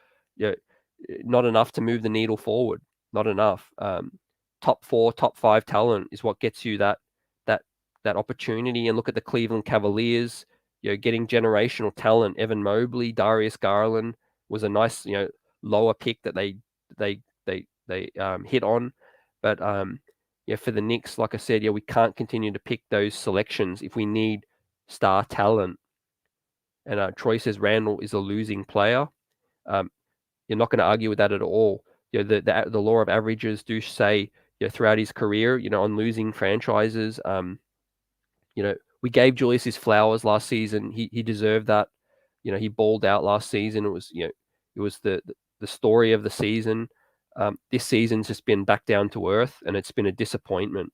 not enough to move the needle forward. Not enough. Top 4, top 5 talent is what gets you that opportunity. And look at the Cleveland Cavaliers, getting generational talent. Evan Mobley, Darius Garland was a nice, lower pick that they hit on. But for the Knicks, like I said, we can't continue to pick those selections if we need star talent. And Troy says Randle is a losing player. You're not going to argue with that at all. The law of averages do say, throughout his career, on losing franchises, we gave Julius his flowers last season. He deserved that. He balled out last season. It was the story of the season. This season's just been back down to earth, and it's been a disappointment.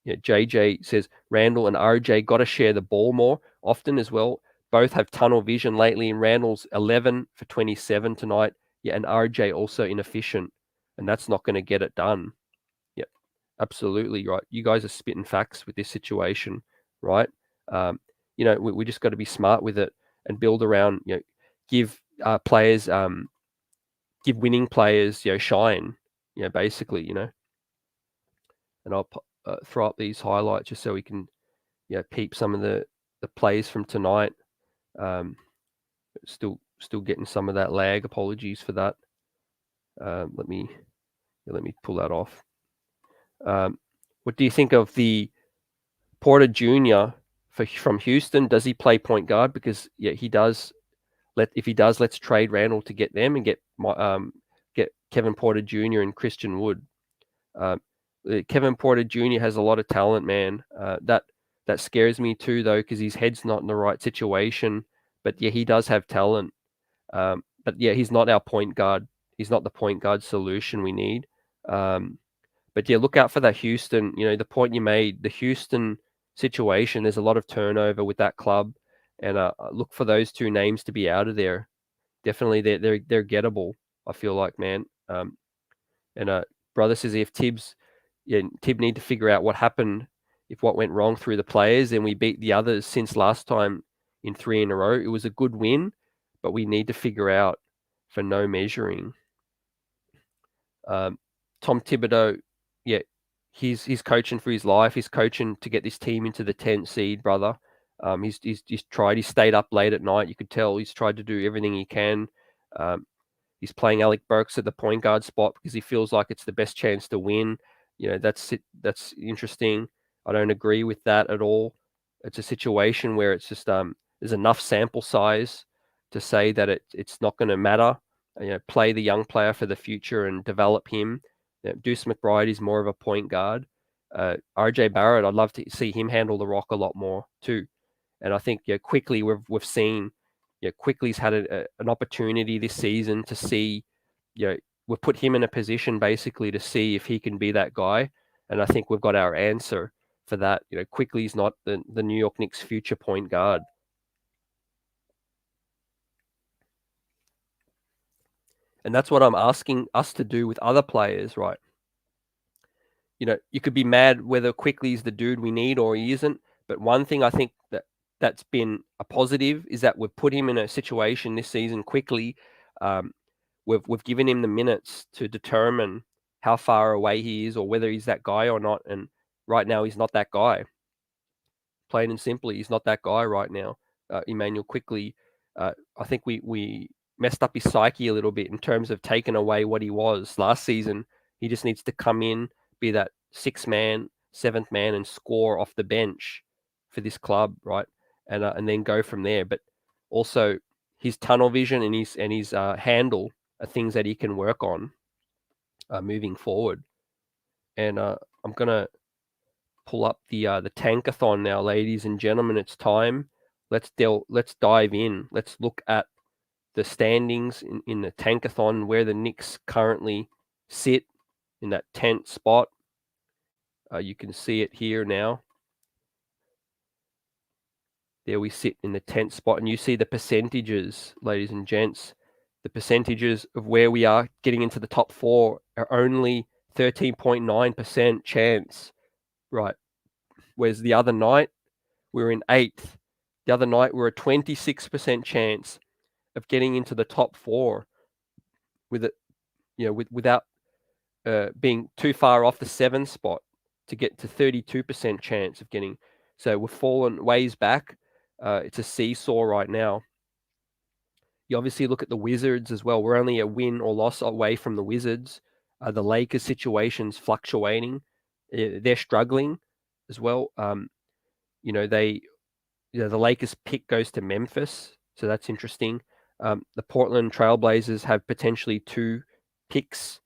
JJ says Randle and RJ got to share the ball more often as well. Both have tunnel vision lately, and Randle's 11 for 27 tonight. And RJ also inefficient, and that's not going to get it done. Yep, absolutely right. You guys are spitting facts with this situation, right? We just got to be smart with it and build around. Give players, give winning players, shine. Basically, and I'll throw up these highlights just so we can, peep some of the plays from tonight. Still getting some of that lag. Apologies for that. Let me pull that off. What do you think of the Porter Jr. from Houston? Does he play point guard? Because he does. If he does, let's trade Randle to get them and get Kevin Porter Jr. and Christian Wood. Kevin Porter Jr. has a lot of talent, man. That scares me too, though, because his head's not in the right situation. But he does have talent. But he's not our point guard. He's not the point guard solution we need. But look out for that Houston. The point you made, the Houston situation. There's a lot of turnover with that club, and look for those two names to be out of there. Definitely, they're gettable. I feel like, man. And brother says if Tib need to figure out what happened, if what went wrong through the players, and we beat the others since last time in 3 in a row. It was a good win, but we need to figure out for no measuring. Tom Thibodeau, he's coaching for his life. He's coaching to get this team into the 10th seed, brother. He's tried. He stayed up late at night. You could tell he's tried to do everything he can. He's playing Alec Burks at the point guard spot because he feels like it's the best chance to win. That's interesting. I don't agree with that at all. It's a situation where it's just there's enough sample size to say that it's not going to matter. Play the young player for the future and develop him. Deuce McBride is more of a point guard. RJ Barrett, I'd love to see him handle the rock a lot more too. And I think quickly we've seen quickly's had an opportunity this season to see we've put him in a position basically to see if he can be that guy. And I think we've got our answer for that. Quickly's not the New York Knicks future point guard. And that's what I'm asking us to do with other players, right? You could be mad whether Quickly's the dude we need or he isn't. But one thing I think that's been a positive is that we've put him in a situation this season quickly. We've given him the minutes to determine how far away he is or whether he's that guy or not. And right now, he's not that guy. Plain and simply, he's not that guy right now. Emmanuel Quickly, I think we messed up his psyche a little bit in terms of taking away what he was last season. He just needs to come in, be that 6th man, 7th man, and score off the bench for this club, right? And then go from there. But also his tunnel vision and his handle are things that he can work on moving forward. And I'm gonna pull up the tankathon now, ladies and gentlemen. It's time. Let's dive in. Let's look at the standings in the tankathon, where the Knicks currently sit in that 10th spot. You can see it here now. There we sit in the 10th spot, and you see the percentages, ladies and gents. The percentages of where we are getting into the top 4 are only 13.9% chance, right? Whereas the other night, we were in 8th. The other night, we were a 26% chance of getting into the top 4 with it, without being too far off the 7th spot to get to 32% chance of getting. So we've fallen ways back. It's a seesaw right now. You obviously look at the Wizards as well. We're only a win or loss away from the Wizards. The Lakers situation's fluctuating. They're struggling as well. The Lakers pick goes to Memphis, so that's interesting. The Portland Trailblazers have potentially 2 picks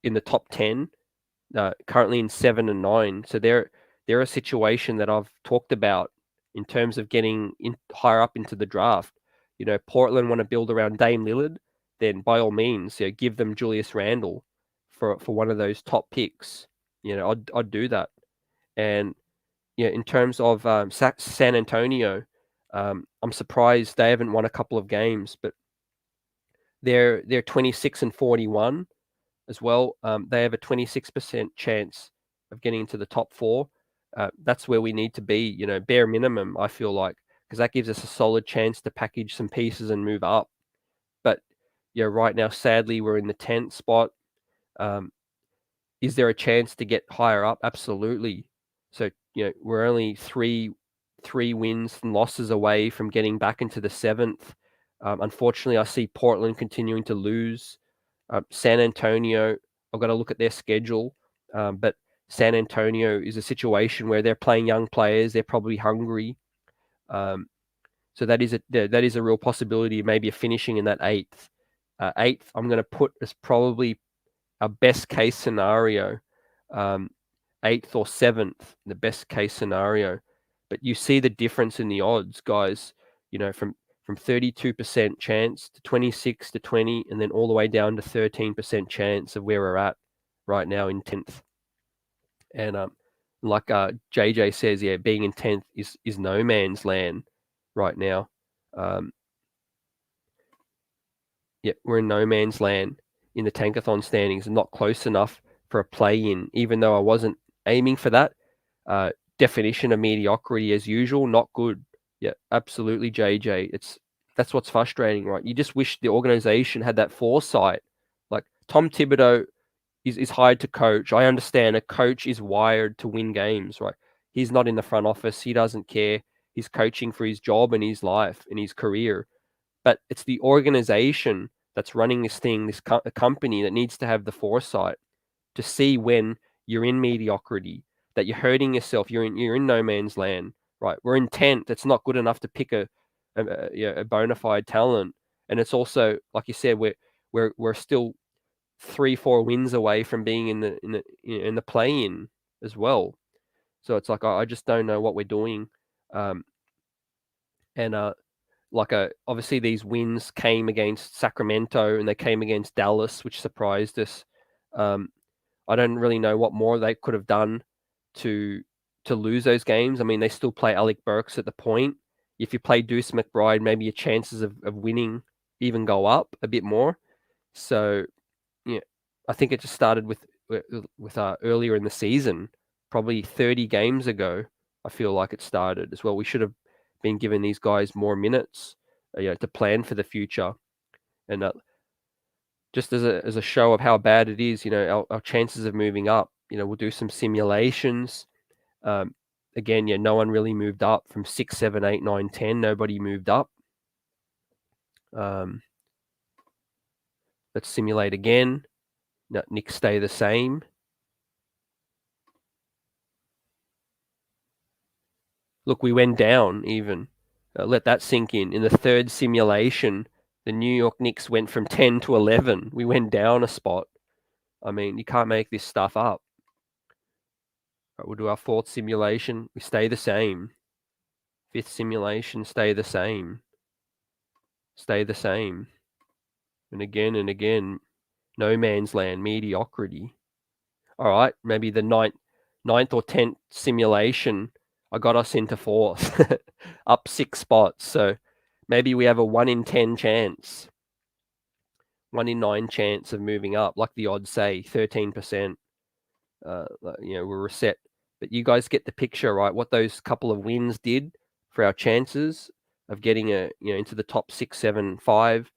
in the top 10, currently in 7 and 9. So they're a situation that I've talked about in terms of getting higher up into the draft. Portland want to build around Dame Lillard, then by all means, give them Julius Randle for one of those top picks. I'd do that. And in terms of San Antonio, I'm surprised they haven't won a couple of games, but they're 26 and 41 as well. They have a 26% chance of getting into the top 4. That's where we need to be, bare minimum, I feel like, because that gives us a solid chance to package some pieces and move up. But right now, sadly, we're in the 10th spot. Is there a chance to get higher up? Absolutely. So, we're only three wins and losses away from getting back into the 7th. Unfortunately, I see Portland continuing to lose. San Antonio, I've got to look at their schedule, but San Antonio is a situation where they're playing young players. They're probably hungry. So that is a real possibility, maybe of finishing in that 8th. 8th, I'm going to put as probably a best case scenario, 8th or 7th, the best case scenario. But you see the difference in the odds, guys, from 32% chance to 26 to 20, and then all the way down to 13% chance of where we're at right now in 10th. And like JJ says, being in 10th is no man's land right now. We're in no man's land in the Tankathon standings and not close enough for a play-in, even though I wasn't aiming for that. Definition of mediocrity as usual, not good. Yeah, absolutely, JJ. That's what's frustrating, right? You just wish the organization had that foresight. Like Tom Thibodeau is hired to coach. I understand a coach is wired to win games, right? He's not in the front office. He doesn't care. He's coaching for his job and his life and his career. But it's the organization that's running this thing, this company that needs to have the foresight to see when you're in mediocrity, that you're hurting yourself, you're in no man's land, right? We're in 10th. It's not good enough to pick a bona fide talent, and it's also, like you said, we're still 3-4 wins away from being in the play-in as well. So it's like I just don't know what we're doing, and obviously these wins came against Sacramento and they came against Dallas, which surprised us. I don't really know what more they could have done to lose those games. I mean, they still play Alec Burks at the point. If you play Deuce McBride, maybe your chances of winning even go up a bit more. So, I think it just started with earlier in the season, probably 30 games ago. I feel like it started as well. We should have been giving these guys more minutes, to plan for the future, and just as a show of how bad it is, our chances of moving up. We'll do some simulations. Again, no one really moved up from 6, 7, 8, 9, 10. Nobody moved up. Let's simulate again. No, Knicks stay the same. Look, we went down even. Let that sink in. In the third simulation, the New York Knicks went from 10 to 11. We went down a spot. I mean, you can't make this stuff up. Right, we'll do our fourth simulation. We stay the same. Fifth simulation, stay the same. Stay the same. And again, no man's land, mediocrity. All right, maybe the ninth or 10th simulation, I got us into 4th, up 6 spots. So maybe we have a 1 in 10 chance, 1 in 9 chance of moving up, like the odds say, 13%. We're reset. But you guys get the picture, right? What those couple of wins did for our chances of getting into the top 6, 7, 5.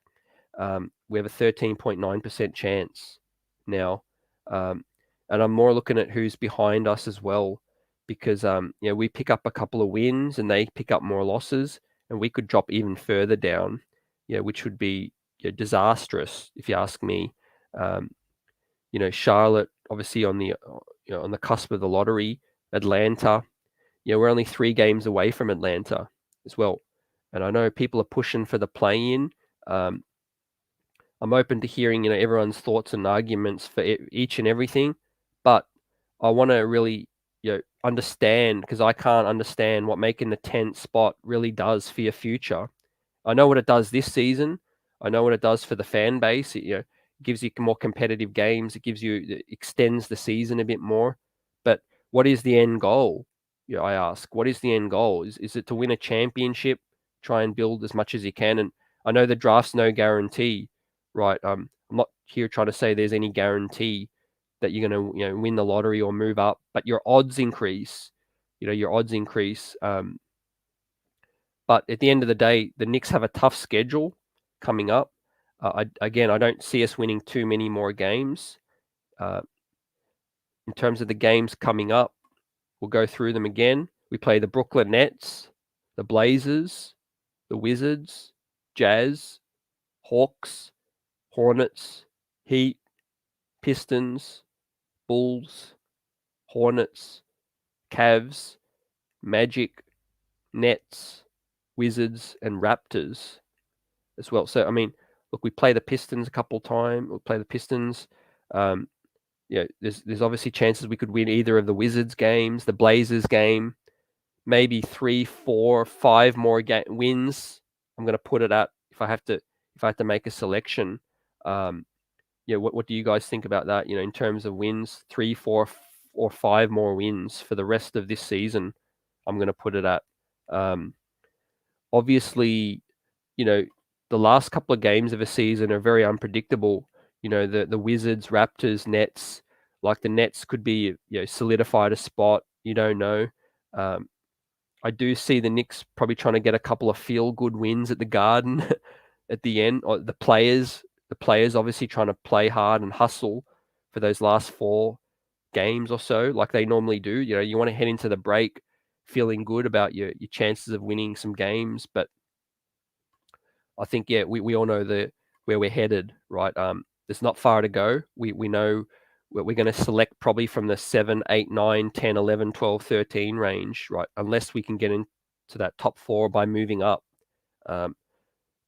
We have a 13.9% chance now. And I'm more looking at who's behind us as well, because we pick up a couple of wins and they pick up more losses, and we could drop even further down, which would be disastrous if you ask me. Charlotte obviously on the cusp of the lottery. Atlanta, we're only 3 games away from Atlanta as well, and I know people are pushing for the play-in. I'm open to hearing, everyone's thoughts and arguments for each and everything, but I want to really, understand, because I can't understand what making the 10th spot really does for your future. I know what it does this season. I know what it does for the fan base. It gives you more competitive games. It extends the season a bit more. But what is the end goal? I ask, what is the end goal? Is it to win a championship? Try and build as much as you can. And I know the draft's no guarantee, right? I'm not here trying to say there's any guarantee that you're going to, win the lottery or move up, but your odds increase. Your odds increase. But at the end of the day, the Knicks have a tough schedule coming up. I don't see us winning too many more games. In terms of the games coming up, we'll go through them again. We play the Brooklyn Nets, the Blazers, the Wizards, Jazz, Hawks, Hornets, Heat, Pistons, Bulls, Hornets, Cavs, Magic, Nets, Wizards, and Raptors as well. So, look, we play the Pistons a couple times. We'll play the Pistons. There's obviously chances we could win either of the Wizards games, the Blazers game, maybe 3, 4, 5 more wins. I'm going to put it at if I have to make a selection. What do you guys think about that? In terms of wins, 3, 4, or 5 more wins for the rest of this season. I'm going to put it at. Obviously, the last couple of games of a season are very unpredictable. The Wizards, Raptors, Nets, like the Nets could be, solidified a spot. You don't know. I do see the Knicks probably trying to get a couple of feel-good wins at the Garden at the end. Or the players obviously trying to play hard and hustle for those last 4 games or so, like they normally do. You want to head into the break feeling good about your chances of winning some games, but I think, we all know where we're headed, right? There's not far to go. We know we're going to select probably from the 7, 8, 9, 10, 11, 12, 13 range, right? Unless we can get into that top 4 by moving up. And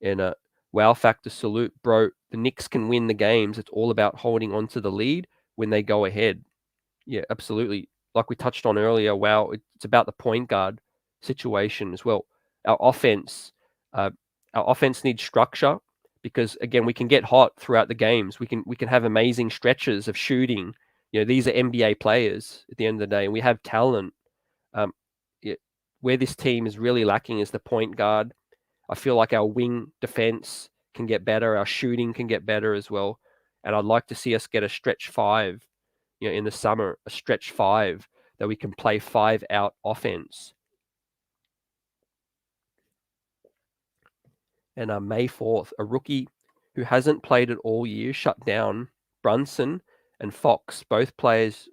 a wow factor salute, bro. The Knicks can win the games. It's all about holding on to the lead when they go ahead. Yeah, absolutely. Like we touched on earlier, wow, it's about the point guard situation as well. Our offense needs structure because, again, we can get hot throughout the games. We can have amazing stretches of shooting. These are NBA players at the end of the day, and we have talent. Where this team is really lacking is the point guard. I feel like our wing defense can get better. Our shooting can get better as well. And I'd like to see us get a stretch 5, in the summer, a stretch 5 that we can play 5 out offense. And May 4th, a rookie who hasn't played it all year shut down Brunson and Fox, both players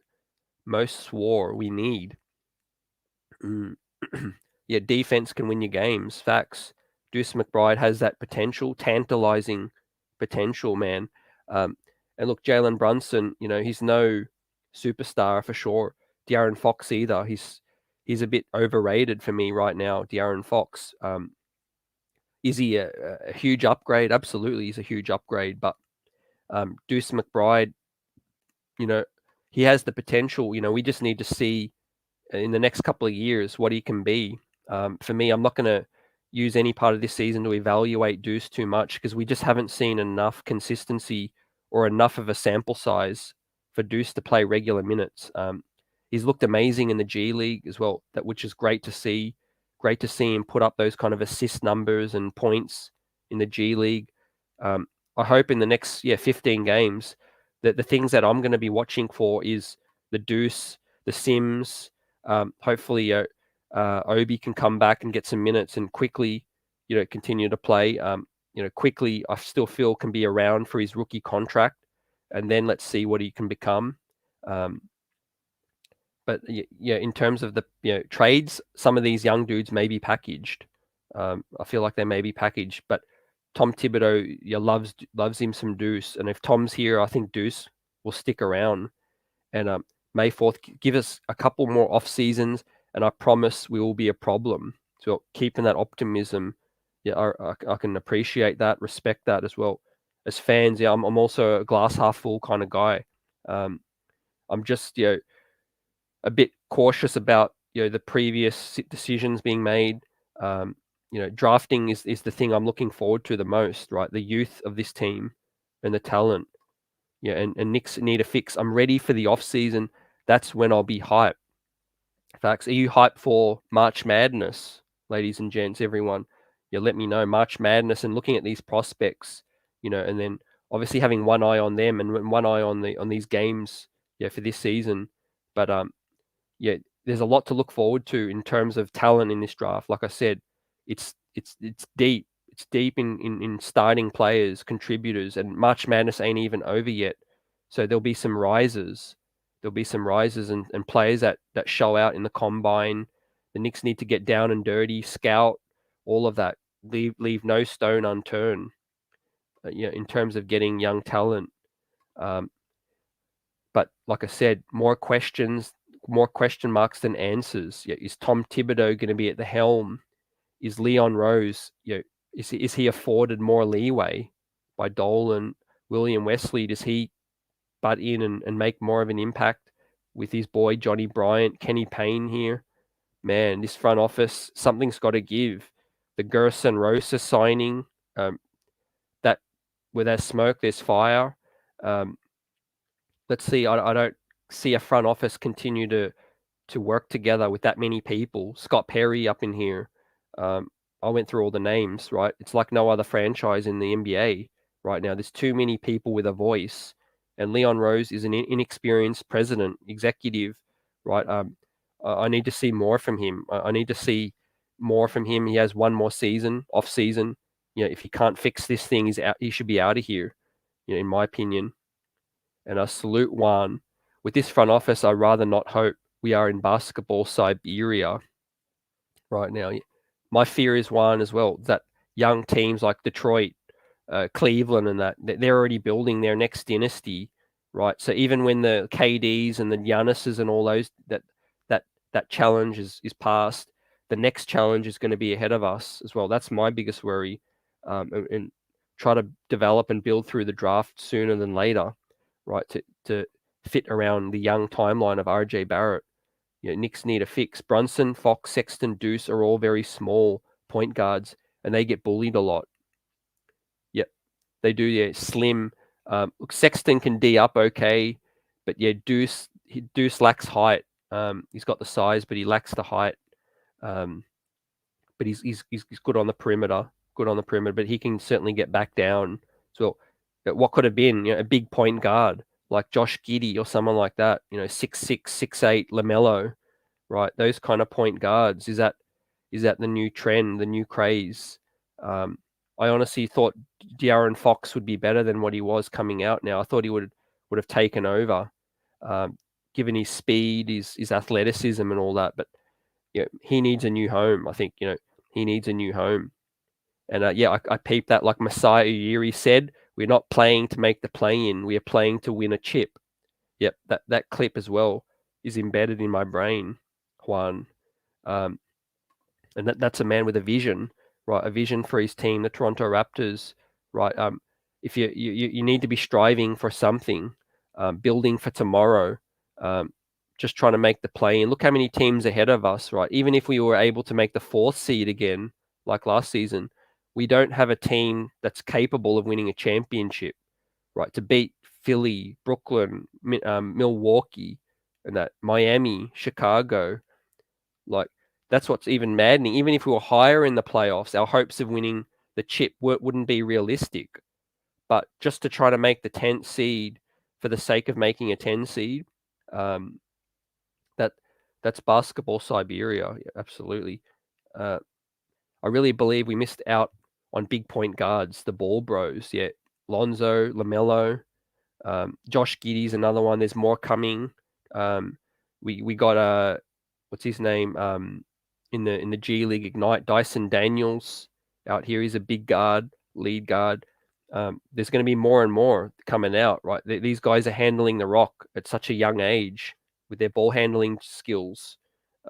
most swore we need. Yeah, defense can win your games. Facts. Deuce McBride has that potential, tantalizing potential, man. And look, Jalen Brunson, he's no superstar for sure. De'Aaron Fox either. He's a bit overrated for me right now, De'Aaron Fox. Is he a huge upgrade? Absolutely, he's a huge upgrade. But Deuce McBride, he has the potential. We just need to see in the next couple of years what he can be. For me, I'm not going to use any part of this season to evaluate Deuce too much because we just haven't seen enough consistency or enough of a sample size for Deuce to play regular minutes. He's looked amazing in the G League as well, which is great to see. Great to see him put up those kind of assist numbers and points in the G League. I hope in the next 15 games that the things that I'm going to be watching for is the Deuce, the Sims. Hopefully, Obi can come back and get some minutes and quickly, continue to play. Quickly, I still feel can be around for his rookie contract, and then let's see what he can become. But in terms of the trades, some of these young dudes may be packaged. I feel like they may be packaged, but Tom Thibodeau loves him some Deuce, and if Tom's here, I think Deuce will stick around. And May 4th, give us a couple more off seasons, and I promise we will be a problem. So keeping that optimism, I can appreciate that, respect that as well. As fans, I'm also a glass half full kind of guy. I'm just a bit cautious about the previous decisions being made. Drafting is the thing I'm looking forward to the most, right? The youth of this team and the talent. And Knicks need a fix. I'm ready for the off season. That's when I'll be hyped. Facts. Are you hyped for March Madness, ladies and gents, everyone? Let me know. March Madness and looking at these prospects, and then obviously having one eye on them and one eye on these games, for this season. But there's a lot to look forward to in terms of talent in this draft. Like I said, it's deep. It's deep in starting players, contributors, and March Madness ain't even over yet. So there'll be some rises. There'll be some rises and players that show out in the combine. The Knicks need to get down and dirty, scout, all of that. Leave no stone unturned. In terms of getting young talent. But like I said, more question marks than answers. Is Tom Thibodeau going to be at the helm? Is Leon Rose, is he afforded more leeway by Dolan? William Wesley, does he butt in and make more of an impact with his boy Johnny Bryant, Kenny Payne here? Man, this front office, something's got to give. The Gerson Rosa signing, that where there's smoke, there's fire. Let's see. I don't see a front office continue to work together with that many people. Scott Perry up in here. I went through all the names, right? It's like no other franchise in the NBA right now. There's too many people with a voice, and Leon Rose is an inexperienced president, executive, right? I need to see more from him. I need to see more from him. He has one more season, off season. If he can't fix this thing, he's out. He should be out of here, in my opinion. And I salute Juan. With this front office, I rather not hope we are in basketball Siberia right now. My fear is Juan as well, that young teams like Detroit, Cleveland and that, they're already building their next dynasty, right? So even when the KDs and the Giannis's and all those, that challenge is passed, the next challenge is going to be ahead of us as well. That's my biggest worry. And try to develop and build through the draft sooner than later, right? To fit around the young timeline of RJ Barrett. Knicks need a fix. Brunson, Fox, Sexton, Deuce are all very small point guards, and they get bullied a lot. Yep, they do. Yeah, slim. Look, Sexton can D up okay, but Deuce lacks height. He's got the size, but he lacks the height. But he's good on the perimeter. Good on the perimeter, but he can certainly get back down. So, what could have been a big point guard like Josh Giddey or someone like that? 6'6", 6'8", LaMelo, right? Those kind of point guards. Is that the new trend, the new craze? I honestly thought De'Aaron Fox would be better than what he was coming out now. I thought he would have taken over, given his speed, his athleticism and all that. But he needs a new home. I think he needs a new home. And I peeped that, like Masai Ujiri said, we're not playing to make the play-in. We are playing to win a chip. Yep, that clip as well is embedded in my brain, Juan. And that's a man with a vision, right? A vision for his team, the Toronto Raptors, right? If you need to be striving for something, building for tomorrow, just trying to make the play-in. Look how many teams ahead of us, right? Even if we were able to make the 4th seed again, like last season, we don't have a team that's capable of winning a championship, right? To beat Philly, Brooklyn, Milwaukee, and that Miami, Chicago, like that's what's even maddening. Even if we were higher in the playoffs, our hopes of winning the chip wouldn't be realistic. But just to try to make the 10th seed for the sake of making a 10 seed, that's basketball Siberia. Yeah, absolutely. I really believe we missed out on big point guards, the ball bros. Yeah, Lonzo, LaMelo, Josh Giddey's another one. There's more coming. We got what's his name? In the G League Ignite, Dyson Daniels out here. He's a big guard, lead guard. There's going to be more and more coming out, right? These guys are handling the rock at such a young age with their ball handling skills.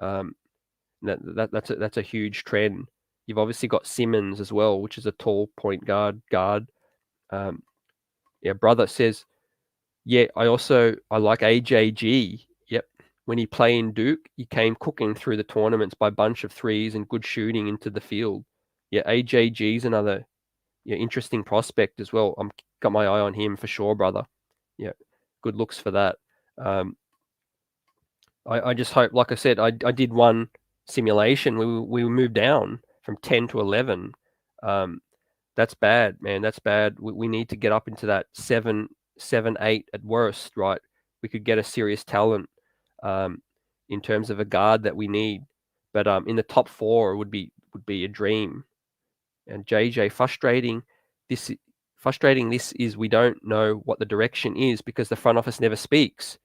That's a huge trend. You've obviously got Simmons as well, which is a tall point guard. Brother says, yeah, I like AJG. Yep. When he played in Duke, he came cooking through the tournaments by bunch of threes and good shooting into the field. Yeah, AJG's another interesting prospect as well. I'm got my eye on him for sure, brother. Yeah, good looks for that. I just hope, like I said, I did one simulation. We moved down from 10 to 11. That's bad, man. That's bad. We need to get up into that 7, 8 at worst, right? We could get a serious talent in terms of a guard that we need. But in the top 4 would be a dream. And JJ, frustrating this is we don't know what the direction is because the front office never speaks.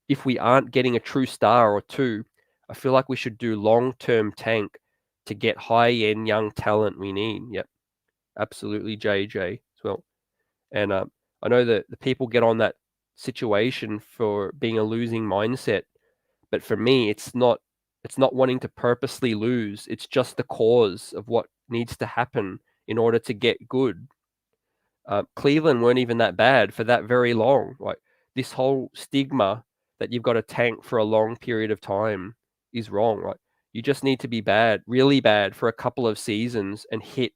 If we aren't getting a true star or two, I feel like we should do long-term tank to get high-end young talent we need. Yep, absolutely, JJ as well. And I know that the people get on that situation for being a losing mindset, but for me, it's not wanting to purposely lose. It's just the cause of what needs to happen in order to get good. Cleveland weren't even that bad for that very long. Like this whole stigma that you've got to tank for a long period of time is wrong. Right? You just need to be bad, really bad, for a couple of seasons and hit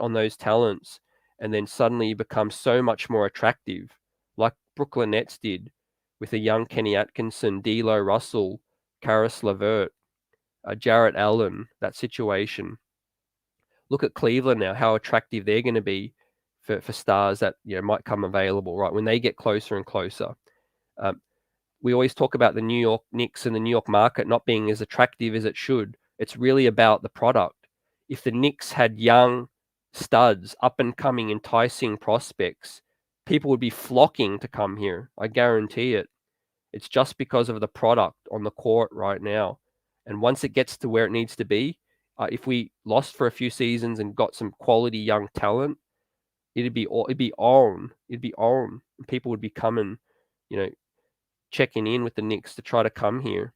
on those talents, and then suddenly you become so much more attractive, like Brooklyn Nets did with a young Kenny Atkinson, D'Lo Russell, Karis LeVert, Jarrett Allen. That situation. Look at Cleveland now, how attractive they're going to be for stars that might come available, right, when they get closer and closer. We always talk about the New York Knicks and the New York market not being as attractive as it should. It's really about the product. If the Knicks had young studs, up and coming, enticing prospects, people would be flocking to come here. I guarantee it. It's just because of the product on the court right now. And once it gets to where it needs to be, if we lost for a few seasons and got some quality young talent, it'd be on. And people would be coming, checking in with the Knicks to try to come here.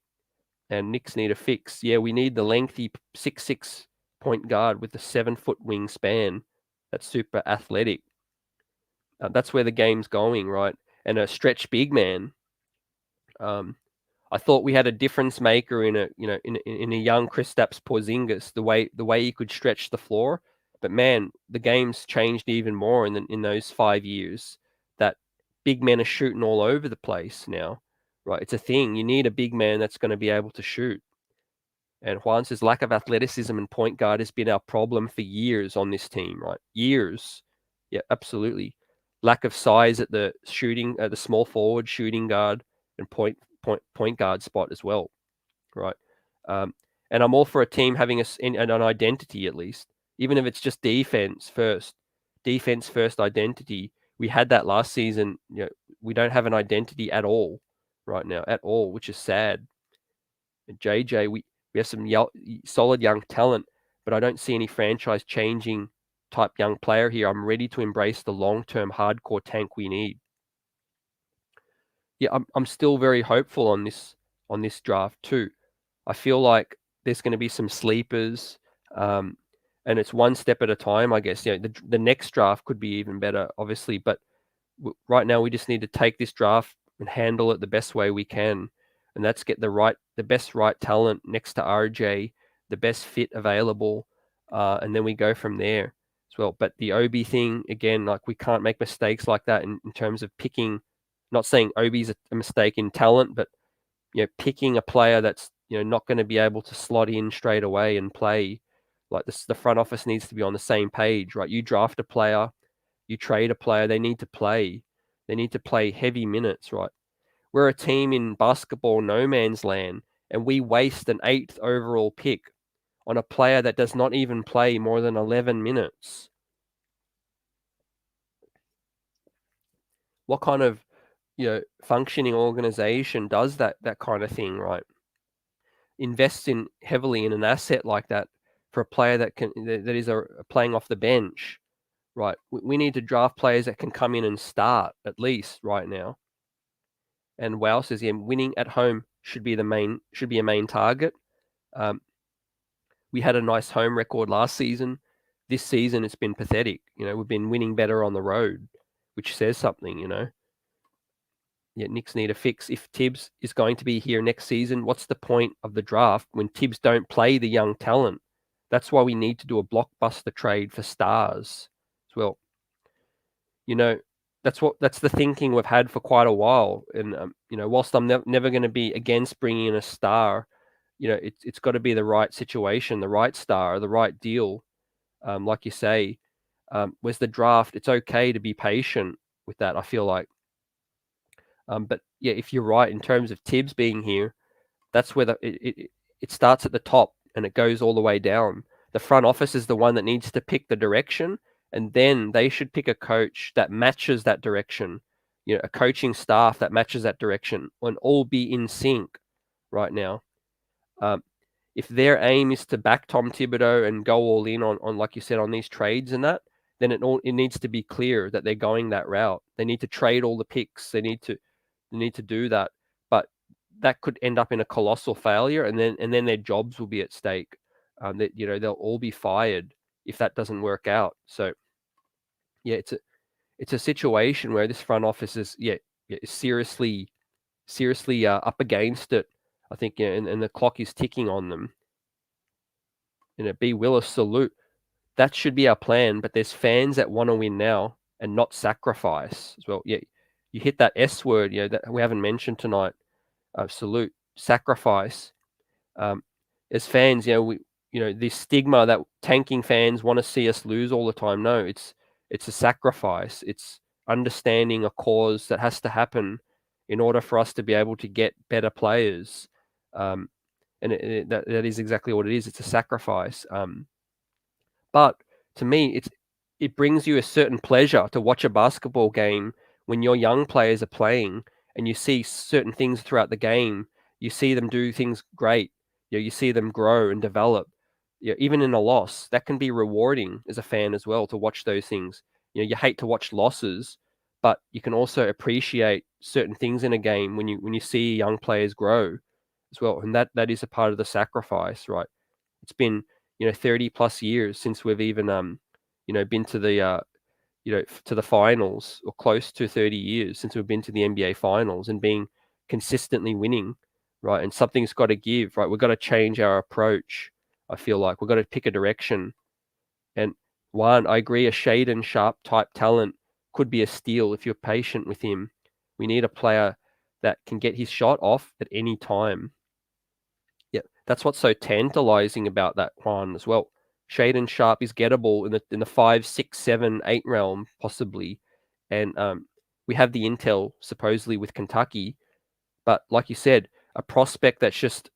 And Knicks need a fix. Yeah, we need the lengthy 6'6" point guard with the 7-foot wingspan. That's super athletic. That's where the game's going, right? And a stretch big man. I thought we had a difference maker in a young Kristaps Porzingis. The way he could stretch the floor, but man, the game's changed even more in those 5 years. That big men are shooting all over the place now, right? It's a thing. You need a big man that's going to be able to shoot. And Juan says lack of athleticism and point guard has been our problem for years on this team, right? Years. Yeah, absolutely. Lack of size at the small forward, shooting guard, and point guard spot as well, right? And I'm all for a team having an identity, at least, even if it's just defense first identity. We had that last season. We don't have an identity at all right now, which is sad. And JJ, we have some solid young talent, but I don't see any franchise changing type young player here. I'm ready to embrace the long-term hardcore tank we need. Yeah, I'm still very hopeful on this draft too. I feel like there's going to be some sleepers, and it's one step at a time, I guess. The next draft could be even better, obviously, but right now we just need to take this draft and handle it the best way we can, and that's get the best talent next to RJ, the best fit available, and then we go from there as well. But the Obi thing, again, like we can't make mistakes like that in terms of picking. Not saying Obi's a mistake in talent, but picking a player that's not going to be able to slot in straight away and play. Like this, the front office needs to be on the same page, right? You draft a player, you trade a player, they need to play. They need to play heavy minutes, right? We're a team in basketball no man's land, and we waste an 8th overall pick on a player that does not even play more than 11 minutes. What kind of functioning organization does that kind of thing, right? Invests heavily in an asset like that for a player that is playing off the bench, right? We need to draft players that can come in and start at least right now. And Wow says, yeah, winning at home should be a main target. We had a nice home record last season. This season, it's been pathetic. We've been winning better on the road, which says something. Yeah, Knicks need a fix. If Tibbs is going to be here next season, what's the point of the draft when Tibbs don't play the young talent? That's why we need to do a blockbuster trade for stars as well. That's the thinking we've had for quite a while. And whilst I'm never going to be against bringing in a star, it's got to be the right situation, the right star, the right deal. Like you say, where's the draft? It's okay to be patient with that, I feel like. But yeah, if you're right in terms of Tibbs being here, that's where it starts at the top and it goes all the way down. The front office is the one that needs to pick the direction, and then they should pick a coach that matches that direction. A coaching staff that matches that direction, and all be in sync right now. If their aim is to back Tom Thibodeau and go all in on like you said, on these trades and that, then it needs to be clear that they're going that route. They need to trade all the picks. They need to do that. But that could end up in a colossal failure, and then their jobs will be at stake. They'll all be fired if that doesn't work out. So yeah, it's a situation where this front office is seriously up against it. I think, and the clock is ticking on them. B. Willis, salute. That should be our plan, but there's fans that want to win now and not sacrifice as well. Yeah, you hit that S word, that we haven't mentioned tonight. Salute, sacrifice. As fans, this stigma that tanking fans want to see us lose all the time. No, it's a sacrifice. It's understanding a cause that has to happen in order for us to be able to get better players. And that is exactly what it is. It's a sacrifice. But to me, it brings you a certain pleasure to watch a basketball game when your young players are playing and you see certain things throughout the game. You see them do things great. You see them grow and develop. Even in a loss, that can be rewarding as a fan as well to watch those things. You hate to watch losses, but you can also appreciate certain things in a game when you see young players grow as well. And that is a part of the sacrifice, right? It's been 30 plus years since we've even been to the to the finals, or close to 30 years since we've been to the NBA finals and being consistently winning, right? And something's got to give, right? We've got to change our approach. I feel like we've got to pick a direction. And I agree, a Shaedon Sharpe type talent could be a steal if you're patient with him. We need a player that can get his shot off at any time. Yeah, that's what's so tantalizing about that one as well. Shaedon Sharpe is gettable in the 5, 6, 7, 8 realm possibly, and we have the intel supposedly with Kentucky, but like you said, a prospect that's just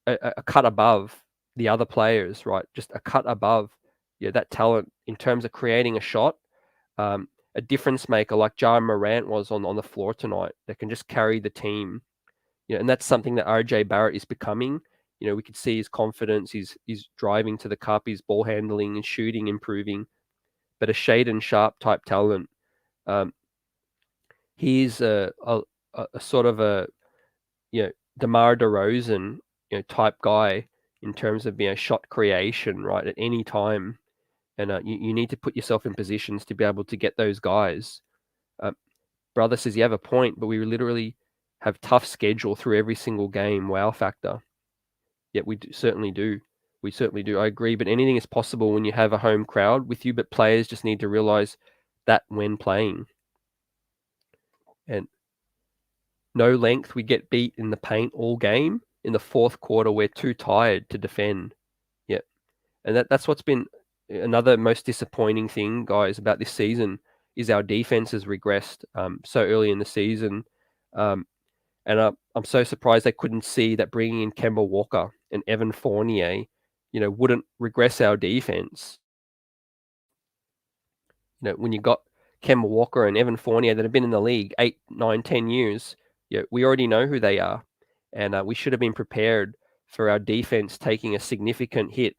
a cut above the other players, right? Just a cut above, that talent in terms of creating a shot, a difference maker like Morant was on the floor tonight that can just carry the team. And that's something that RJ Barrett is becoming. We could see his confidence, he's driving to the cup, his ball handling and shooting improving. But a Shaedon Sharpe type talent, he's a sort of a DeMar DeRozan type guy in terms of shot creation, right, at any time. And you need to put yourself in positions to be able to get those guys. Brother says you have a point, but we literally have tough schedule through every single game. Wow factor. Yeah, we certainly do. We certainly do. I agree. But anything is possible when you have a home crowd with you. But players just need to realize that when playing. And no length. We get beat in the paint all game. In the fourth quarter, we're too tired to defend. Yeah. And that's what's been another most disappointing thing, guys, about this season is our defense has regressed so early in the season. And I'm so surprised they couldn't see that bringing in Kemba Walker and Evan Fournier, wouldn't regress our defense. When you got Kemba Walker and Evan Fournier that have been in the league 8, 9, 10 years, we already know who they are. And we should have been prepared for our defense taking a significant hit.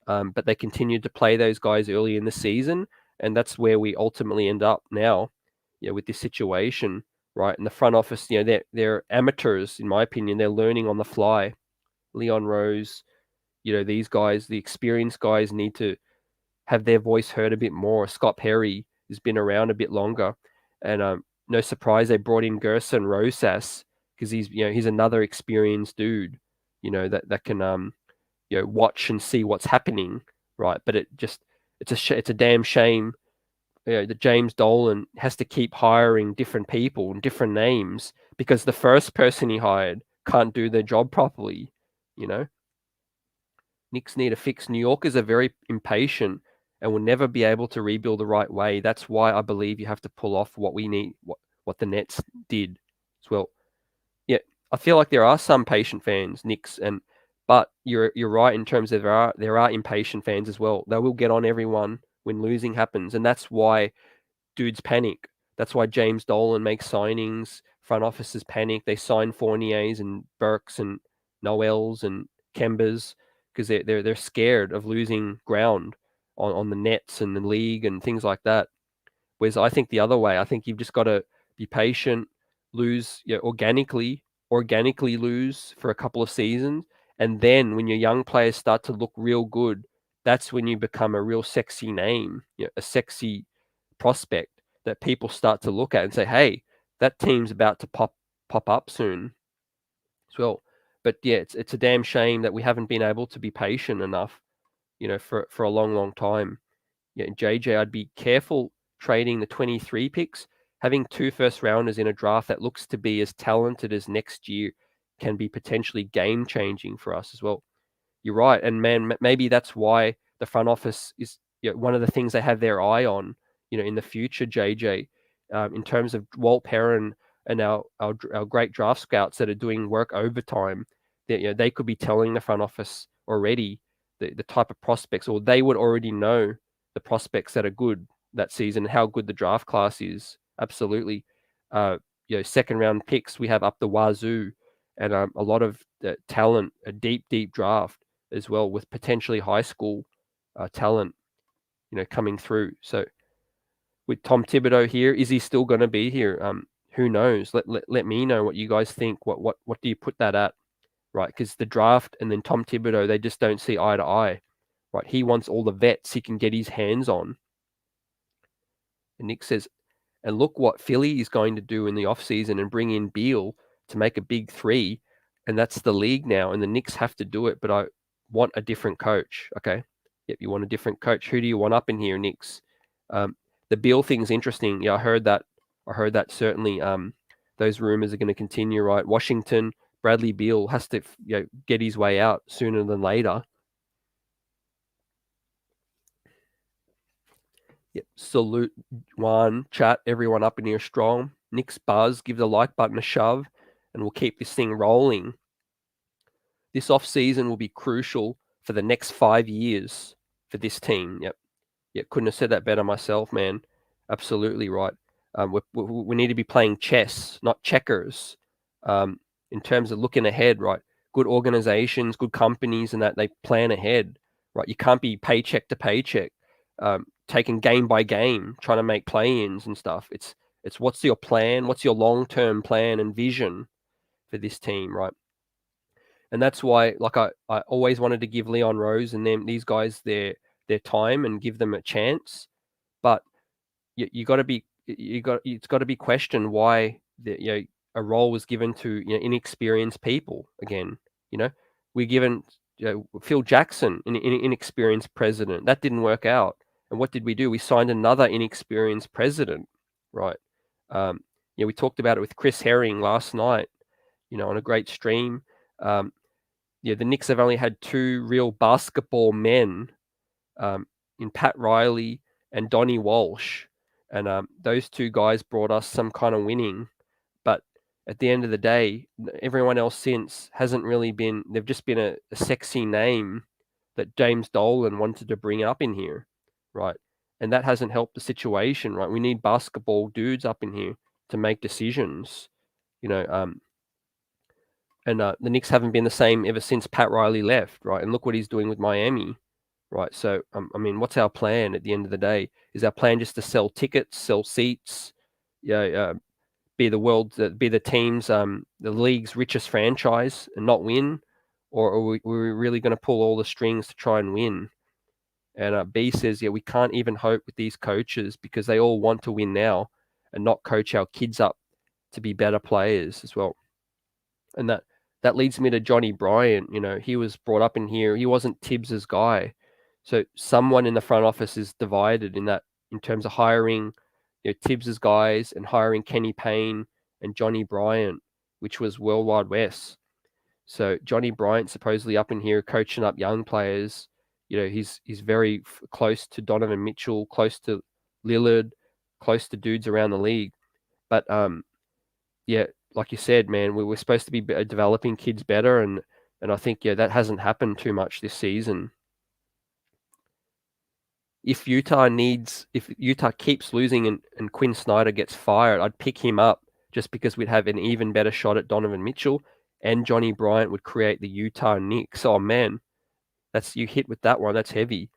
But they continued to play those guys early in the season. And that's where we ultimately end up now, with this situation, right? In the front office, they're amateurs, in my opinion. They're learning on the fly. Leon Rose, these guys, the experienced guys, need to have their voice heard a bit more. Scott Perry has been around a bit longer, and no surprise they brought in Gerson Rosas because he's another experienced dude, that can watch and see what's happening, right? But it's a damn shame, that James Dolan has to keep hiring different people and different names because the first person he hired can't do their job properly, you know. Knicks need to fix. New Yorkers are very impatient and will never be able to rebuild the right way. That's why I believe you have to pull off what we need, what the Nets did as well. Yeah, I feel like there are some patient fans, Knicks, but you're right in terms of there are impatient fans as well. They will get on everyone when losing happens, and that's why dudes panic. That's why James Dolan makes signings. Front offices panic. They sign Fourniers and Burks and Noels and Kembers because they're scared of losing ground on the Nets and the league and things like that. Whereas I think the other way, I think you've just got to be patient, lose organically lose for a couple of seasons, and then when your young players start to look real good, that's when you become a real sexy name, a sexy prospect that people start to look at and say, "Hey, that team's about to pop up soon." As well, but yeah, it's a damn shame that we haven't been able to be patient enough, for a long time. Yeah, JJ, I'd be careful trading the 23 picks. Having 2 first rounders in a draft that looks to be as talented as next year can be potentially game changing for us as well. You're right, and man, maybe that's why the front office is one of the things they have their eye on, in the future, JJ, in terms of Walt Perrin and our great draft scouts that are doing work overtime. That they could be telling the front office already the type of prospects, or they would already know the prospects that are good that season, how good the draft class is. Absolutely, second round picks we have up the wazoo, and a lot of talent, a deep draft as well, with potentially high school talent, coming through. So with Tom Thibodeau here, is he still going to be here? Who knows? Let me know what you guys think. What do you put that at? Right, because the draft and then Tom Thibodeau, they just don't see eye to eye. Right, he wants all the vets he can get his hands on. And Nick says, and look what Philly is going to do in the offseason and bring in Beal to make a big three. And that's the league now. And the Knicks have to do it. But I want a different coach. Okay. Yep. You want a different coach. Who do you want up in here, Knicks? The Beal thing's interesting. Yeah, I heard that. Certainly. Those rumors are going to continue, right? Washington, Bradley Beal has to get his way out sooner than later. Yep. Salute one chat. Everyone up in here strong. Knicks buzz. Give the like button a shove, and we'll keep this thing rolling. This off season will be crucial for the next 5 years for this team. Yep. Couldn't have said that better myself, man. Absolutely right. We need to be playing chess, not checkers. In terms of looking ahead, right? Good organizations, good companies, and that they plan ahead, right? You can't be paycheck to paycheck. Taking game by game, trying to make play-ins and stuff. It's what's your plan? What's your long-term plan and vision for this team, right? And that's why, like I always wanted to give Leon Rose and these guys their time and give them a chance, but it's got to be questioned why a role was given to inexperienced people again. We're given Phil Jackson, an inexperienced president. That didn't work out. And what did we do? We signed another inexperienced president, right? We talked about it with Chris Herring last night, on a great stream. The Knicks have only had 2 real basketball men in Pat Riley and Donnie Walsh. And those 2 guys brought us some kind of winning. But at the end of the day, everyone else since hasn't really been, they've just been a sexy name that James Dolan wanted to bring up in here, right? And that hasn't helped the situation, right? We need basketball dudes up in here to make decisions, and the Knicks haven't been the same ever since Pat Riley left, right? And look what he's doing with Miami, right? So, what's our plan at the end of the day? Is our plan just to sell tickets, sell seats, be the team's, the league's richest franchise and not win? or are we really going to pull all the strings to try and win? And B says, yeah, we can't even hope with these coaches because they all want to win now and not coach our kids up to be better players as well. And that leads me to Johnny Bryant. He was brought up in here. He wasn't Tibbs's guy. So someone in the front office is divided in terms of hiring Tibbs's guys and hiring Kenny Payne and Johnny Bryant, which was World Wide West. So Johnny Bryant supposedly up in here coaching up young players. He's very close to Donovan Mitchell, close to Lillard, close to dudes around the league. But yeah, like you said, man, we were supposed to be developing kids better, and I think that hasn't happened too much this season. If Utah keeps losing and Quinn Snyder gets fired, I'd pick him up just because we'd have an even better shot at Donovan Mitchell, and Johnny Bryant would create the Utah Knicks. Oh man, you hit with that one. That's heavy.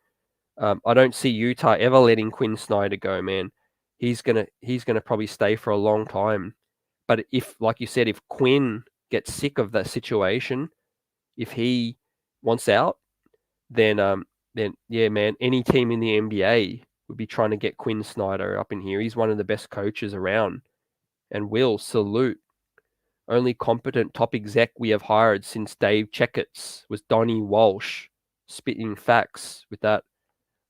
I don't see Utah ever letting Quinn Snyder go, man. He's gonna probably stay for a long time. But if, like you said, if Quinn gets sick of that situation, if he wants out, then yeah, man, any team in the NBA would be trying to get Quinn Snyder up in here. He's one of the best coaches around. And Will, salute. Only competent top exec we have hired since Dave Checketts was Donnie Walsh, spitting facts with that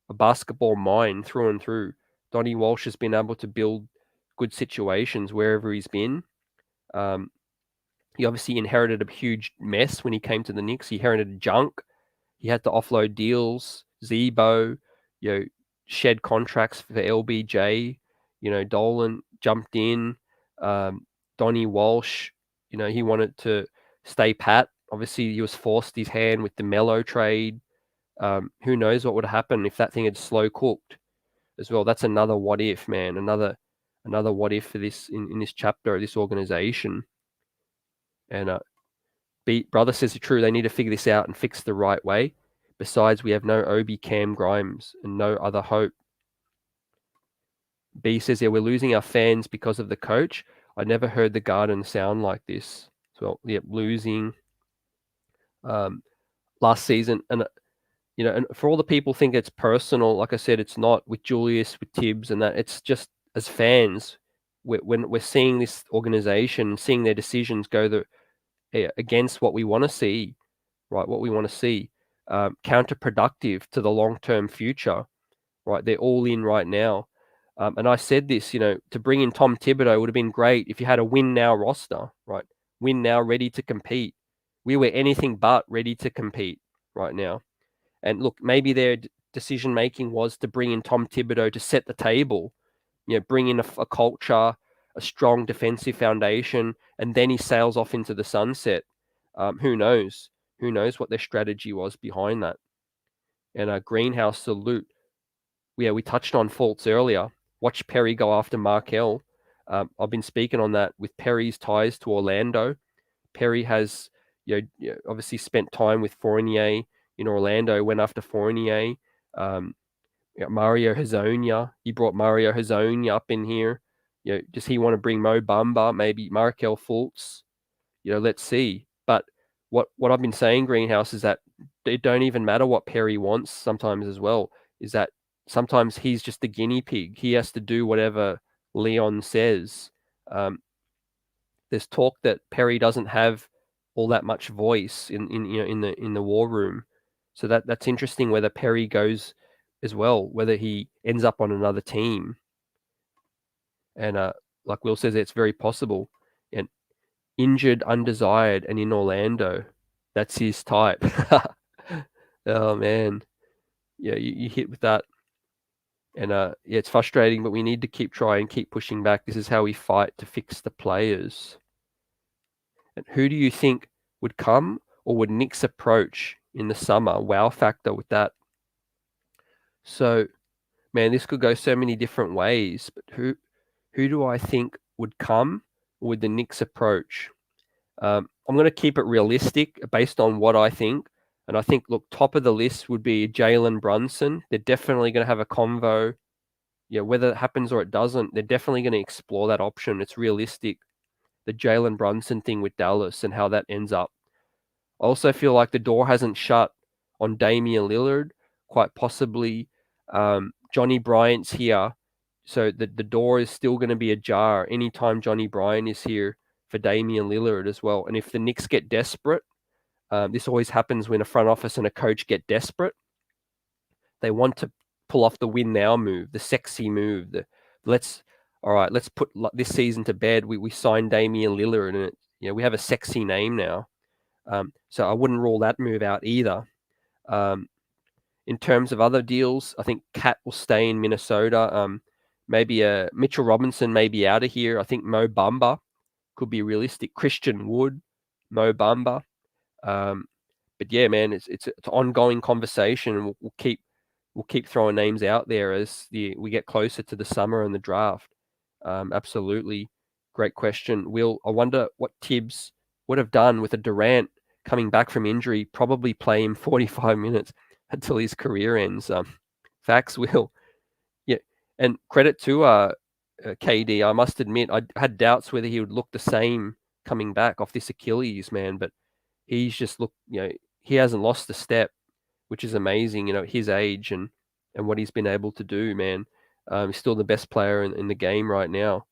a basketball mind through and through. Donnie Walsh has been able to build good situations wherever he's been. He obviously inherited a huge mess when he came to the Knicks. He inherited junk. He had to offload deals, Zebo, shed contracts for LBJ. Dolan jumped in. Donnie Walsh, he wanted to stay pat. Obviously, he was forced his hand with the Melo trade. Who knows what would happen if that thing had slow cooked as well. That's another what if, man. Another what if for this in this chapter of this organization. And Brother says it's true. They need to figure this out and fix the right way. Besides, we have no Obi Cam Grimes and no other hope. B says, yeah, we're losing our fans because of the coach. I never heard the Garden sound like this. So, yeah, losing last season. And, and for all the people think it's personal, like I said, it's not with Julius, with Tibbs and that. It's just as fans, when we're seeing this organization, seeing their decisions go against what we want to see, right? What we want to see, counterproductive to the long-term future, right? They're all in right now. And I said this, to bring in Tom Thibodeau would have been great if you had a win now roster, right? Win now, ready to compete. We were anything but ready to compete right now. And look, maybe their decision-making was to bring in Tom Thibodeau to set the table, bring in a culture, a strong defensive foundation, and then he sails off into the sunset. Who knows? Who knows what their strategy was behind that? And Greenhouse, salute. Yeah, we touched on Fultz earlier. Watch Perry go after Markelle. I've been speaking on that with Perry's ties to Orlando. Perry has obviously spent time with Fournier in Orlando, went after Fournier. Mario Hezonja. He brought Mario Hezonja up in here. Does he want to bring Mo Bamba? Maybe Markelle Fultz? Let's see. But what I've been saying, Greenhouse, is that it don't even matter what Perry wants sometimes as well. Is that sometimes he's just the guinea pig. He has to do whatever Leon says. There's talk that Perry doesn't have all that much voice in the war room. So that's interesting whether Perry goes as well, whether he ends up on another team. And like Will says, it's very possible. And injured, undesired, and in Orlando, that's his type. Oh man, yeah, you hit with that. And yeah, it's frustrating, but we need to keep trying, keep pushing back. This is how we fight to fix the players. And who do you think would come, or would Knicks approach in the summer? Wow factor with that. So, man, this could go so many different ways. But who do I think would come, or would the Knicks approach? I'm going to keep it realistic based on what I think. And I think, look, top of the list would be Jalen Brunson. They're definitely going to have a convo. Yeah, whether it happens or it doesn't, they're definitely going to explore that option. It's realistic. The Jalen Brunson thing with Dallas and how that ends up. I also feel like the door hasn't shut on Damian Lillard. Quite possibly, Johnny Bryant's here, so the door is still going to be ajar anytime Johnny Bryant is here for Damian Lillard as well. And if the Knicks get desperate, this always happens when a front office and a coach get desperate. They want to pull off the win now move, the sexy move. Let's put this season to bed. We signed Damian Lillard, and we have a sexy name now. So I wouldn't rule that move out either. In terms of other deals, I think Cat will stay in Minnesota. Maybe Mitchell Robinson may be out of here. I think Mo Bamba could be realistic. Christian Wood, Mo Bamba. But yeah, man, it's an ongoing conversation, and we'll keep throwing names out there as we get closer to the summer and the draft. Absolutely, great question, Will. I wonder what Tibbs would have done with a Durant coming back from injury. Probably play him 45 minutes until his career ends. Facts, Will. Yeah, and credit to KD. I must admit, I had doubts whether he would look the same coming back off this Achilles, man, but he's just looked, he hasn't lost a step, which is amazing, his age and what he's been able to do, man. He's still the best player in the game right now.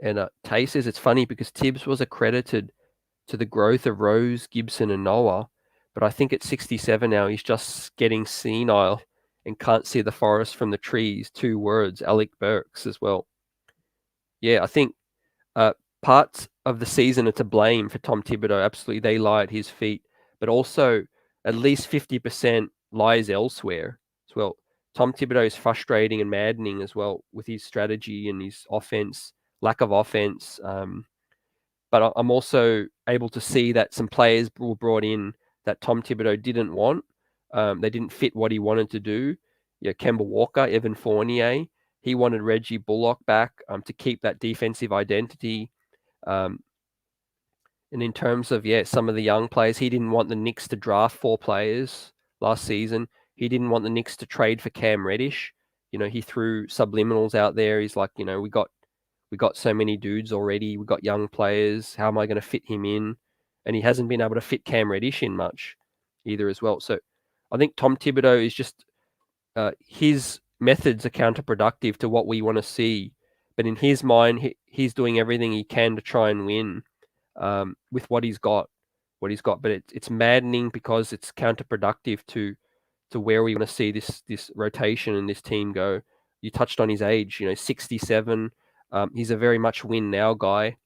And Tay says it's funny because Tibbs was accredited to the growth of Rose, Gibson, and Noah, but I think at 67 now, he's just getting senile and can't see the forest from the trees. 2 words, Alec Burks as well. Yeah, I think parts of the season are to blame for Tom Thibodeau. Absolutely, they lie at his feet. But also, at least 50% lies elsewhere as well. Tom Thibodeau is frustrating and maddening as well with his strategy and his offense, lack of offense. But I'm also able to see that some players were brought in that Tom Thibodeau didn't want. They didn't fit what he wanted to do. Kemba Walker, Evan Fournier. He wanted Reggie Bullock back to keep that defensive identity. And in terms of, some of the young players, he didn't want the Knicks to draft 4 players last season. He didn't want the Knicks to trade for Cam Reddish. He threw subliminals out there. He's like, we got so many dudes already. We got young players. How am I going to fit him in? And he hasn't been able to fit Cam Reddish in much either as well. So I think Tom Thibodeau is just, his methods are counterproductive to what we want to see. But in his mind, he's doing everything he can to try and win with what he's got. But it's maddening because it's counterproductive to where we want to see this rotation and this team go. You touched on his age, 67. He's a very much win now guy,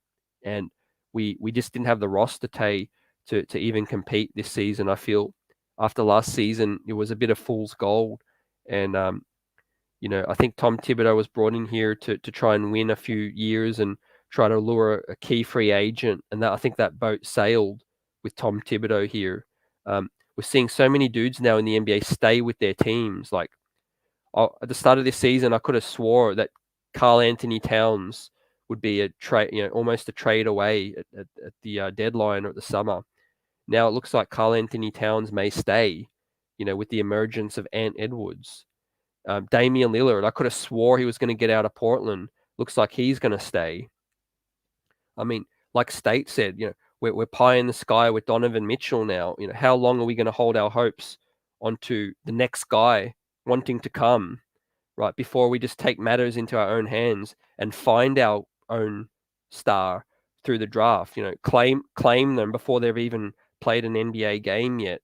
and we just didn't have the roster to even compete this season. I feel after last season it was a bit of fool's gold, and I think Tom Thibodeau was brought in here to try and win a few years and try to lure a key free agent, and I think that boat sailed with Tom Thibodeau here. We're seeing so many dudes now in the NBA stay with their teams. Like at the start of this season, I could have swore that Karl Anthony Towns would be a trade, almost a trade away at the deadline or at the summer. Now it looks like Karl Anthony Towns may stay, with the emergence of Ant Edwards. Damian Lillard, I could have swore he was going to get out of Portland. Looks like he's going to stay. I mean, like State said, we're pie in the sky with Donovan Mitchell now. How long are we going to hold our hopes onto the next guy wanting to come, right, before we just take matters into our own hands and find our own star through the draft? Claim them before they've even played an NBA game yet,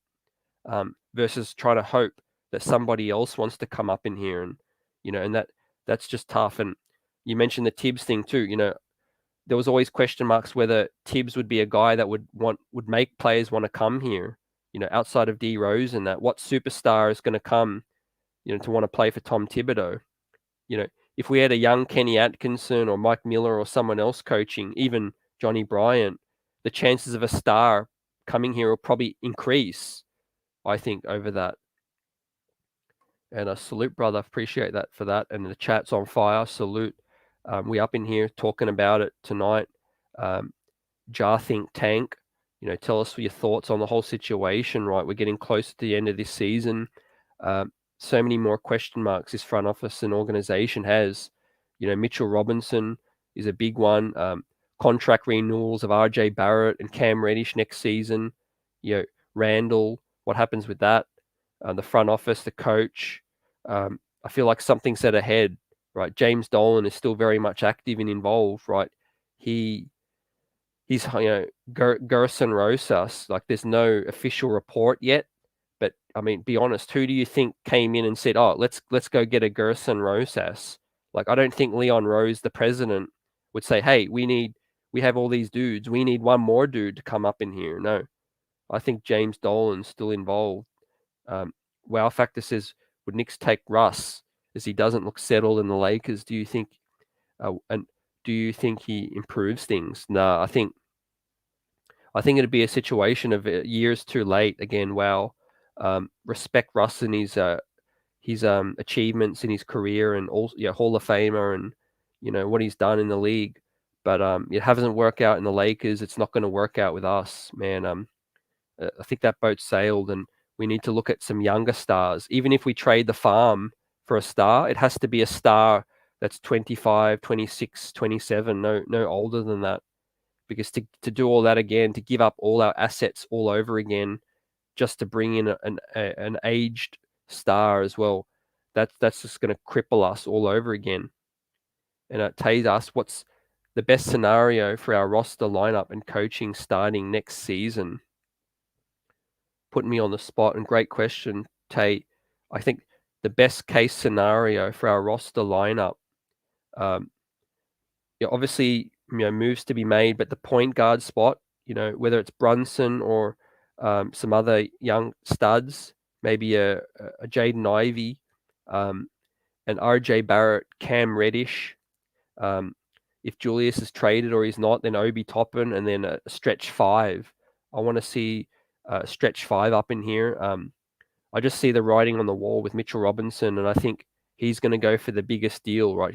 versus trying to hope that somebody else wants to come up in here, and that's just tough. And you mentioned the Tibbs thing too. There was always question marks whether Tibbs would be a guy that would make players want to come here, outside of D Rose, and that what superstar is going to come, to want to play for Tom Thibodeau. If we had a young Kenny Atkinson or Mike Miller or someone else coaching, even Johnny Bryant, the chances of a star coming here will probably increase, I think, over that. And a salute, brother. Appreciate that for that. And the chat's on fire. Salute. We up in here talking about it tonight. Jar Think Tank, tell us your thoughts on the whole situation, right? We're getting close to the end of this season. So many more question marks this front office and organization has. Mitchell Robinson is a big one. contract renewals of RJ Barrett and Cam Reddish next season. Randle, what happens with that? The front office, the coach. I feel like something's set ahead, right? James Dolan is still very much active and involved, right? He's Gerson Rosas. Like, there's no official report yet, but I mean, be honest. Who do you think came in and said, "Oh, let's go get a Gerson Rosas"? Like, I don't think Leon Rose, the president, would say, "Hey, we have all these dudes. We need one more dude to come up in here." No, I think James Dolan's still involved. Wow Factor says, would Knicks take Russ as he doesn't look settled in the Lakers? Do you think, and do you think he improves things? No, I think it'd be a situation of years too late again. Wow, respect Russ and his achievements in his career, and also Hall of Famer, and what he's done in the league. But it hasn't worked out in the Lakers. It's not going to work out with us, man. I think that boat sailed, and we need to look at some younger stars. Even if we trade the farm for a star, it has to be a star that's 25, 26, 27, no older than that. Because to do all that again, to give up all our assets all over again, just to bring in an aged star as well, that's just going to cripple us all over again. And it tells us what's the best scenario for our roster lineup and coaching starting next season. Putting me on the spot, and great question, Tate. I think the best case scenario for our roster lineup, obviously, moves to be made, but the point guard spot, whether it's Brunson or some other young studs, maybe a Jaden Ivey, and RJ Barrett, Cam Reddish. If Julius is traded or he's not, then Obi Toppin, and then a stretch 5. I want to see stretch 5 up in here. I just see the writing on the wall with Mitchell Robinson, and I think he's going to go for the biggest deal, right?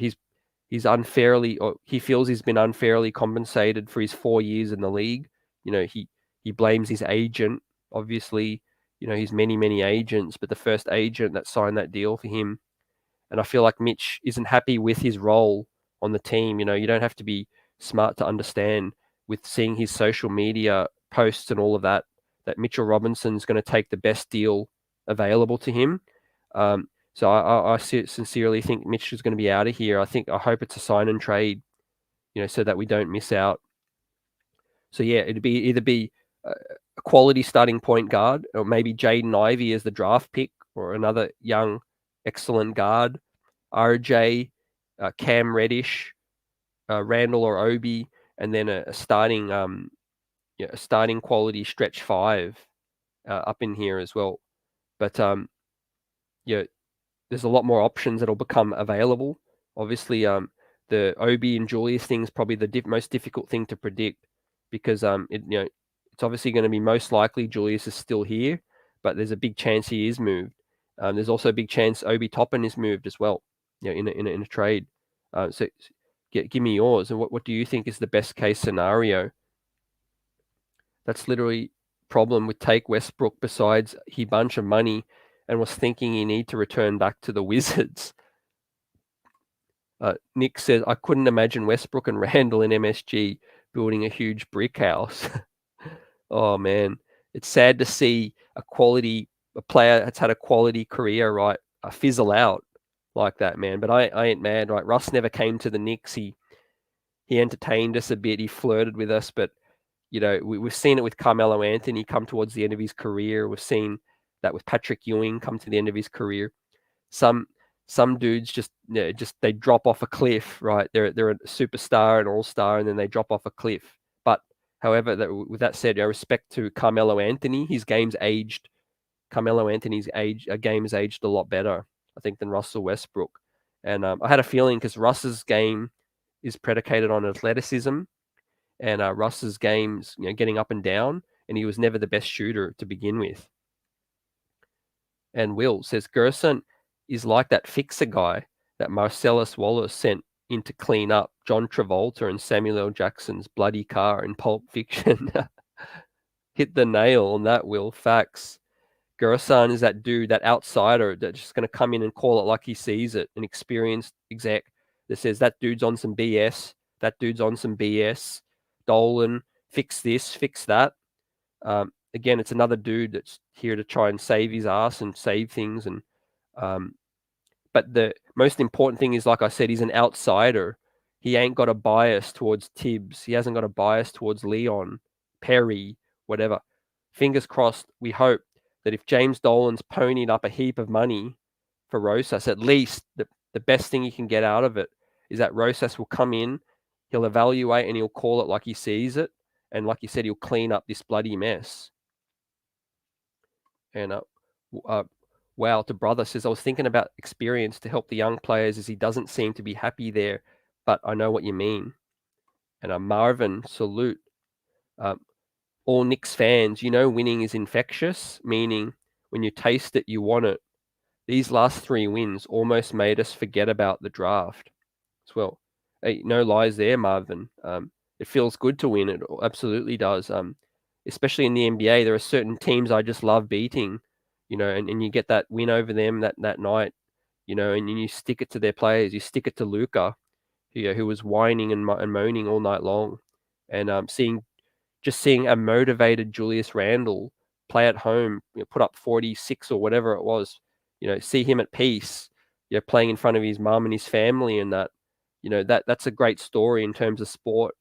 He's unfairly, or he feels he's been unfairly compensated for his 4 years in the league. He blames his agent, obviously. He's many agents, but the first agent that signed that deal for him. And I feel like Mitch isn't happy with his role on the team. You don't have to be smart to understand, with seeing his social media posts and all of that Mitchell Robinson's going to take the best deal available to him. So I sincerely think Mitch is going to be out of here. I hope it's a sign and trade, so that we don't miss out. So yeah, it'd either be a quality starting point guard, or maybe Jaden Ivey as the draft pick, or another young, excellent guard, RJ, Cam Reddish, Randle or Obi, and then a starting quality stretch 5 up in here as well. But there's a lot more options that'll become available. Obviously, the Obi and Julius thing is probably the most difficult thing to predict, because it's obviously going to be most likely Julius is still here, but there's a big chance he is moved. There's also a big chance Obi Toppin is moved as well, in a trade. So give me yours, and what do you think is the best case scenario? That's literally problem with Take Westbrook, besides he bunch of money and was thinking he need to return back to the Wizards. Nick says, I couldn't imagine Westbrook and Randle in MSG building a huge brick house. Oh man, it's sad to see a player that's had a quality career, right, fizzle out like that, man. But I ain't mad, right? Russ never came to the Knicks. He entertained us a bit. He flirted with us, but we've seen it with Carmelo Anthony come towards the end of his career. We've seen that with Patrick Ewing come to the end of his career. Some dudes just they drop off a cliff, right? They're a superstar, an all-star, and then they drop off a cliff. But however, with that said, respect to Carmelo Anthony. His game's aged. Carmelo Anthony's game has aged a lot better, I think, than Russell Westbrook. And I had a feeling, because Russ's game is predicated on athleticism, and Russ's game's getting up and down, and he was never the best shooter to begin with. And Will says, Gerson is like that fixer guy that Marcellus Wallace sent in to clean up John Travolta and Samuel L. Jackson's bloody car in Pulp Fiction. Hit the nail on that, Will. Facts. Gerson is that dude, that outsider that's just going to come in and call it like he sees it, an experienced exec that says that dude's on some BS, that dude's on some BS. Dolan, fix this, fix that. Again, it's another dude that's here to try and save his ass and save things. And but the most important thing is, like I said, he's an outsider. He ain't got a bias towards Tibbs. He hasn't got a bias towards Leon, Perry, whatever. Fingers crossed, we hope that if James Dolan's ponied up a heap of money for Rosas, at least the best thing you can get out of it is that Rosas will come in, he'll evaluate and he'll call it like he sees it. And like you said, he'll clean up this bloody mess. And wow, to brother says, I was thinking about experience to help the young players as he doesn't seem to be happy there, but I know what you mean. And Marvin, salute. All Knicks fans, winning is infectious, meaning when you taste it, you want it. These last 3 wins almost made us forget about the draft as well. Hey, no lies there, Marvin. It feels good to win. It absolutely does. Especially in the NBA, there are certain teams I just love beating, and you get that win over them that night, and you stick it to their players. You stick it to Luka, who was whining and moaning all night long, and seeing a motivated Julius Randle play at home, put up 46 or whatever it was, see him at peace, playing in front of his mum and his family, and that's a great story in terms of sport.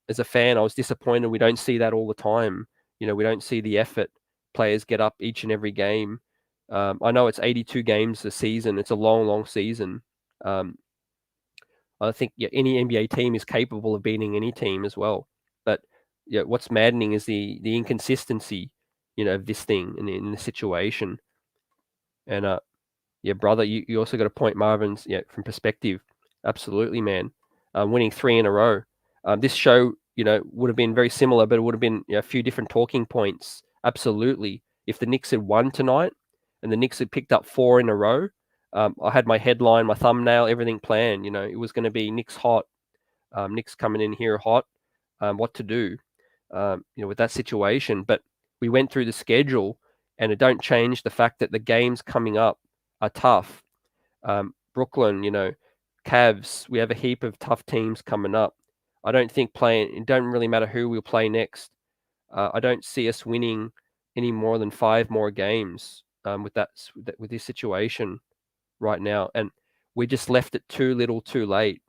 As a fan, I was disappointed we don't see that all the time. We don't see the effort players get up each and every game. I know it's 82 games a season. It's a long, long season. I think any NBA team is capable of beating any team as well. But what's maddening is the inconsistency, of this thing in the situation. And brother, you also got to point Marvin's from perspective. Absolutely, man. Winning 3 in a row. This show, would have been very similar, but it would have been a few different talking points. Absolutely. If the Knicks had won tonight and the Knicks had picked up 4 in a row, I had my headline, my thumbnail, everything planned. It was going to be Knicks hot, Knicks coming in here hot, what to do, with that situation. But we went through the schedule, and it don't change the fact that the games coming up are tough. Brooklyn, Cavs, we have a heap of tough teams coming up. I don't think it don't really matter who we'll play next. I don't see us winning any more than 5 more games with this situation right now. And we just left it too little too late.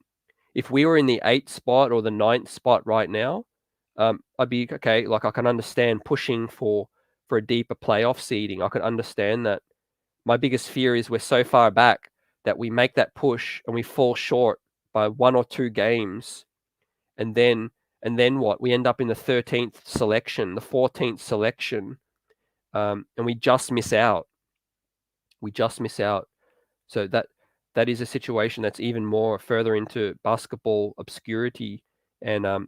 If we were in the 8th spot or the 9th spot right now, I'd be okay. Like, I can understand pushing for a deeper playoff seeding. I can understand that. My biggest fear is we're so far back that we make that push and we fall short by 1 or 2 games. And then what? We end up in the 13th selection, the 14th selection, and we just miss out. So that is a situation that's even more further into basketball obscurity. And I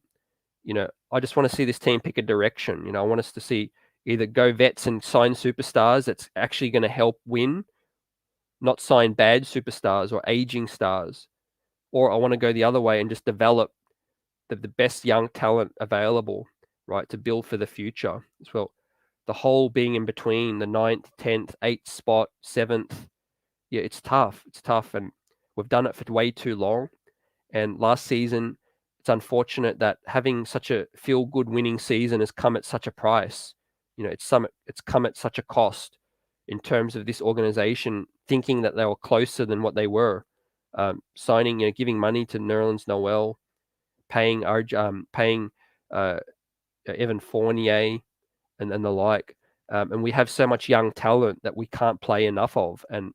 just want to see this team pick a direction. I want us to see either go vets and sign superstars that's actually going to help win, not sign bad superstars or aging stars. Or I want to go the other way and just develop the best young talent available, right, to build for the future as well. The whole being in between the 9th, 10th, 8th spot, 7th, it's tough. And we've done it for way too long. And last season, it's unfortunate that having such a feel-good winning season has come at such a price. It's come at such a cost in terms of this organization thinking that they were closer than what they were. Signing, giving money to Nerlens Noel, paying Evan Fournier and the like. And we have so much young talent that we can't play enough of. And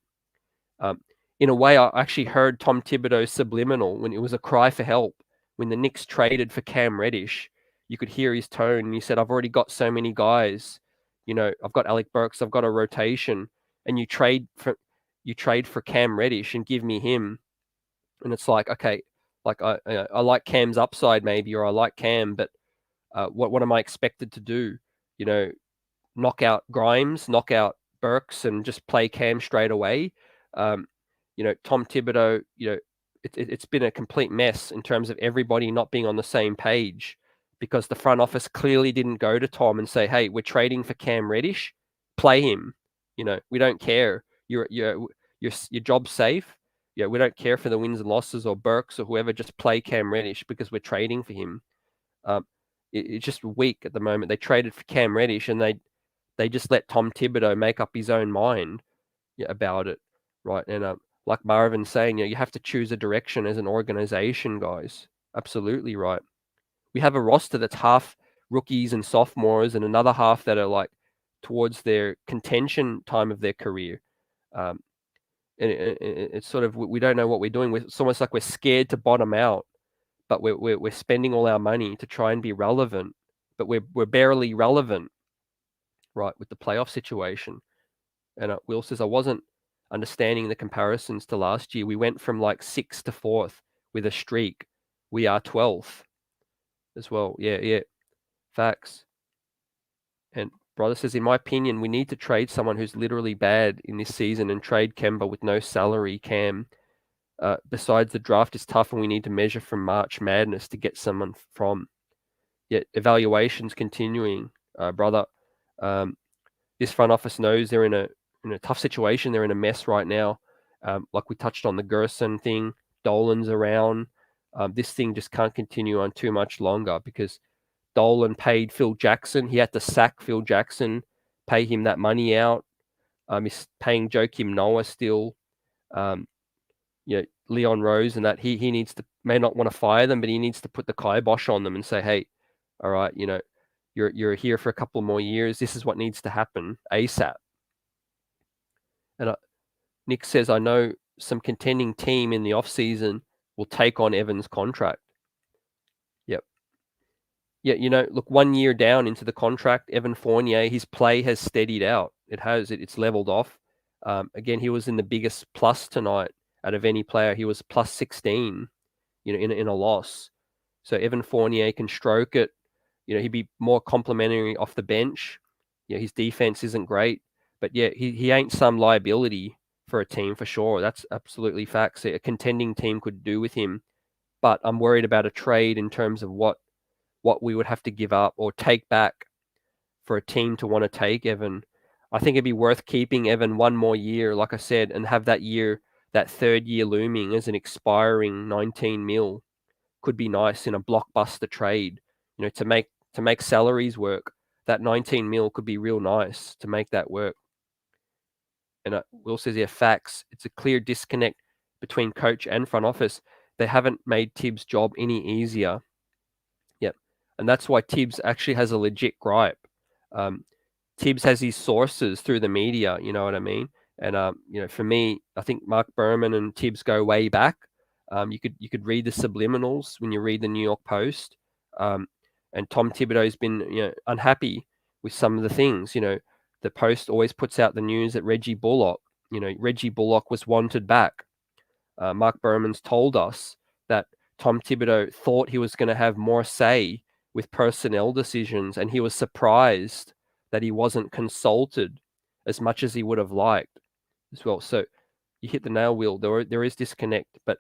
in a way, I actually heard Tom Thibodeau's subliminal when it was a cry for help. When the Knicks traded for Cam Reddish, you could hear his tone. And he said, I've already got so many guys. I've got Alec Burks, I've got a rotation. And you trade for Cam Reddish and give me him. And it's like, okay, like I like Cam's upside maybe, or I like Cam, but what am I expected to do? Knock out Grimes, knock out Burks, and just play Cam straight away. Tom Thibodeau, it's been a complete mess in terms of everybody not being on the same page, because the front office clearly didn't go to Tom and say, hey, we're trading for Cam Reddish, play him. We don't care. Your job's safe. We don't care for the wins and losses or Burks or whoever, just play Cam Reddish because we're trading for him. It's just weak at the moment. They traded for Cam Reddish, and they just let Tom Thibodeau make up his own mind about it, right? And like Marvin's saying, you have to choose a direction as an organization, guys. Absolutely right. We have a roster that's half rookies and sophomores, and another half that are like towards their contention time of their career. And it's sort of, we don't know what we're doing. It's almost like we're scared to bottom out, but we're spending all our money to try and be relevant, but we're barely relevant, right, with the playoff situation. And Will says, I wasn't understanding the comparisons to last year. We went from like 6th to 4th with a streak. We are 12th as well. Yeah. Facts. And brother says, in my opinion, we need to trade someone who's literally bad in this season and trade Kemba with no salary, Cam. Besides, the draft is tough and we need to measure from March Madness to get someone from. Yet evaluations continuing, brother. This front office knows they're in a tough situation. They're in a mess right now. Like we touched on the Gerson thing, Dolan's around. This thing just can't continue on too much longer because Dolan paid Phil Jackson. He had to sack Phil Jackson, pay him that money out. He's paying Joakim Noah still. Leon Rose and that he needs to, may not want to fire them, but he needs to put the kibosh on them and say, hey, all right, you're here for a couple more years. This is what needs to happen ASAP. And Nick says, I know some contending team in the offseason will take on Evan's contract. Yep. Yeah, look, 1 year down into the contract, Evan Fournier, his play has steadied out. It's leveled off. Again, he was in the biggest plus tonight out of any player. He was plus 16, in a loss. So Evan Fournier can stroke it. He'd be more complimentary off the bench. His defense isn't great, but he ain't some liability for a team for sure. That's absolutely facts. A contending team could do with him, but I'm worried about a trade in terms of what we would have to give up or take back for a team to want to take Evan. I think it'd be worth keeping Evan one more year, like I said, and have that third year looming as an expiring 19 mil. Could be nice in a blockbuster trade, to make salaries work. That 19 mil could be real nice to make that work. And Will says, facts. It's a clear disconnect between coach and front office. They haven't made Tibbs' job any easier. Yep. And that's why Tibbs actually has a legit gripe. Tibbs has his sources through the media, you know what I mean? And, for me, I think Mark Berman and Tibbs go way back. You could read the subliminals when you read the New York Post. And Tom Thibodeau's been, unhappy with some of the things. The Post always puts out the news that Reggie Bullock was wanted back. Mark Berman's told us that Tom Thibodeau thought he was going to have more say with personnel decisions, and he was surprised that he wasn't consulted as much as he would have liked as well. So you hit the nail, Will. There is disconnect, but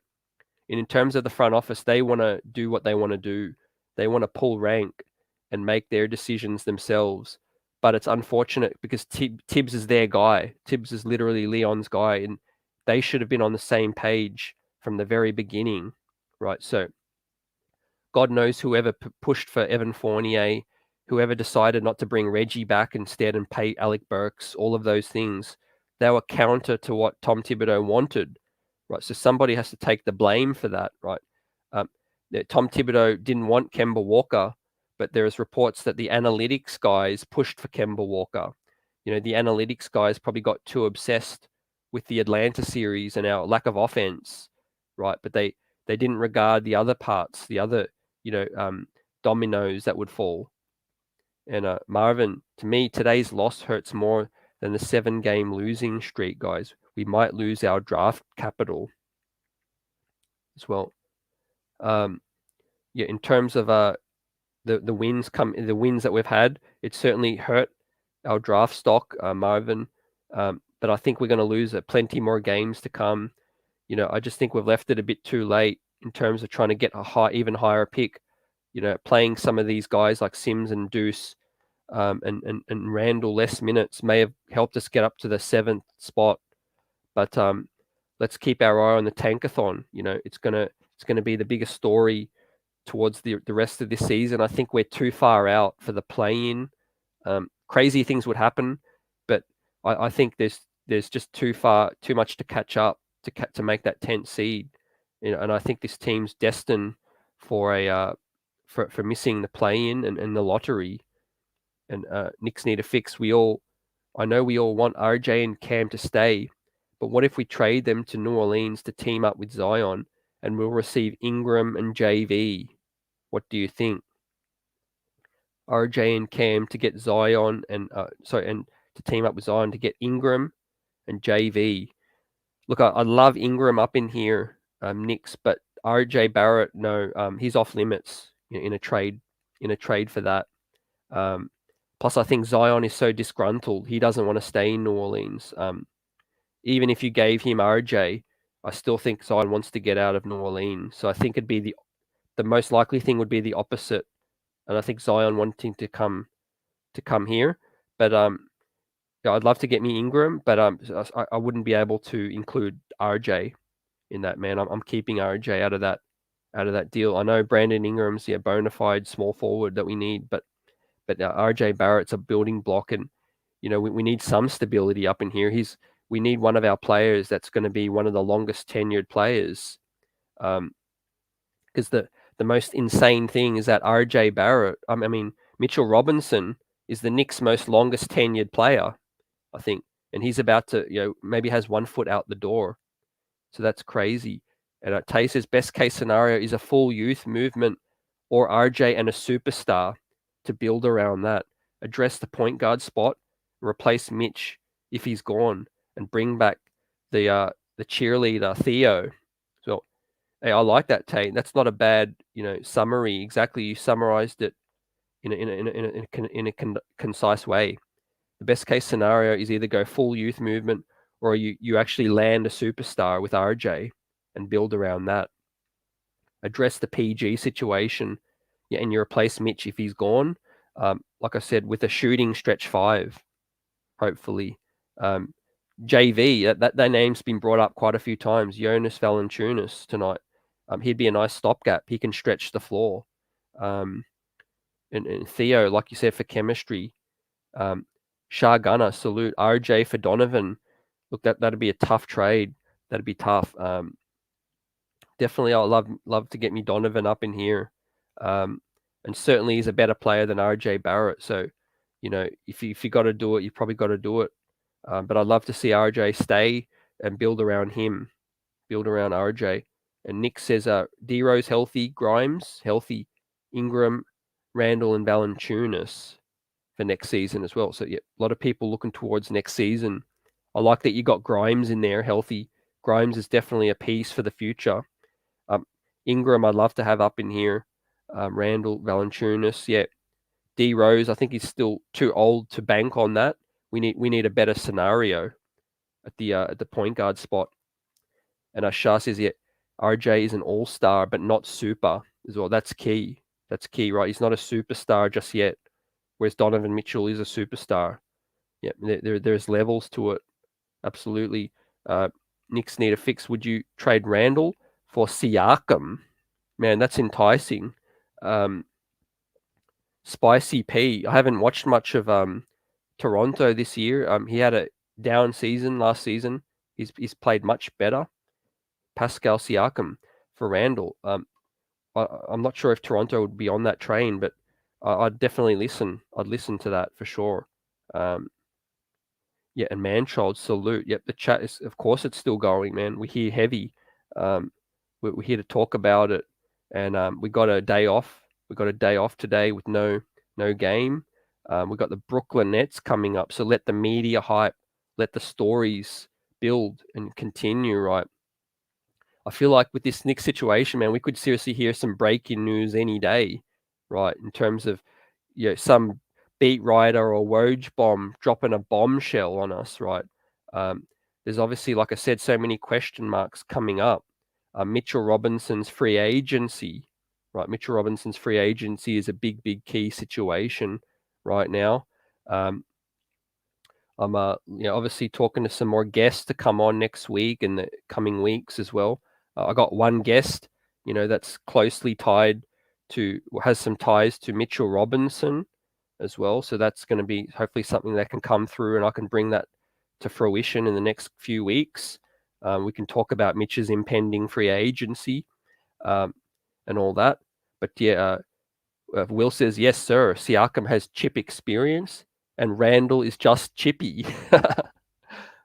in terms of the front office, they want to do what they want to do. They want to pull rank and make their decisions themselves. But it's unfortunate because Tibbs is their guy. Tibbs is literally Leon's guy, and they should have been on the same page from the very beginning, right? So God knows whoever pushed for Evan Fournier, whoever decided not to bring Reggie back instead and pay Alec Burks, all of those things, they were counter to what Tom Thibodeau wanted, right? So somebody has to take the blame for that, right? Tom Thibodeau didn't want Kemba Walker, but there's reports that the analytics guys pushed for Kemba Walker. The analytics guys probably got too obsessed with the Atlanta series and our lack of offense, right? But they didn't regard the other parts, the other, dominoes that would fall. And Marvin, to me, today's loss hurts more than the 7-game losing streak, guys. We might lose our draft capital as well. In terms of the wins that we've had, it certainly hurt our draft stock, Marvin. But I think we're going to lose plenty more games to come. I just think we've left it a bit too late in terms of trying to get a even higher pick. Playing some of these guys like Sims and Deuce and Randle less minutes may have helped us get up to the 7th spot. But let's keep our eye on the tankathon. It's gonna be the biggest story towards the rest of this season. I think we're too far out for the play-in. Crazy things would happen, but I think there's just too much to catch up to make that 10th seed. And I think this team's destined for for missing the play-in and the lottery. And Knicks need a fix. I know we all want RJ and Cam to stay, but what if we trade them to New Orleans to team up with Zion, and we'll receive Ingram and JV? What do you think? RJ and Cam to get Zion and to team up with Zion to get Ingram and JV. Look, I love Ingram up in here, Knicks, but RJ Barrett, no, he's off limits in a trade for that. Plus, I think Zion is so disgruntled; he doesn't want to stay in New Orleans. Even if you gave him RJ, I still think Zion wants to get out of New Orleans. So I think it'd be the most likely thing would be the opposite, and I think Zion wanting to come here. But I'd love to get me Ingram, but I wouldn't be able to include RJ in that, man. I'm keeping RJ out of that deal. I know Brandon Ingram's a bona fide small forward that we need, but RJ Barrett's a building block, and we need some stability up in here. We need one of our players that's going to be one of the longest tenured players. Because the most insane thing is that RJ Barrett, Mitchell Robinson is the Knicks' most longest tenured player, I think, and he's about to maybe has 1 foot out the door. So that's crazy. And Tase's best case scenario is a full youth movement or RJ and a superstar to build around that. Address the point guard spot, replace Mitch if he's gone, and bring back the cheerleader Theo. So hey, I like that, Tate. That's not a bad summary. Exactly, you summarized it in a concise way. The best case scenario is either go full youth movement or you actually land a superstar with RJ and build around that. Address the PG situation, and you replace Mitch if he's gone. Like I said, with a shooting stretch 5, hopefully. JV, that name's been brought up quite a few times. Jonas Valanciunas tonight. He'd be a nice stopgap. He can stretch the floor. And Theo, like you said, for chemistry. Shah Gunner, salute. RJ for Donovan. Look, that'd be a tough trade. That'd be tough. Definitely, I'd love to get me Donovan up in here. And certainly he's a better player than RJ Barrett. So, if you got to do it, you probably got to do it. But I'd love to see RJ stay and build around him, build around RJ. And Nick says, D-Rose healthy, Grimes healthy, Ingram, Randle, and Valanciunas for next season as well. So yeah, a lot of people looking towards next season. I like that you got Grimes in there healthy. Grimes is definitely a piece for the future. Ingram, I'd love to have up in here. Randle, Valanciunas, yeah. D-Rose, I think he's still too old to bank on that. We need a better scenario at the point guard spot. And Shah says, yeah, RJ is an all-star, but not super as well. That's key. That's key, right? He's not a superstar just yet, whereas Donovan Mitchell is a superstar. Yeah, there's levels to it. Absolutely. Knicks need a fix. Would you trade Randle for Siakam? Man, that's enticing. Spicy P. I haven't watched much of Toronto this year. He had a down season last season. He's played much better. Pascal Siakam for Randle. I'm not sure if Toronto would be on that train, but I'd definitely listen. I'd listen to that for sure. Yeah, and Manchild, salute. Yep, the chat is, of course, it's still going, man. We're here heavy. We're here to talk about it, and we got a day off. We got a day off today with no game. We got the Brooklyn Nets coming up, so let the media hype, let the stories build and continue, right? I feel like with this Knicks situation, man, we could seriously hear some breaking news any day, right? In terms of, some beat writer or Woj bomb dropping a bombshell on us, right? There's obviously, like I said, so many question marks coming up. Mitchell Robinson's free agency, right? Mitchell Robinson's free agency is a big key situation right now. I'm obviously talking to some more guests to come on next week and the coming weeks as well. I got one guest, that's closely tied has some ties to Mitchell Robinson as well. So that's going to be hopefully something that can come through, and I can bring that to fruition in the next few weeks. We can talk about Mitch's impending free agency and all that. But yeah, Will says, yes, sir. Siakam has chip experience, and Randle is just chippy.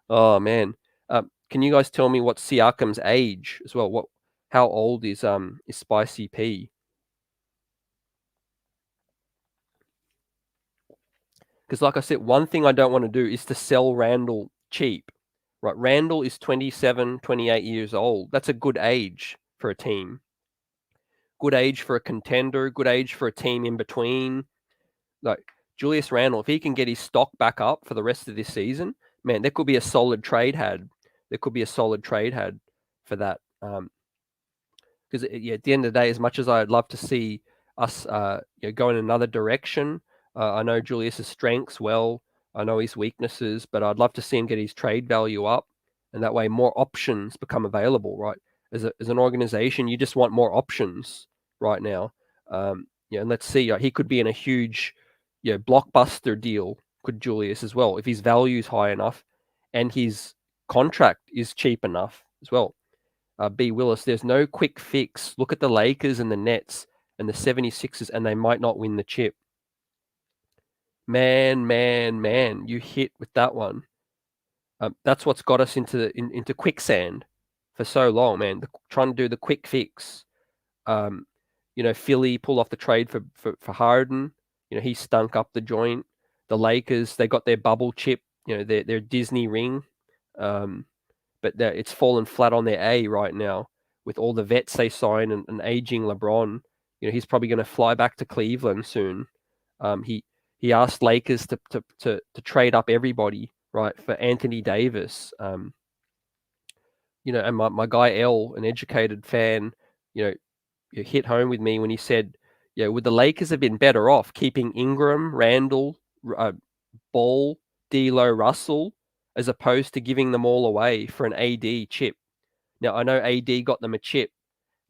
Oh, man. Can you guys tell me what Siakam's age as well? How old is Spicy P? Because like I said, one thing I don't want to do is to sell Randle cheap. Right, Randle is 27, 28 years old. That's a good age for a team. Good age for a contender, good age for a team in between. Like Julius Randle, if he can get his stock back up for the rest of this season, man, there could be a solid trade had. There could be a solid trade had for that. Because yeah, at the end of the day, as much as I'd love to see us go in another direction, I know Julius's strengths well. I know his weaknesses, but I'd love to see him get his trade value up, and that way more options become available. Right, as an organization, you just want more options right now. And let's see, he could be in a huge, blockbuster deal. Could Julius as well if his value is high enough, and his contract is cheap enough as well. B. Willis, there's no quick fix. Look at the Lakers and the Nets and the 76ers, and they might not win the chip. Man, you hit with that one. That's what's got us into quicksand for so long, man. Trying to do the quick fix. Philly pulled off the trade for Harden. He stunk up the joint. The Lakers, they got their bubble chip, their Disney ring. But it's fallen flat on their A right now with all the vets they sign and aging LeBron. He's probably going to fly back to Cleveland soon. He asked Lakers to trade up everybody, right, for Anthony Davis. And my guy L, an educated fan, hit home with me when he said, would the Lakers have been better off keeping Ingram, Randle, Ball, D'Lo, Russell, as opposed to giving them all away for an AD chip? Now, I know AD got them a chip,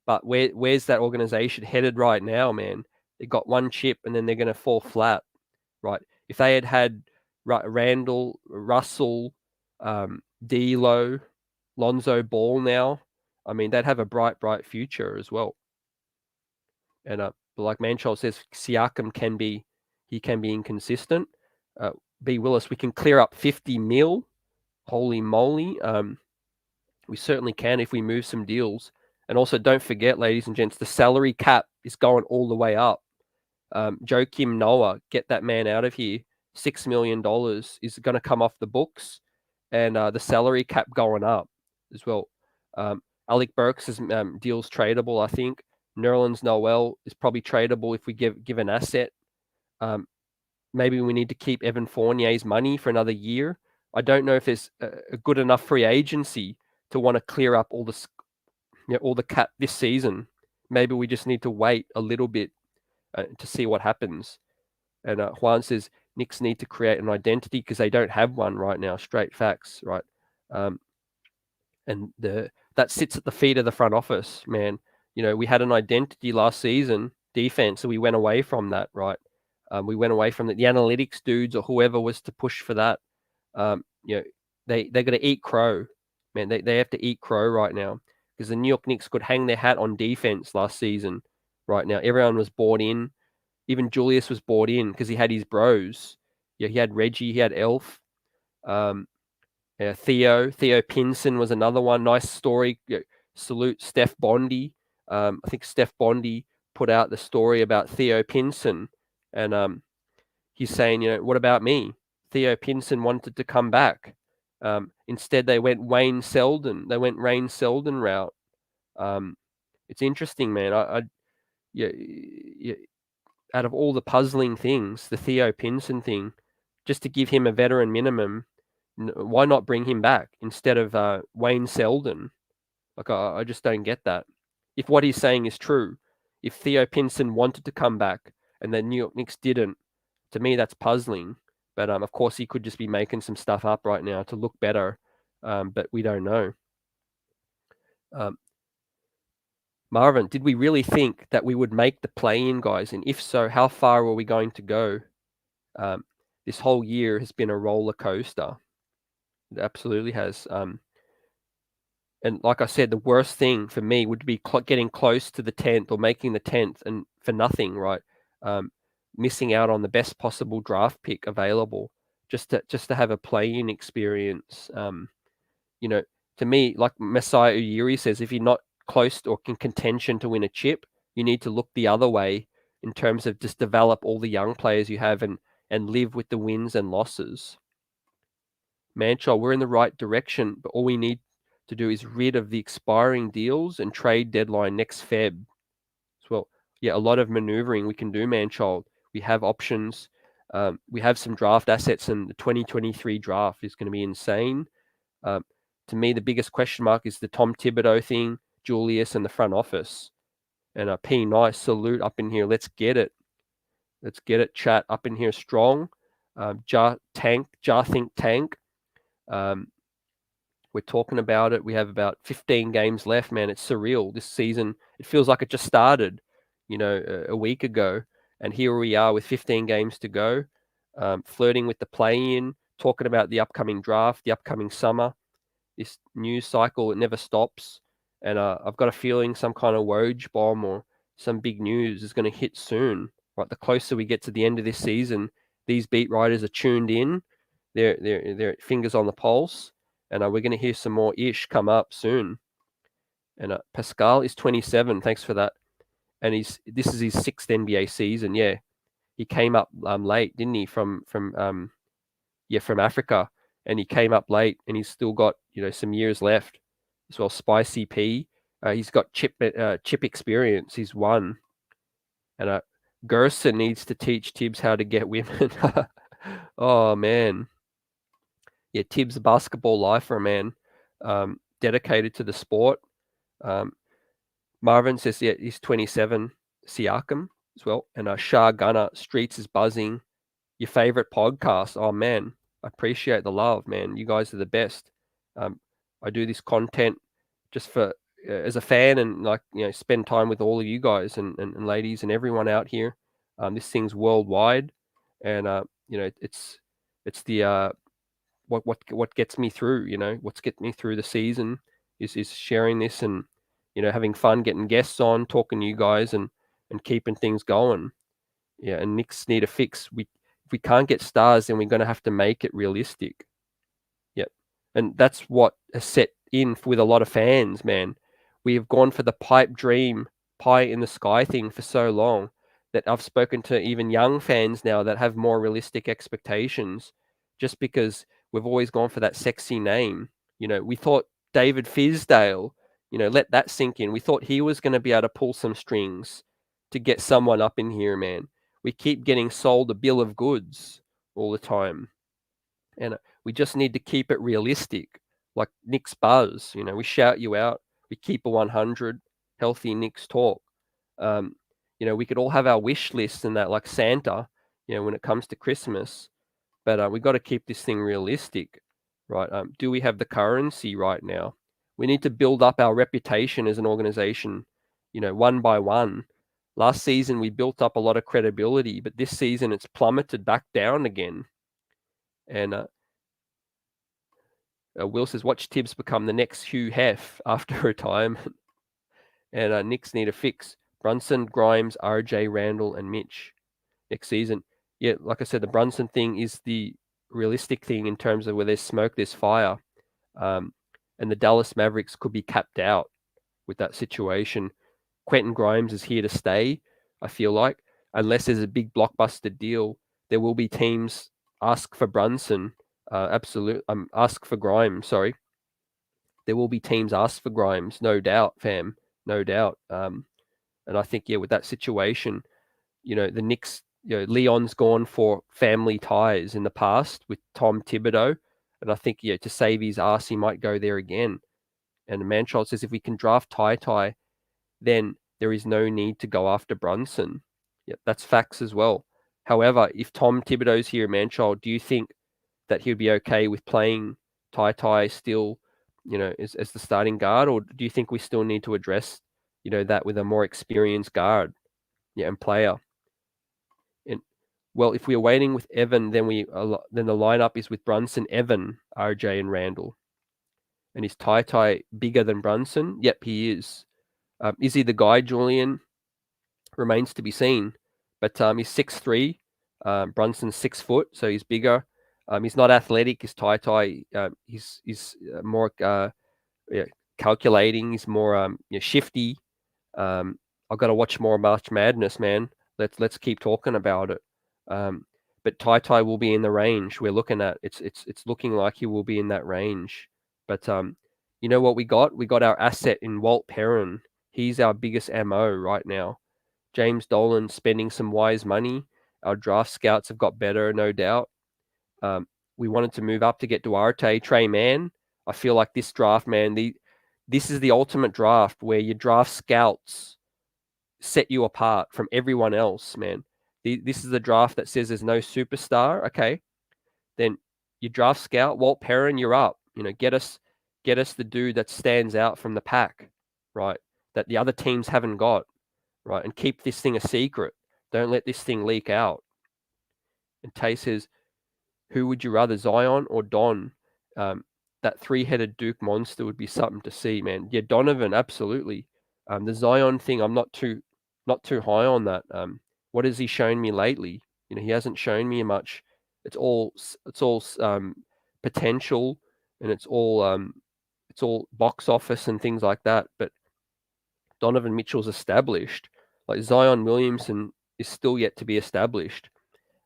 but where's that organization headed right now, man? They got one chip and then they're going to fall flat, right? If they had Randle, Russell, D'Lo, Lonzo Ball now, I mean, they'd have a bright future as well. And like Manchol says, Siakam can be inconsistent. B. Willis, we can clear up 50 mil. Holy moly. We certainly can if we move some deals. And also don't forget, ladies and gents, the salary cap is going all the way up. Joakim Noah, get that man out of here. $6 million is going to come off the books, and the salary cap going up as well. Alec Burks' deal's tradable, I think. Nerlens Noel is probably tradable if we give an asset. Maybe we need to keep Evan Fournier's money for another year. I don't know if there's a good enough free agency to want to clear up all the cap this season. Maybe we just need to wait a little bit to see what happens. And Juan says Knicks need to create an identity because they don't have one right now. Straight facts, right? And that sits at the feet of the front office, man. We had an identity last season, defense, so we went away from that, right? We went away from the analytics dudes or whoever was to push for that. They're going to eat crow, man. They have to eat crow right now because the New York Knicks could hang their hat on defense last season. Right now, everyone was bought in. Even Julius was bought in because he had his bros. He had Reggie, he had Elf. Theo Pinson was another one. Nice story. Salute Steph Bondy. I think Steph Bondy put out the story about Theo Pinson, and he's saying, what about me? Theo Pinson wanted to come back. Instead, they went Wayne Selden. They went Wayne Selden route. It's interesting, man. Out of all the puzzling things, the Theo Pinson thing, just to give him a veteran minimum, why not bring him back instead of Wayne Selden? Like, I just don't get that. If what he's saying is true, if Theo Pinson wanted to come back and the New York Knicks didn't, to me, that's puzzling. But of course, he could just be making some stuff up right now to look better. But we don't know. Marvin, did we really think that we would make the play-in, guys? And if so, how far are we going to go? This whole year has been a roller coaster. It absolutely has. And like I said, the worst thing for me would be getting close to the 10th or making the 10th and for nothing, right? Missing out on the best possible draft pick available just to have a play-in experience. To me, like Masai Ujiri says, if you're not close or in contention to win a chip, you need to look the other way in terms of just develop all the young players you have and live with the wins and losses. Manchol, we're in the right direction, but all we need to do is rid of the expiring deals and trade deadline next Feb. Well, yeah, a lot of maneuvering we can do, Manchol. We have options. We have some draft assets, and the 2023 draft is going to be insane. To me, the biggest question mark is the Tom Thibodeau thing, Julius, and the front office. And P nice salute up in here. Let's get it. Let's get it. Chat up in here strong. Jar think tank. We're talking about it. We have about 15 games left, man. It's surreal. This season, it feels like it just started, a week ago. And here we are with 15 games to go, flirting with the play-in, talking about the upcoming draft, the upcoming summer. This news cycle, it never stops. And I've got a feeling some kind of Woj bomb or some big news is going to hit soon. Right, the closer we get to the end of this season, these beat writers are tuned in. They're fingers on the pulse. And we're going to hear some more ish come up soon. And Pascal is 27. Thanks for that. And this is his 6th NBA season. Yeah, he came up late, didn't he? From Africa, and he came up late, and he's still got some years left as well. Spicy P, he's got chip experience. He's won, and Gerson needs to teach Tibbs how to get women. Oh man. Yeah, Tibbs a basketball lifer, man. Dedicated to the sport. Marvin says, yeah, he's 27. Siakam as well. And Shah Gunner, Streets is buzzing. Your favorite podcast. Oh, man. I appreciate the love, man. You guys are the best. I do this content just for as a fan and spend time with all of you guys and ladies and everyone out here. This thing's worldwide. And, it's the... what gets me through, what's getting me through the season is sharing this and, having fun, getting guests on, talking to you guys and keeping things going. Yeah. And Knicks need a fix. If we can't get stars, then we're going to have to make it realistic. Yep. And that's what has set in with a lot of fans, man. We have gone for the pipe dream, pie in the sky thing for so long that I've spoken to even young fans now that have more realistic expectations just because we've always gone for that sexy name. We thought David Fizdale, let that sink in. We thought he was going to be able to pull some strings to get someone up in here, man. We keep getting sold a bill of goods all the time. And we just need to keep it realistic. Like Knicks buzz, we shout you out. We keep a 100, healthy Knicks talk. We could all have our wish lists and that like Santa, when it comes to Christmas. But we got to keep this thing realistic, right? Do we have the currency right now? We need to build up our reputation as an organization, one by one. Last season, we built up a lot of credibility, but this season it's plummeted back down again. And Will says, watch Tibbs become the next Hugh Hef after retirement. And Knicks need a fix. Brunson, Grimes, RJ, Randle, and Mitch next season. Yeah, like I said, the Brunson thing is the realistic thing in terms of where there's smoke, there's fire. And the Dallas Mavericks could be capped out with that situation. Quentin Grimes is here to stay, I feel like. Unless there's a big blockbuster deal, there will be teams ask for Brunson. Ask for Grimes, sorry. There will be teams ask for Grimes, no doubt, fam. No doubt. And I think, yeah, with that situation, the Knicks, Leon's gone for family ties in the past with Tom Thibodeau. And I think, to save his ass, he might go there again. And Manchild says, if we can draft Ty, then there is no need to go after Brunson. Yep, that's facts as well. However, if Tom Thibodeau's here, Manchild, do you think that he'd be okay with playing Ty still, as the starting guard? Or do you think we still need to address that with a more experienced guard, and player. And well, if we're waiting with Evan, then the lineup is with Brunson, Evan, RJ, and Randle. And is Ty bigger than Brunson? Yep, he is. Is he the guy, Julian? Remains to be seen. But he's 6'3". Brunson's 6 foot, so he's bigger. He's not athletic. He's he's more calculating. He's more shifty. I've got to watch more March Madness, man. Let's keep talking about it. But Ty will be in the range we're looking at. It's looking like he will be in that range. But you know what we got? We got our asset in Walt Perrin. He's our biggest MO right now. James Dolan spending some wise money. Our draft scouts have got better, no doubt. We wanted to move up to get Duarte, Trey Mann. I feel like this draft, man, this is the ultimate draft where your draft scouts set you apart from everyone else, man. This is the draft that says there's no superstar. Okay, then your draft scout, Walt Perrin, you're up. Get us the dude that stands out from the pack, right? That the other teams haven't got, right? And keep this thing a secret. Don't let this thing leak out. And Tay says, who would you rather, Zion or Don? That three-headed Duke monster would be something to see, man. Yeah, Donovan, absolutely. The Zion thing, I'm not too high on that. What has he shown me lately? He hasn't shown me much. It's all potential, and it's all box office and things like that. But Donovan Mitchell's established. Like Zion Williamson is still yet to be established.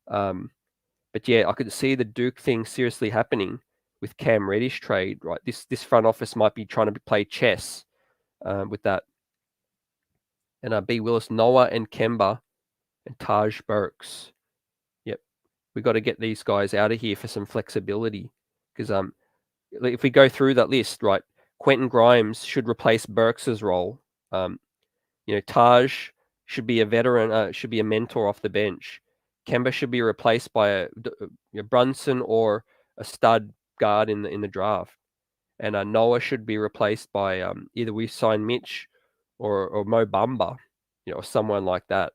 But yeah, I could see the Duke thing seriously happening with Cam Reddish trade, right? This front office might be trying to play chess with that. And B. Willis, Noah and Kemba and Taj Burks. Yep. We got to get these guys out of here for some flexibility. Because if we go through that list, right, Quentin Grimes should replace Burks' role. Taj should be a veteran, should be a mentor off the bench. Kemba should be replaced by a Brunson or a stud guard in the draft. And Noah should be replaced by either we sign Mitch or Mo Bamba, or someone like that.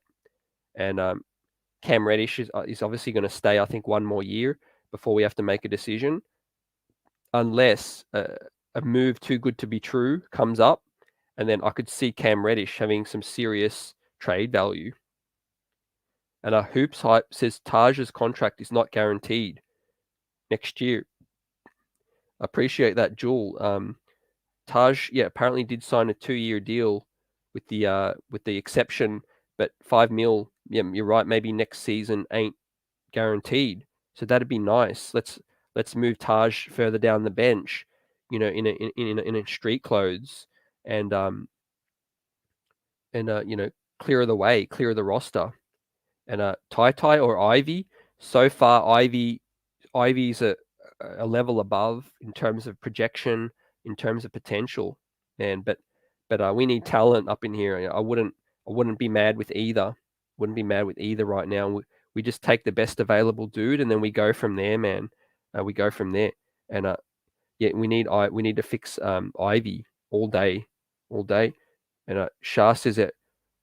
And Cam Reddish is obviously going to stay, I think, one more year before we have to make a decision, unless a move too good to be true comes up, and then I could see Cam Reddish having some serious trade value. And Hoops Hype says Taj's contract is not guaranteed next year. I appreciate that, Jewel. Taj, apparently did sign a 2-year deal with the exception, but $5 million. Yeah, you're right. Maybe next season ain't guaranteed, so that'd be nice. Let's move Taj further down the bench, in a street clothes, and clear of the way, clear of the roster. And Ty or Ivy. So far, Ivy's a level above in terms of projection, in terms of potential, man. But we need talent up in here. I wouldn't be mad with either. Wouldn't be mad with either right now. We just take the best available dude, and then we go from there, man. We go from there. And we need to fix Ivy all day. And Shah says that.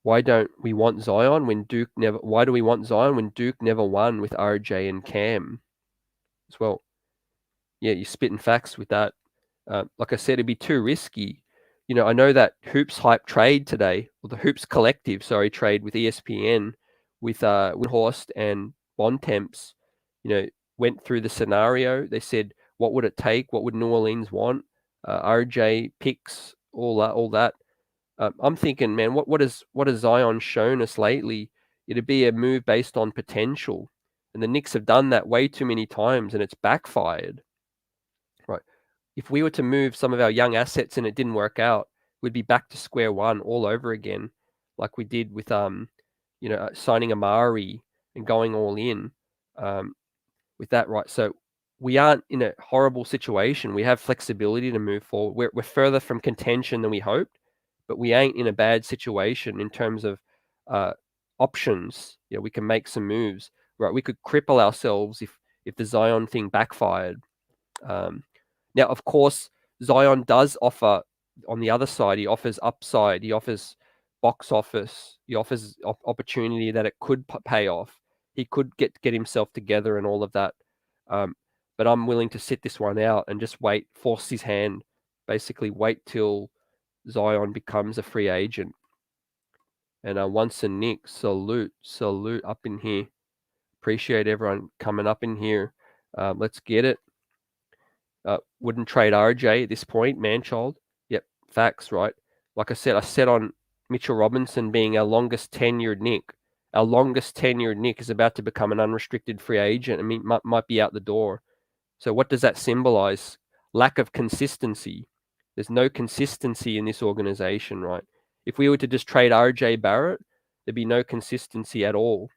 Why don't we want Zion when Duke never? Why do we want Zion when Duke never won with RJ and Cam as well? Yeah, you're spitting facts with that. Like I said, it'd be too risky. I know that Hoops Hype trade today, or the Hoops Collective, trade with ESPN, with Windhorst and Bontemps, went through the scenario. They said, what would it take? What would New Orleans want? RJ picks, all that. I'm thinking, man, what has Zion shown us lately? It'd be a move based on potential, and the Knicks have done that way too many times, and it's backfired. Right? If we were to move some of our young assets and it didn't work out, we'd be back to square one all over again, like we did with signing Amari and going all in with that. Right? So we aren't in a horrible situation. We have flexibility to move forward. We're further from contention than we hoped, but we ain't in a bad situation in terms of options. We can make some moves. Right? We could cripple ourselves if the Zion thing backfired. Now, of course, Zion does offer, on the other side, he offers upside. He offers box office. He offers opportunity that it could pay off. He could get himself together and all of that. But I'm willing to sit this one out and just wait, force his hand, basically wait till Zion becomes a free agent. And once a Knicks, salute up in here. Appreciate everyone coming up in here. Let's get it. Wouldn't trade RJ at this point, man-child. Yep, facts, right? Like I said on Mitchell Robinson being our longest tenured Knick. Our longest tenured Knick is about to become an unrestricted free agent. I mean, might be out the door. So what does that symbolize? Lack of consistency. There's no consistency in this organization, right? If we were to just trade RJ Barrett, there'd be no consistency at all.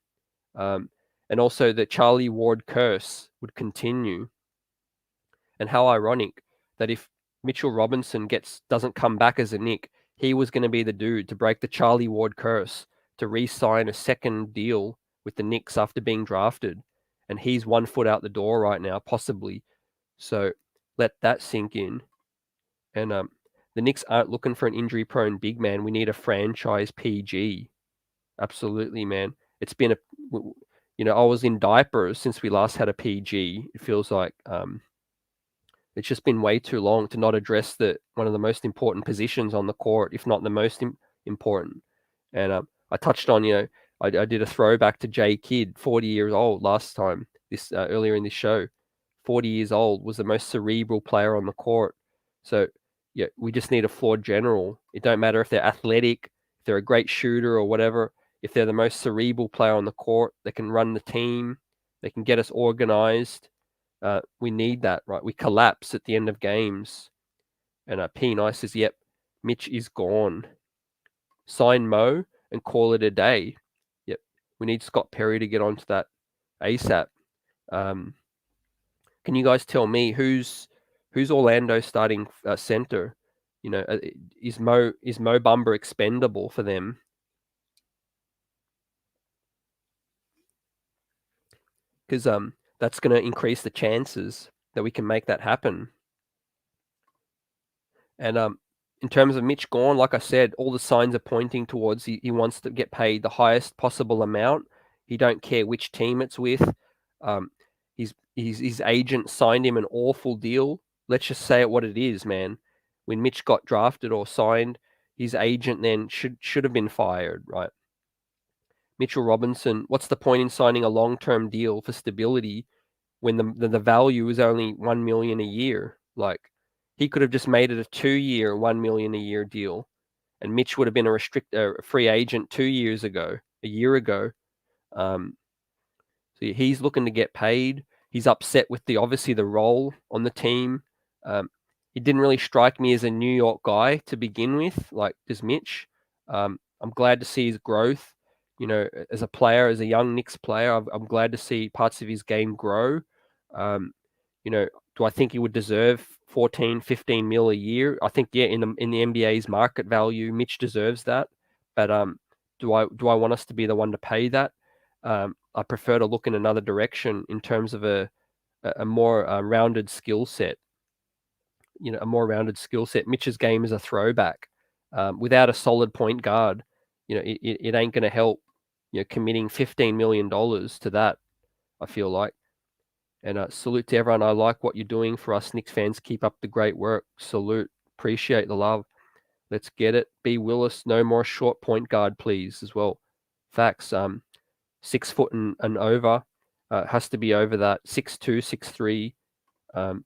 And also the Charlie Ward curse would continue. And how ironic that if Mitchell Robinson doesn't come back as a Knick, he was going to be the dude to break the Charlie Ward curse, to re-sign a second deal with the Knicks after being drafted. And he's 1 foot out the door right now, possibly. So let that sink in. And the Knicks aren't looking for an injury-prone big man. We need a franchise PG. Absolutely, man. It's been I was in diapers since we last had a PG. It feels like it's just been way too long to not address one of the most important positions on the court, if not the most important. And I touched on, I did a throwback to Jay Kidd, 40 years old last time, earlier in this show. 40 years old, was the most cerebral player on the court. So, yeah, we just need a floor general. It don't matter if they're athletic, if they're a great shooter or whatever. If they're the most cerebral player on the court, they can run the team, they can get us organized. We need that, right? We collapse at the end of games. And P. Nice says, yep, Mitch is gone. Sign Mo and call it a day. Yep, we need Scott Perry to get onto that ASAP. Can you guys tell me who's Orlando starting center? Is Mo Bamba expendable for them? Because that's going to increase the chances that we can make that happen. And in terms of Mitch Gorn, like I said, all the signs are pointing towards he wants to get paid the highest possible amount. He don't care which team it's with. His agent signed him an awful deal. Let's just say it what it is, man. When Mitch got drafted or signed, his agent then should have been fired, right? Mitchell Robinson, what's the point in signing a long-term deal for stability when the value is only $1 million a year? Like, he could have just made it a 2-year, $1 million a year deal, and Mitch would have been a free agent 2 years ago, a year ago. So he's looking to get paid. He's upset with obviously the role on the team. He didn't really strike me as a New York guy to begin with, like does Mitch. I'm glad to see his growth. As a player, as a young Knicks player, I'm glad to see parts of his game grow. Do I think he would deserve 14, 15 mil a year? I think, yeah, in the NBA's market value, Mitch deserves that. But do I want us to be the one to pay that? I prefer to look in another direction in terms of a more rounded skill set. A more rounded skill set. Mitch's game is a throwback. Without a solid point guard, it ain't going to help. Committing $15 million to that, I feel like. And salute to everyone. I like what you're doing for us Knicks fans. Keep up the great work. Salute. Appreciate the love. Let's get it. B. Willis, no more short point guard, please, as well. Facts. 6 foot and over. Has to be over that. 6'2", 6'3".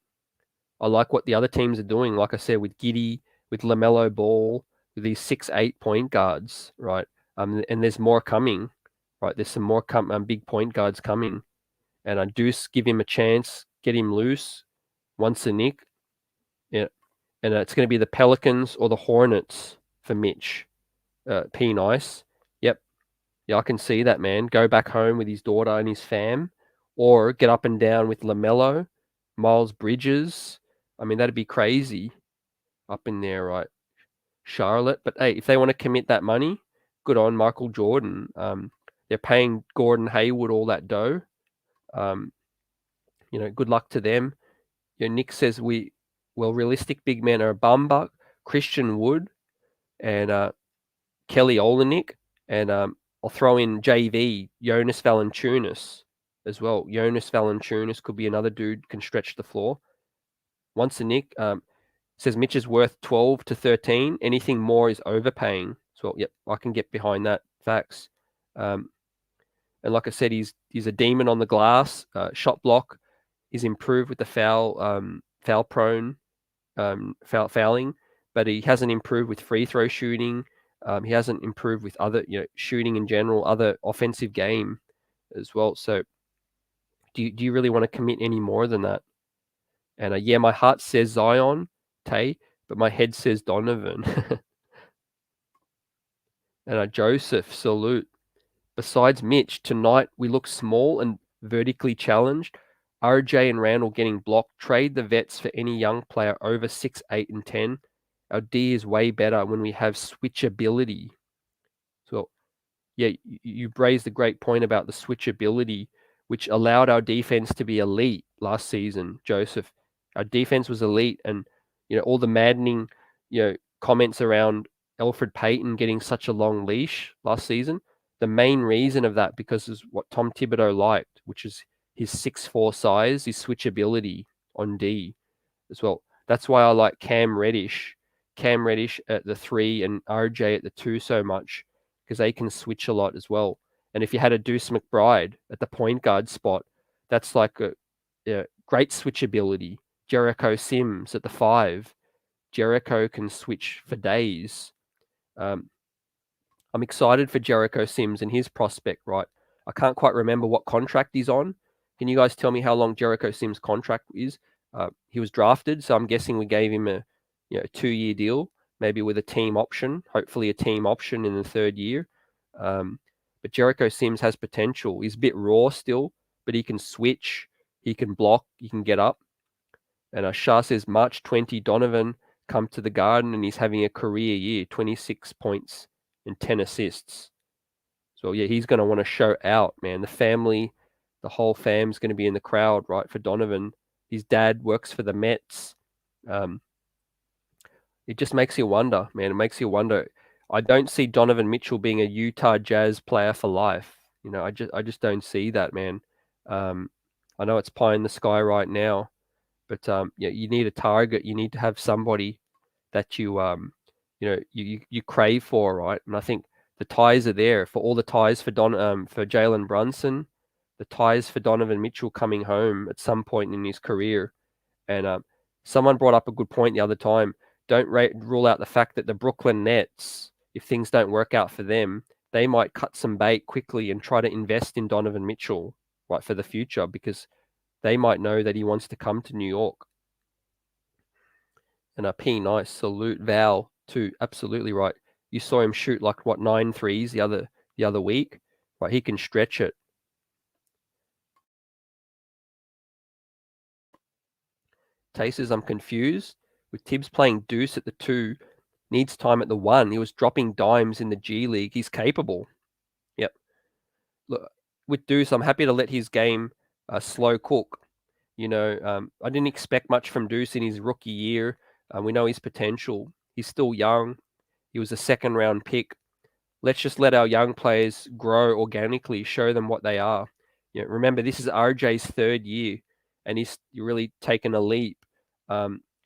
I like what the other teams are doing, like I said, with Giddey, with LaMelo Ball, with these 6'8" point guards, right? And there's more coming, right? There's some more big point guards coming. And I do give him a chance, get him loose once a Knick. Yeah. And it's going to be the Pelicans or the Hornets for Mitch. P. Nice. Yep. Yeah, I can see that, man. Go back home with his daughter and his fam, or get up and down with LaMelo, Miles Bridges. I mean, that'd be crazy up in there, right? Charlotte. But hey, if they want to commit that money, good on Michael Jordan. They're paying Gordon Hayward all that dough. Good luck to them. Nick says realistic big men are Bamba, Christian Wood, and Kelly Olynyk, and I'll throw in JV Jonas Valanciunas as well. Jonas Valanciunas could be another dude can stretch the floor. Once a Nick says Mitch is worth 12 to 13. Anything more is overpaying. So yep, I can get behind that. Facts. And like I said, he's a demon on the glass. Shot block, he's improved with the foul prone, fouling, but he hasn't improved with free throw shooting. He hasn't improved with other, shooting in general, other offensive game as well. So, do you really want to commit any more than that? And yeah, my heart says Zion, Tay, but my head says Donovan. And Joseph, salute. Besides Mitch, tonight we look small and vertically challenged. RJ and Randle getting blocked. Trade the vets for any young player over 6, 8, and 10. Our D is way better when we have switchability. So, yeah, you raised a great point about the switchability, which allowed our defense to be elite last season, Joseph. Our defense was elite, and all the maddening, comments around Elfrid Payton getting such a long leash last season. The main reason of that because is what Tom Thibodeau liked, which is his 6'4" size, his switchability on D as well. That's why I like Cam Reddish at the 3 and RJ at the 2 so much, because they can switch a lot as well. And if you had a Deuce McBride at the point guard spot, that's like a great switchability. Jericho Sims at the 5. Jericho can switch for days. I'm excited for Jericho Sims and his prospect, right? I can't quite remember what contract he's on. Can you guys tell me how long Jericho Sims' contract is? He was drafted, so I'm guessing we gave him a 2-year deal, maybe with a team option, hopefully a team option in the 3rd year. But Jericho Sims has potential. He's a bit raw still, but he can switch, he can block, he can get up. And Shah says March 20, Donovan come to the Garden and he's having a career year, 26 points and 10 assists. So yeah, he's going to want to show out, man. The family, the whole fam's going to be in the crowd, right, for Donovan. His dad works for the Mets. It just makes you wonder, man. It makes you wonder. I don't see Donovan Mitchell being a Utah Jazz player for life. I just don't see that, man. I know it's pie in the sky right now, but you need a target. You need to have somebody that you crave for, right? And I think the ties are there for all the ties for Jalen Brunson, the ties for Donovan Mitchell coming home at some point in his career. And someone brought up a good point the other time. Don't rule out the fact that the Brooklyn Nets, if things don't work out for them, they might cut some bait quickly and try to invest in Donovan Mitchell, right, for the future, because they might know that he wants to come to New York. And P nice, salute Val too. Absolutely right. You saw him shoot like 9 threes the other week. Right, he can stretch it. Tay says I'm confused with Tibbs playing Deuce at the 2. Needs time at the 1. He was dropping dimes in the G League. He's capable. Yep. Look, with Deuce, I'm happy to let his game slow cook. I didn't expect much from Deuce in his rookie year. We know his potential. He's still young. He was a 2nd round pick. Let's just let our young players grow organically, show them what they are. Remember, this is RJ's 3rd year, and he's really taken a leap.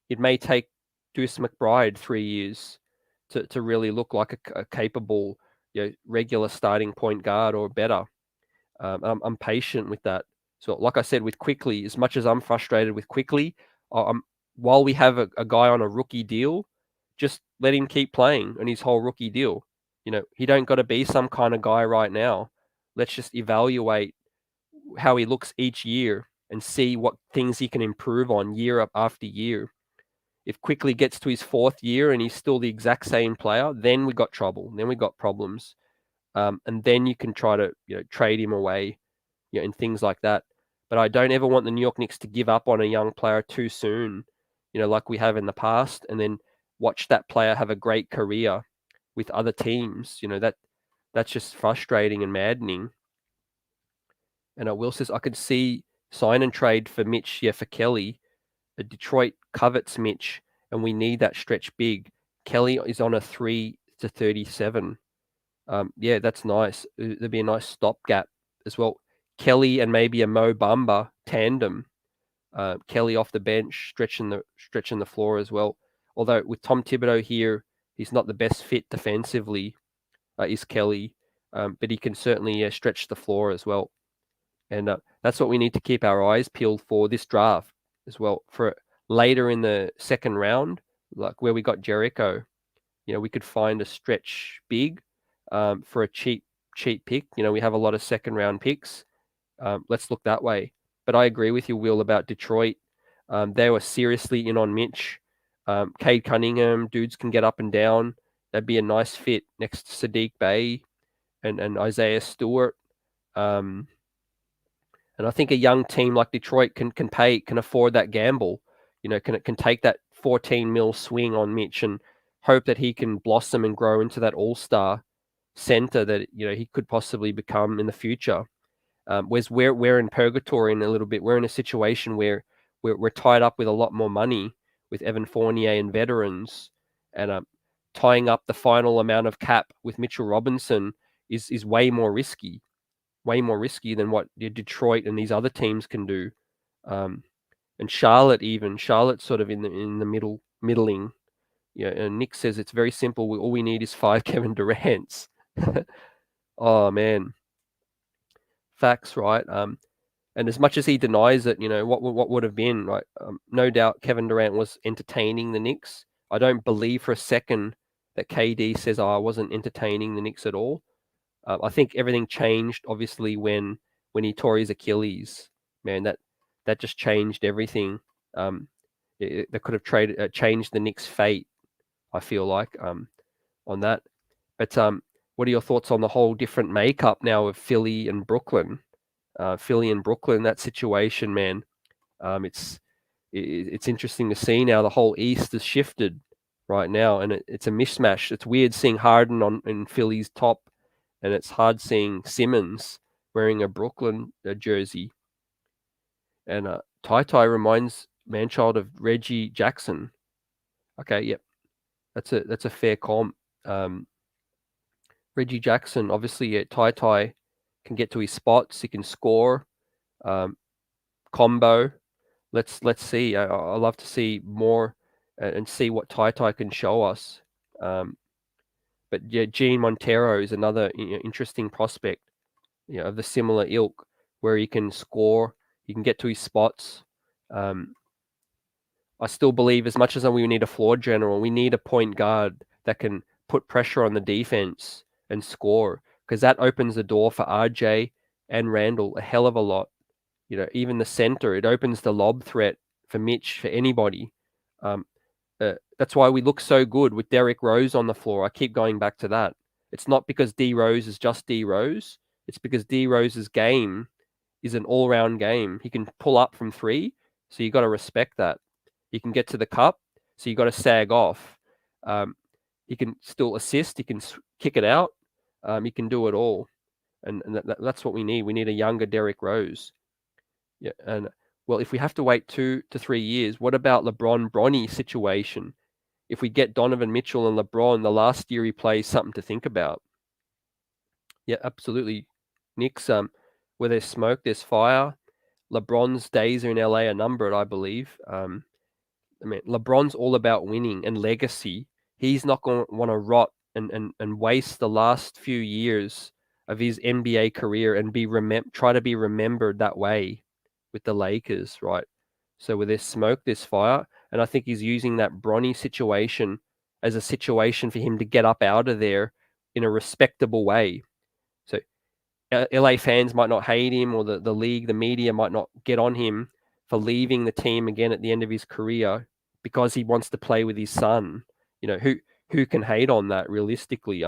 It may take Deuce McBride 3 years to really look like a capable, regular starting point guard or better. I'm patient with that. So, like I said, with Quickly, as much as I'm frustrated with Quickly, while we have a guy on a rookie deal, just let him keep playing on his whole rookie deal. He don't got to be some kind of guy right now. Let's just evaluate how he looks each year and see what things he can improve on year up after year. If Quickly gets to his 4th year and he's still the exact same player, then we got trouble. Then we got problems. And then you can try to trade him away, and things like that. But I don't ever want the New York Knicks to give up on a young player too soon, like we have in the past, and then watch that player have a great career with other teams. That's just frustrating and maddening. And Will says, I could see sign and trade for Mitch, for Kelly. Detroit covets Mitch, and we need that stretch big. Kelly is on a 3 to 37. Yeah, that's nice. There'd be a nice stopgap as well. Kelly and maybe a Mo Bamba tandem. Kelly off the bench, stretching the floor as well. Although with Tom Thibodeau here, he's not the best fit defensively, is Kelly, but he can certainly stretch the floor as well. And that's what we need to keep our eyes peeled for this draft as well. For later in the second round, like where we got Jericho, we could find a stretch big for a cheap pick. We have a lot of second round picks. Let's look that way. But I agree with you, Will, about Detroit. They were seriously in on Mitch. Cade Cunningham, dudes can get up and down. That'd be a nice fit next to Sadiq Bey and Isaiah Stewart. And I think a young team like Detroit can afford that gamble. Can take that 14 mil swing on Mitch and hope that he can blossom and grow into that all-star center that he could possibly become in the future. Whereas we're in purgatory in a little bit. We're in a situation where we're tied up with a lot more money with Evan Fournier and veterans, and tying up the final amount of cap with Mitchell Robinson is way more risky than what Detroit and these other teams can do. And Charlotte's sort of in the middling. Yeah, and Nick says it's very simple. All we need is 5 Kevin Durants. Oh man, facts, right? And as much as he denies it, what would have been, right? No doubt Kevin Durant was entertaining the Knicks. I don't believe for a second that KD says, I wasn't entertaining the Knicks at all. I think everything changed, obviously, when he tore his Achilles. Man, that just changed everything. That could have changed the Knicks' fate, I feel like, on that. But what are your thoughts on the whole different makeup now of Philly and Brooklyn? That situation, man. It's interesting to see now. The whole East has shifted right now, and it's a mismatch. It's weird seeing Harden in Philly's top, and it's hard seeing Simmons wearing a Brooklyn jersey. And Ty reminds Manchild of Reggie Jackson. Okay, yep, that's a fair comp. Reggie Jackson, obviously, Ty can get to his spots. He can score. Combo. Let's see. I love to see more and see what Ty can show us. But yeah, Gene Montero is another interesting prospect, of the similar ilk, where he can score, he can get to his spots. I still believe, as much as we need a floor general, we need a point guard that can put pressure on the defense and score, because that opens the door for RJ and Randle a hell of a lot. Even the center, it opens the lob threat for Mitch, for anybody. That's why we look so good with Derrick Rose on the floor. I keep going back to that. It's not because D Rose is just D Rose. It's because D Rose's game is an all-round game. He can pull up from 3, so you got to respect that. He can get to the cup, so you got to sag off. He can still assist. He can kick it out. He can do it all, and that's what we need. We need a younger Derrick Rose. Yeah, and well, if we have to wait 2 to 3 years, what about LeBron-Bronny situation? If we get Donovan Mitchell and LeBron, the last year he plays, something to think about. Yeah, absolutely. Knicks, where there's smoke, there's fire. LeBron's days in LA are numbered, I believe. LeBron's all about winning and legacy. He's not going to want to rot and waste the last few years of his NBA career and try to be remembered that way with the Lakers, right? So where there's smoke, there's fire. And I think he's using that Bronny situation as a situation for him to get up out of there in a respectable way. So LA fans might not hate him, or the league, the media might not get on him for leaving the team again at the end of his career because he wants to play with his son. Who can hate on that realistically?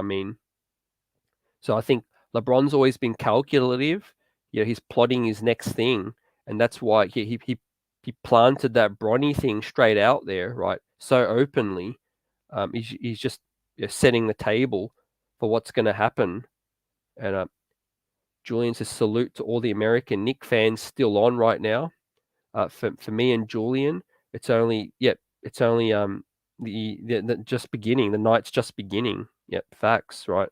So I think LeBron's always been calculative. He's plotting his next thing, and that's why he planted that Bronny thing straight out there, right? So openly. He's just setting the table for what's going to happen. And Julian says salute to all the American Knicks fans still on right now. For me and Julian, it's only the just beginning. The night's just beginning. Yep, facts, right?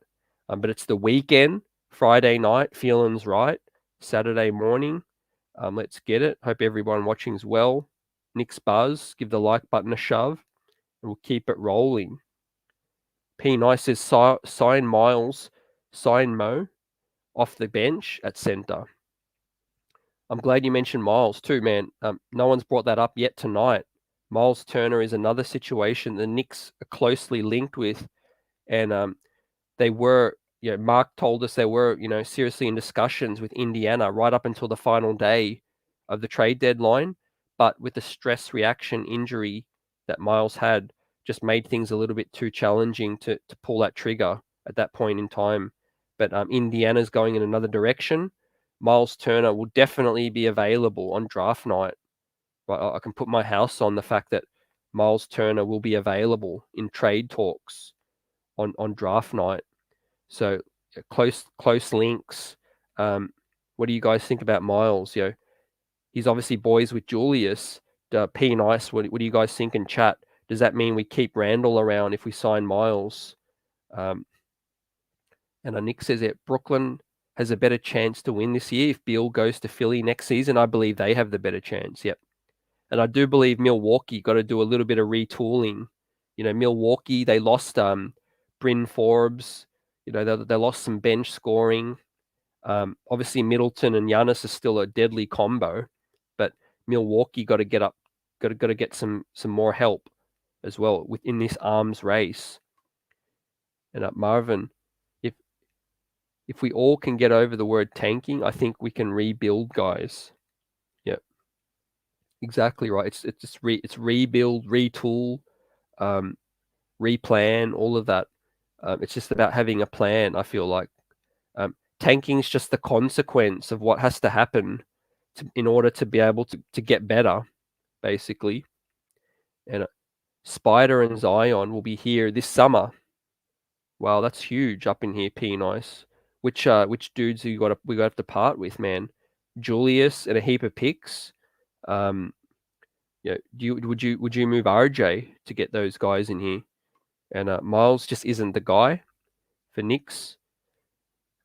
But it's the weekend, Friday night, feeling's right. Saturday morning, let's get it. Hope everyone watching's well. Knicks buzz, give the like button a shove, and we'll keep it rolling. P Nice says sign Miles, sign Mo off the bench at centre. I'm glad you mentioned Miles too, man. No one's brought that up yet tonight. Miles Turner is another situation the Knicks are closely linked with, and they were, Mark told us they were, seriously in discussions with Indiana right up until the final day of the trade deadline. But with the stress reaction injury that Miles had, just made things a little bit too challenging to pull that trigger at that point in time. But Indiana's going in another direction. Miles Turner will definitely be available on draft night. But I can put my house on the fact that Miles Turner will be available in trade talks on draft night. So close links. What do you guys think about Miles? He's obviously boys with Julius. P Nice. What do you guys think in chat? Does that mean we keep Randle around if we sign Miles? And Nick says that Brooklyn has a better chance to win this year if Beal goes to Philly next season. I believe they have the better chance. Yep. And I do believe Milwaukee got to do a little bit of retooling. Milwaukee, they lost Bryn Forbes. They lost some bench scoring. Obviously, Middleton and Giannis are still a deadly combo, but Milwaukee got to get up, got to get some more help as well within this arms race. And Marvin, if we all can get over the word tanking, I think we can rebuild, guys. Yeah, exactly right. It's rebuild, retool, replan, all of that. It's just about having a plan. I feel like tanking is just the consequence of what has to happen in order to be able to get better, basically. And Spider and Zion will be here this summer. Wow, that's huge up in here, P Nice. Which dudes we got to have to part with, man? Julius and a heap of picks. Would you move RJ to get those guys in here? And Miles just isn't the guy for Knicks.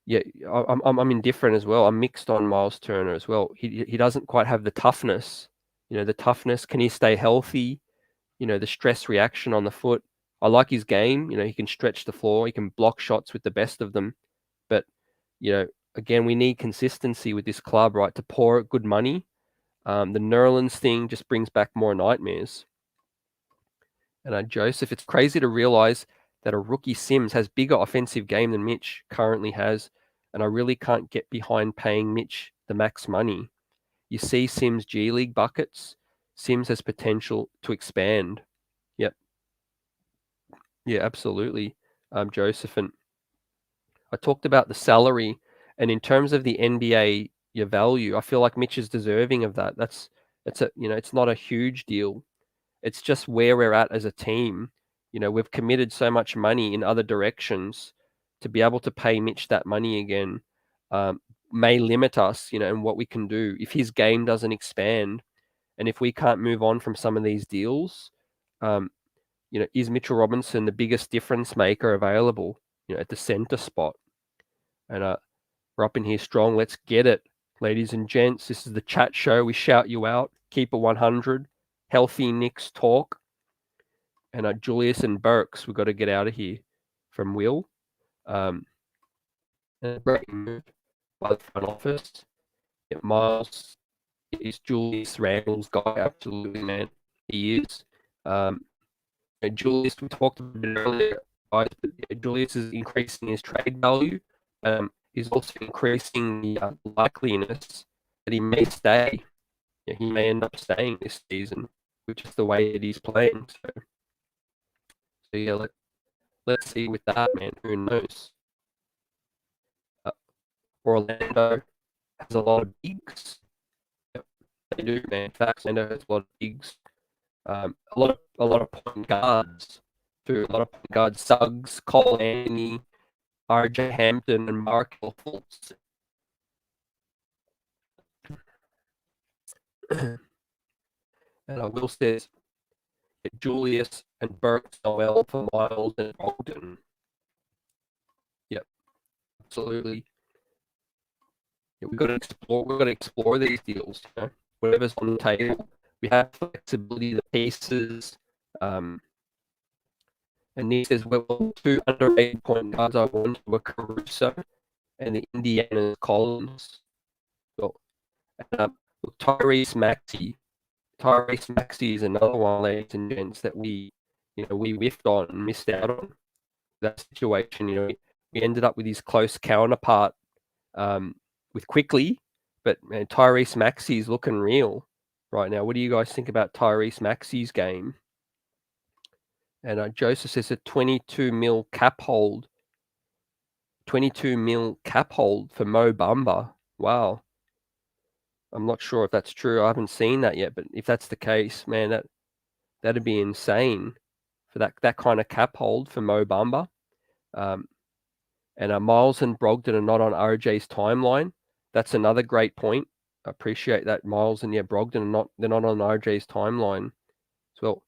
Yeah, I'm indifferent as well. I'm mixed on Miles Turner as well. He doesn't quite have the toughness. The toughness. Can he stay healthy? The stress reaction on the foot. I like his game. He can stretch the floor. He can block shots with the best of them. But again, we need consistency with this club, right? To pour good money. The Nerlens thing just brings back more nightmares. And Joseph, it's crazy to realize that a rookie Sims has bigger offensive game than Mitch currently has, and I really can't get behind paying Mitch the max money. You see Sims G League buckets. Sims has potential to expand. Yep. Yeah, absolutely, Joseph. And I talked about the salary, and in terms of the NBA, your value, I feel like Mitch is deserving of that. It's not a huge deal. It's just where we're at as a team. We've committed so much money in other directions to be able to pay Mitch that money again may limit us, and what we can do if his game doesn't expand, and if we can't move on from some of these deals. Is Mitchell Robinson the biggest difference maker available? At the center spot, and we're up in here strong. Let's get it, ladies and gents. This is the chat show. We shout you out. Keep it 100. Healthy Knicks talk. And Julius and Burks, we've got to get out of here from Will. And a great move by the front office. Miles is Julius Randle's guy, absolutely, man. He is. Julius, we talked about it earlier, guys, but Julius is increasing his trade value. He's also increasing the likeliness that he may stay. He may end up staying this season, which is the way that he's playing. So yeah, let's see with that, man. Who knows? Orlando has a lot of bigs. Yep, they do, man. Facts. Orlando has a lot of bigs. A lot of point guards. Too. A lot of point guards. Suggs, Cole Anthony, RJ Hampton, and Markelle Fultz. And I will say Julius and Burks Noel for Miles and Ogden. Yep. absolutely. Yeah, we've got to explore. We've got to explore these deals. You know, whatever's on the table. We have flexibility, the pieces. And Nick says, well, two underrated point guards I want were Caruso and the Indiana Collins. Well, look, Tyrese Maxey is another one, ladies and gents, that we whiffed on and missed out on that situation. You know, we ended up with his close counterpart with Quickly, but man, Tyrese Maxey is looking real right now. What do you guys think about Tyrese Maxey's game? And Joseph says a 22 mil cap hold. 22 mil cap hold for Mo Bamba. Wow. I'm not sure if that's true. I haven't seen that yet, but if that's the case, man, that'd be insane for that kind of cap hold for Mo Bamba. And Miles and Brogdon are not on RJ's timeline. That's another great point. I appreciate that. Miles and Brogdon they're not on RJ's timeline as well.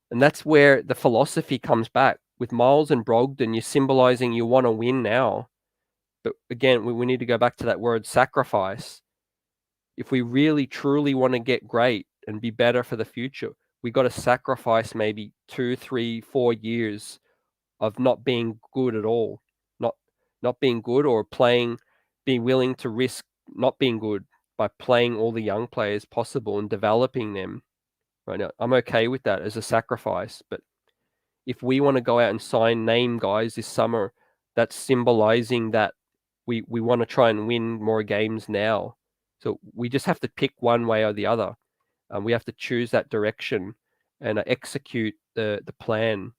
And that's where the philosophy comes back. With Miles and Brogdon, you're symbolizing you want to win now. But again, we need to go back to that word sacrifice. If we really, truly want to get great and be better for the future, we got to sacrifice maybe 2, 3, 4 years of not being good at all. Not being good or being willing to risk not being good by playing all the young players possible and developing them. Right now, I'm okay with that as a sacrifice. But if we want to go out and sign name guys this summer, that's symbolizing that we want to try and win more games now. So we just have to pick one way or the other. We have to choose that direction and execute the plan.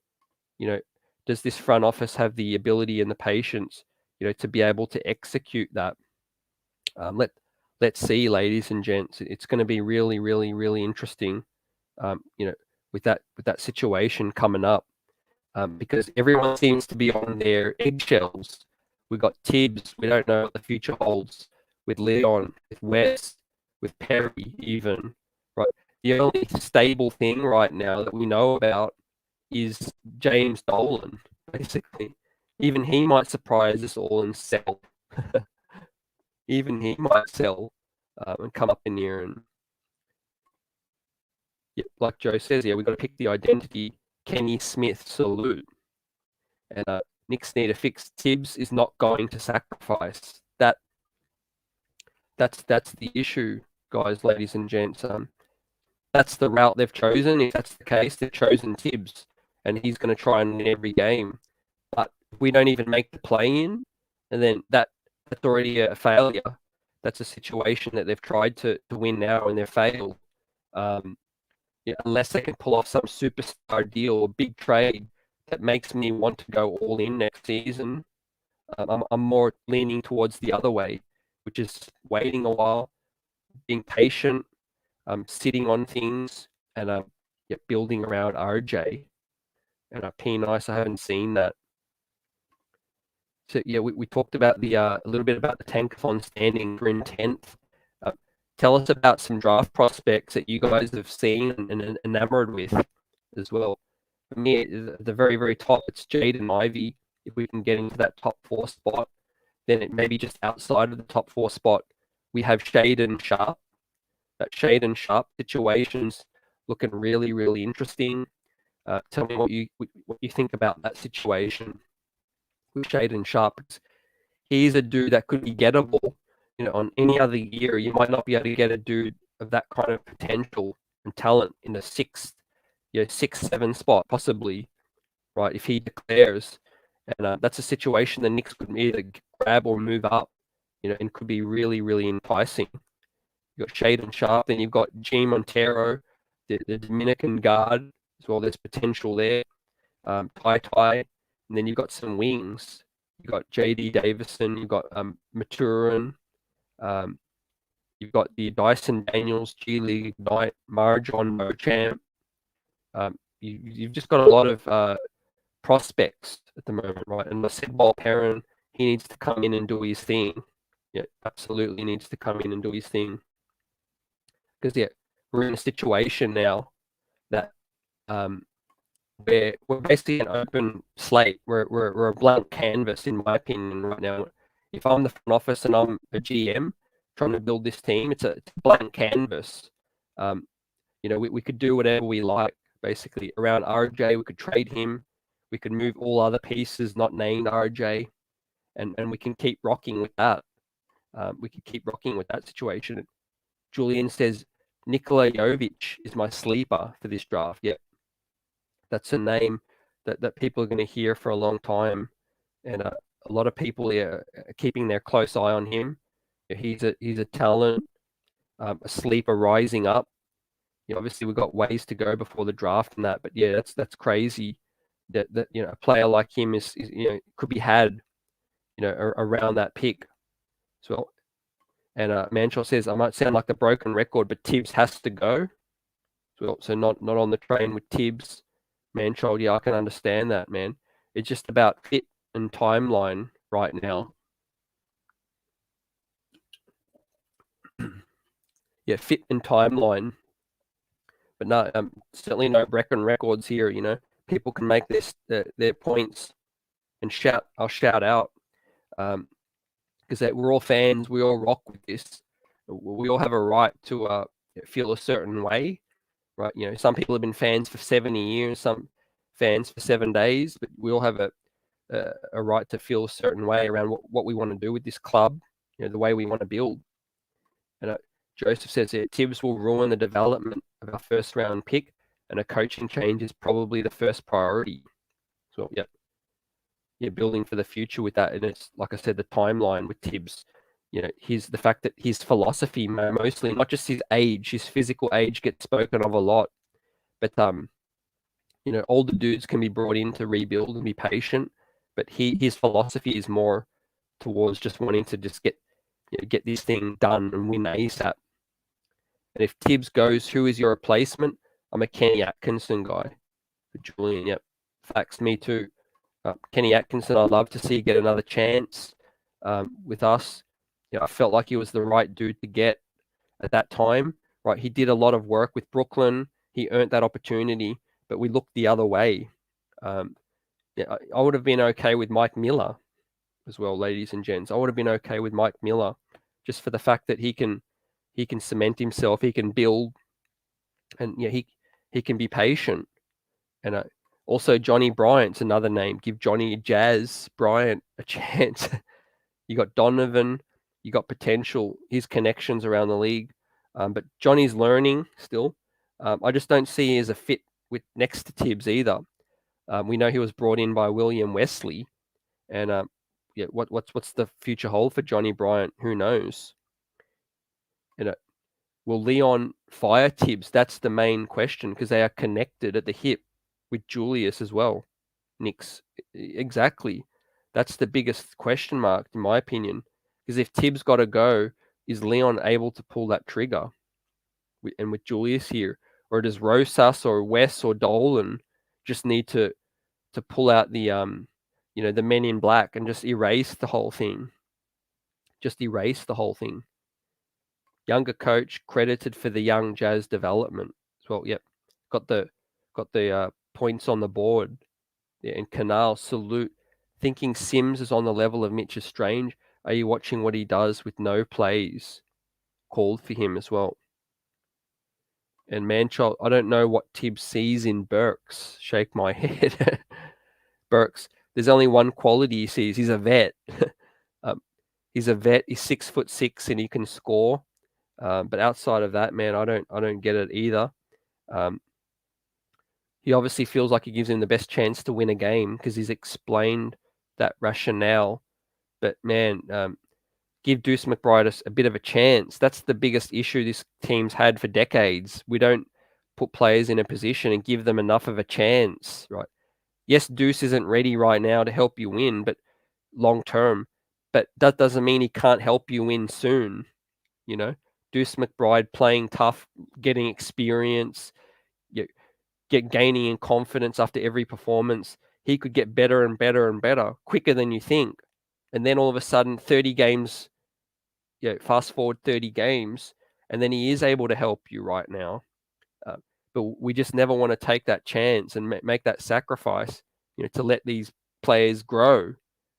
You know, does this front office have the ability and the patience, to be able to execute that? Let's see, ladies and gents. It's going to be really, really, really interesting. With that situation coming up, because everyone seems to be on their eggshells. We've got Tibbs. We don't know what the future holds with Leon, with West, with Perry, even. Right. The only stable thing right now that we know about is James Dolan, basically. Even he might surprise us all and sell. Even he might sell and come up in here and, like Joe says, we've got to pick the identity. Kenny Smith, salute. And Knicks need to fix. Tibbs is not going to sacrifice. That's the issue, guys, ladies and gents. That's the route they've chosen. If that's the case, they've chosen Tibbs, and he's going to try and win every game. But if we don't even make the play-in, and then that's already a failure. That's a situation that they've tried to win now, and they've failed. Unless they can pull off some superstar deal or big trade that makes me want to go all in next season, I'm more leaning towards the other way, which is waiting a while, being patient, sitting on things, and building around RJ. And P-Nice, I haven't seen that. So we talked about a little bit about the Tankathon standing for in 10th. Tell us about some draft prospects that you guys have seen and enamored with as well. For me, at the very, very top, it's Jaden Ivey. If we can get into that top 4 spot, then it may be just outside of the top 4 spot. We have Shaden Sharp. That Shaden Sharp situation's looking really, really interesting. Tell me what you think about that situation with Shaden Sharp. He's a dude that could be gettable. On any other year, you might not be able to get a dude of that kind of potential and talent in the 6th, 7 spot, possibly, right? If he declares, and that's a situation the Knicks could either grab or move up, and could be really, really enticing. You've got Shaden Sharp, then you've got G Montero, the Dominican guard as well. There's potential there. Ty, and then you've got some wings. You've got JD Davison, you've got Maturin. You've got the Dyson Daniels, G League Ignite, Marjon Beauchamp. You've just got a lot of prospects at the moment, right? And I said, Perrin, he needs to come in and do his thing. Yeah, absolutely needs to come in and do his thing. Because we're in a situation now that we're basically an open slate. We're a blank canvas, in my opinion, right now. if I'm the front office and I'm a GM trying to build this team, it's a blank canvas. We could do whatever we like, basically. Around RJ, we could trade him. We could move all other pieces not named RJ, and we can keep rocking with that. We could keep rocking with that situation. Julian says, Nikola Jovic is my sleeper for this draft. Yep. That's a name that people are going to hear for a long time. And a lot of people are keeping their close eye on him. He's a talent, a sleeper rising up. Obviously we've got ways to go before the draft and that, but yeah, that's crazy that a player like him is could be had around that pick. So, and Manshaw says, I might sound like a broken record, but Tibbs has to go. So not on the train with Tibbs. Manshaw, yeah, I can understand that, man. It's just about fit and timeline right now. Yeah, fit and timeline. But no, certainly no broken records here. People can make their points and shout. I'll shout out because we're all fans. We all rock with this. We all have a right to feel a certain way, right? Some people have been fans for 70 years, some fans for 7 days, but we all have a right to feel a certain way around what we want to do with this club. The way we want to build. And Joseph says here, Tibbs will ruin the development of our first round pick, and a coaching change is probably the first priority. So, yeah, building for the future with that. And it's, like I said, the timeline with Tibbs, the fact that his philosophy, mostly, not just his age, his physical age gets spoken of a lot, but, older dudes can be brought in to rebuild and be patient, but his philosophy is more towards just wanting to just get this thing done and win ASAP. And if Tibbs goes, who is your replacement? I'm a Kenny Atkinson guy. For Julian, yep. Facts, me too. Kenny Atkinson, I'd love to see get another chance with us. I felt like he was the right dude to get at that time. Right, he did a lot of work with Brooklyn. He earned that opportunity, but we looked the other way. I would have been okay with Mike Miller as well, ladies and gents. I would have been okay with Mike Miller just for the fact that he can cement himself, he can build, and he can be patient. And also Johnny Bryant's another name. Give Johnny Jazz Bryant a chance. You got Donovan, you got potential, his connections around the league, but Johnny's learning still. I just don't see he as a fit with next to Tibbs either. We know he was brought in by William Wesley, and what's the future hold for Johnny Bryant? Who knows? Will Leon fire Tibbs? That's the main question, because they are connected at the hip with Julius as well. Knicks, exactly. That's the biggest question mark, in my opinion. Because if Tibbs got to go, is Leon able to pull that trigger? And with Julius here, or does Rosas or Wes or Dolan just need to pull out the the men in black and just erase the whole thing? Just erase the whole thing. Younger coach credited for the young Jazz development as well. Yep, got the points on the board. Yeah, and Canal, salute. Thinking Sims is on the level of Mitch is strange. Are you watching what he does with no plays called for him as well? And Manchild, I don't know what Tibbs sees in Burks. Shake my head. Burks, there's only one quality he sees. He's a vet. He's a vet. He's 6'6" and he can score. But outside of that, man, I don't get it either. He obviously feels like he gives him the best chance to win a game because he's explained that rationale. But man, give Deuce McBride a bit of a chance. That's the biggest issue this team's had for decades. We don't put players in a position and give them enough of a chance, right? Yes, Deuce isn't ready right now to help you win, but long term. But that doesn't mean he can't help you win soon. Deuce McBride playing tough, getting experience, gaining in confidence after every performance. He could get better and better and better quicker than you think. And then all of a sudden, 30 games, fast forward 30 games, and then he is able to help you right now. But we just never want to take that chance and make that sacrifice, to let these players grow,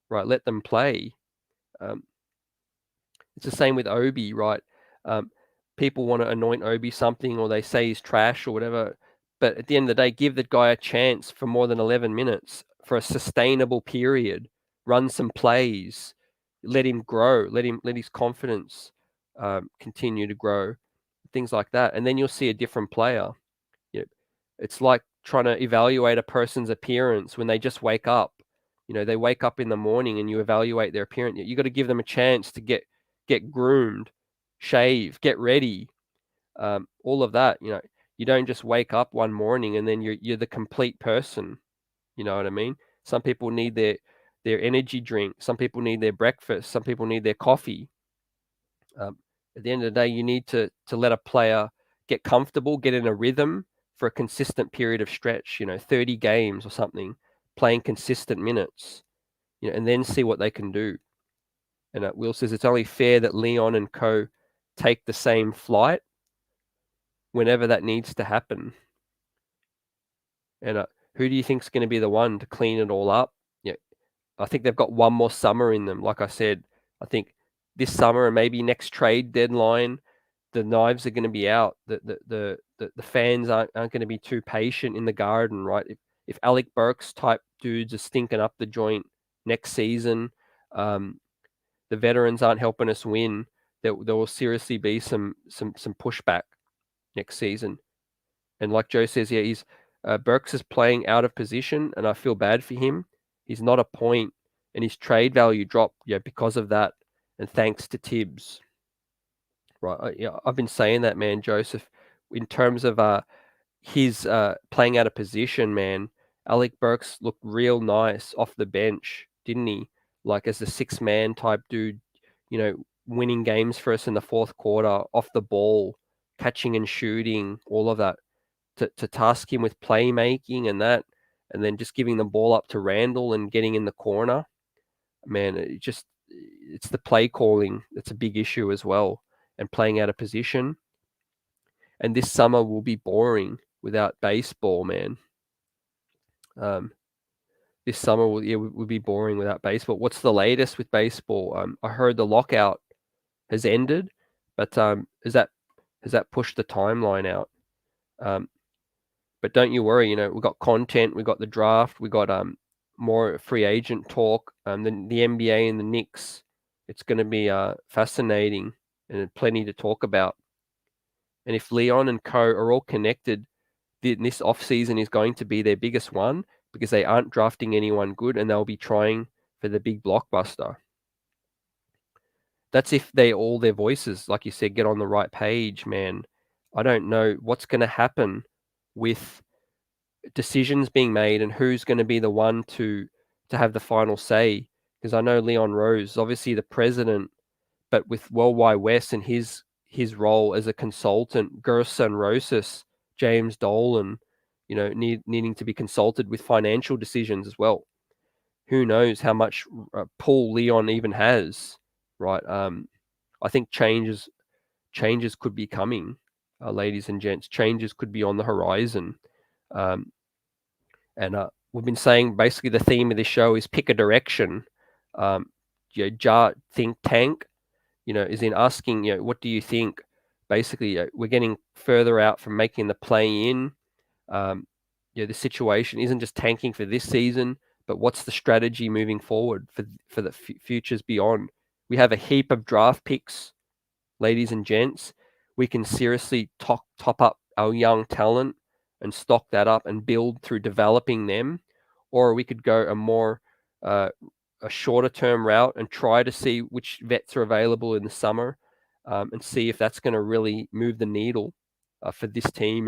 right? Let them play. It's the same with Obi, right? People want to anoint Obi something, or they say he's trash or whatever. But at the end of the day, give the guy a chance for more than 11 minutes for a sustainable period. Run some plays, let him grow, let his confidence continue to grow, things like that, and then you'll see a different player. You know, it's like trying to evaluate a person's appearance when they just wake up. They wake up in the morning and you evaluate their appearance. You got to give them a chance to get groomed, shave, get ready, all of that. You don't just wake up one morning and then you're the complete person. You know what I mean? Some people need their energy drink. Some people need their breakfast. Some people need their coffee. At the end of the day, you need to let a player get comfortable, get in a rhythm for a consistent period of stretch. 30 games or something, playing consistent minutes. And then see what they can do. And Will says it's only fair that Leon and co take the same flight whenever that needs to happen. And who do you think is going to be the one to clean it all up? I think they've got one more summer in them. Like I said, I think this summer and maybe next trade deadline, the knives are going to be out. The fans aren't going to be too patient in the garden, right? If Alec Burks type dudes are stinking up the joint next season, the veterans aren't helping us win. There will seriously be some pushback next season. And like Joe says, yeah, Burks is playing out of position, and I feel bad for him. He's not a point, and his trade value dropped because of that, and thanks to Tibbs. Right, I've been saying that, man, Joseph, in terms of his playing out of position, man. Alec Burks looked real nice off the bench, didn't he? Like as the 6-man type dude, winning games for us in the fourth quarter, off the ball, catching and shooting, all of that. To task him with playmaking and that, and then just giving the ball up to Randle and getting in the corner. Man, it's the play calling that's a big issue as well, and playing out of position. And this summer will be boring without baseball, man. This summer will be boring without baseball. What's the latest with baseball? I heard the lockout has ended, but has that pushed the timeline out? But don't you worry, we've got content, we've got the draft, we've got more free agent talk, the NBA and the Knicks. It's going to be fascinating and plenty to talk about. And if Leon and co are all connected, this offseason is going to be their biggest one because they aren't drafting anyone good and they'll be trying for the big blockbuster. That's if all their voices, like you said, get on the right page, man. I don't know what's going to happen with decisions being made and who's going to be the one to have the final say. Because I know Leon Rose, obviously the president, but with Worldwide West and his role as a consultant, Gerson Rosas, James Dolan, needing to be consulted with financial decisions as well. Who knows how much pull Leon even has, right? I think changes could be coming, ladies and gents. Changes could be on the horizon. And we've been saying basically the theme of this show is pick a direction. Jar think tank, is in asking, what do you think? Basically, we're getting further out from making the play in. The situation isn't just tanking for this season, but what's the strategy moving forward for the futures beyond? We have a heap of draft picks, ladies and gents. We can seriously top up our young talent and stock that up and build through developing them, or we could go a more a shorter term route and try to see which vets are available in the summer, and see if that's going to really move the needle for this team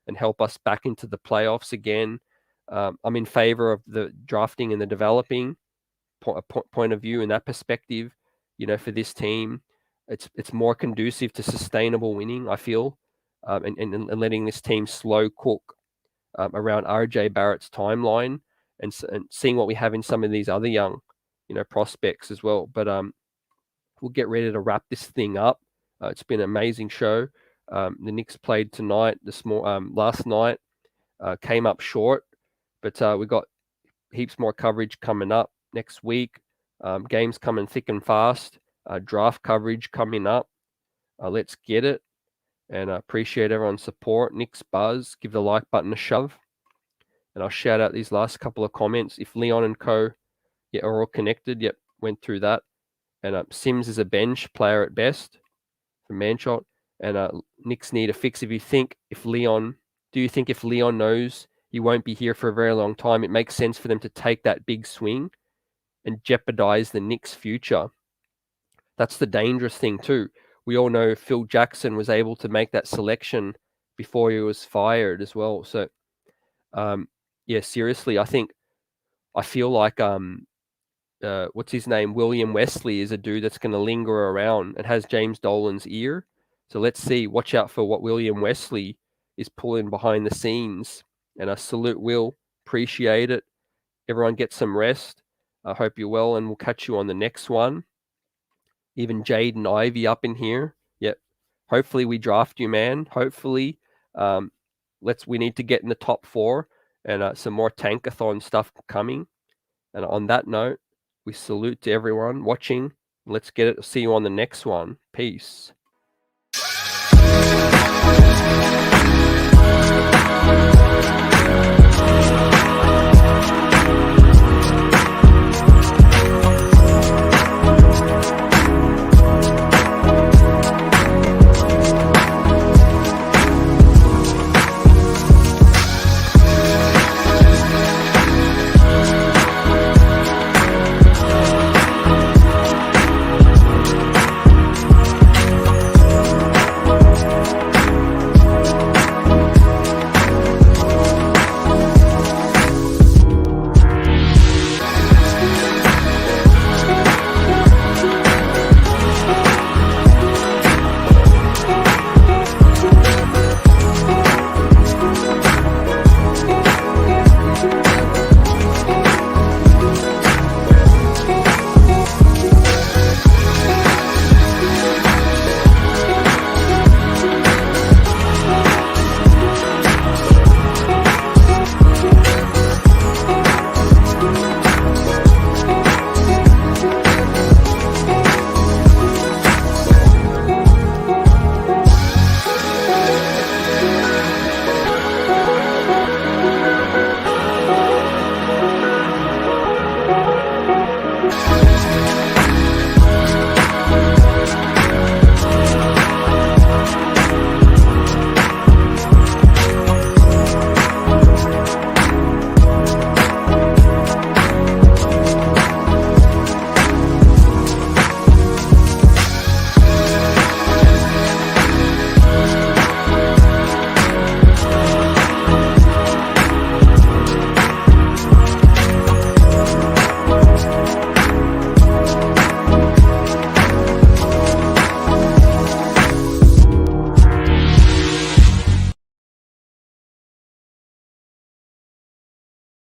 and help us back into the playoffs again. I'm in favor of the drafting and the developing point of view in that perspective. For this team, it's more conducive to sustainable winning, I feel. And letting this team slow cook around RJ Barrett's timeline and seeing what we have in some of these other young, prospects as well. But we'll get ready to wrap this thing up. It's been an amazing show. The Knicks played tonight, last night, came up short, but we got heaps more coverage coming up next week. Games coming thick and fast. Draft coverage coming up. Let's get it. And I appreciate everyone's support. Knicks Buzz, give the like button a shove. And I'll shout out these last couple of comments. If Leon and co, are all connected. Yep, went through that. And Sims is a bench player at best from Manshot. And Knicks need a fix. Do you think if Leon knows he won't be here for a very long time, it makes sense for them to take that big swing and jeopardize the Knicks' future? That's the dangerous thing too. We all know Phil Jackson was able to make that selection before he was fired as well. So, seriously, I feel like what's his name? William Wesley is a dude that's going to linger around and has James Dolan's ear. So let's see. Watch out for what William Wesley is pulling behind the scenes. And I salute Will. Appreciate it. Everyone get some rest. I hope you're well, and we'll catch you on the next one. Even Jade and Ivy up in here. Yep. Hopefully we draft you, man. Hopefully. We need to get in the top 4 and some more tankathon stuff coming. And on that note, we salute to everyone watching. Let's get it. See you on the next one. Peace.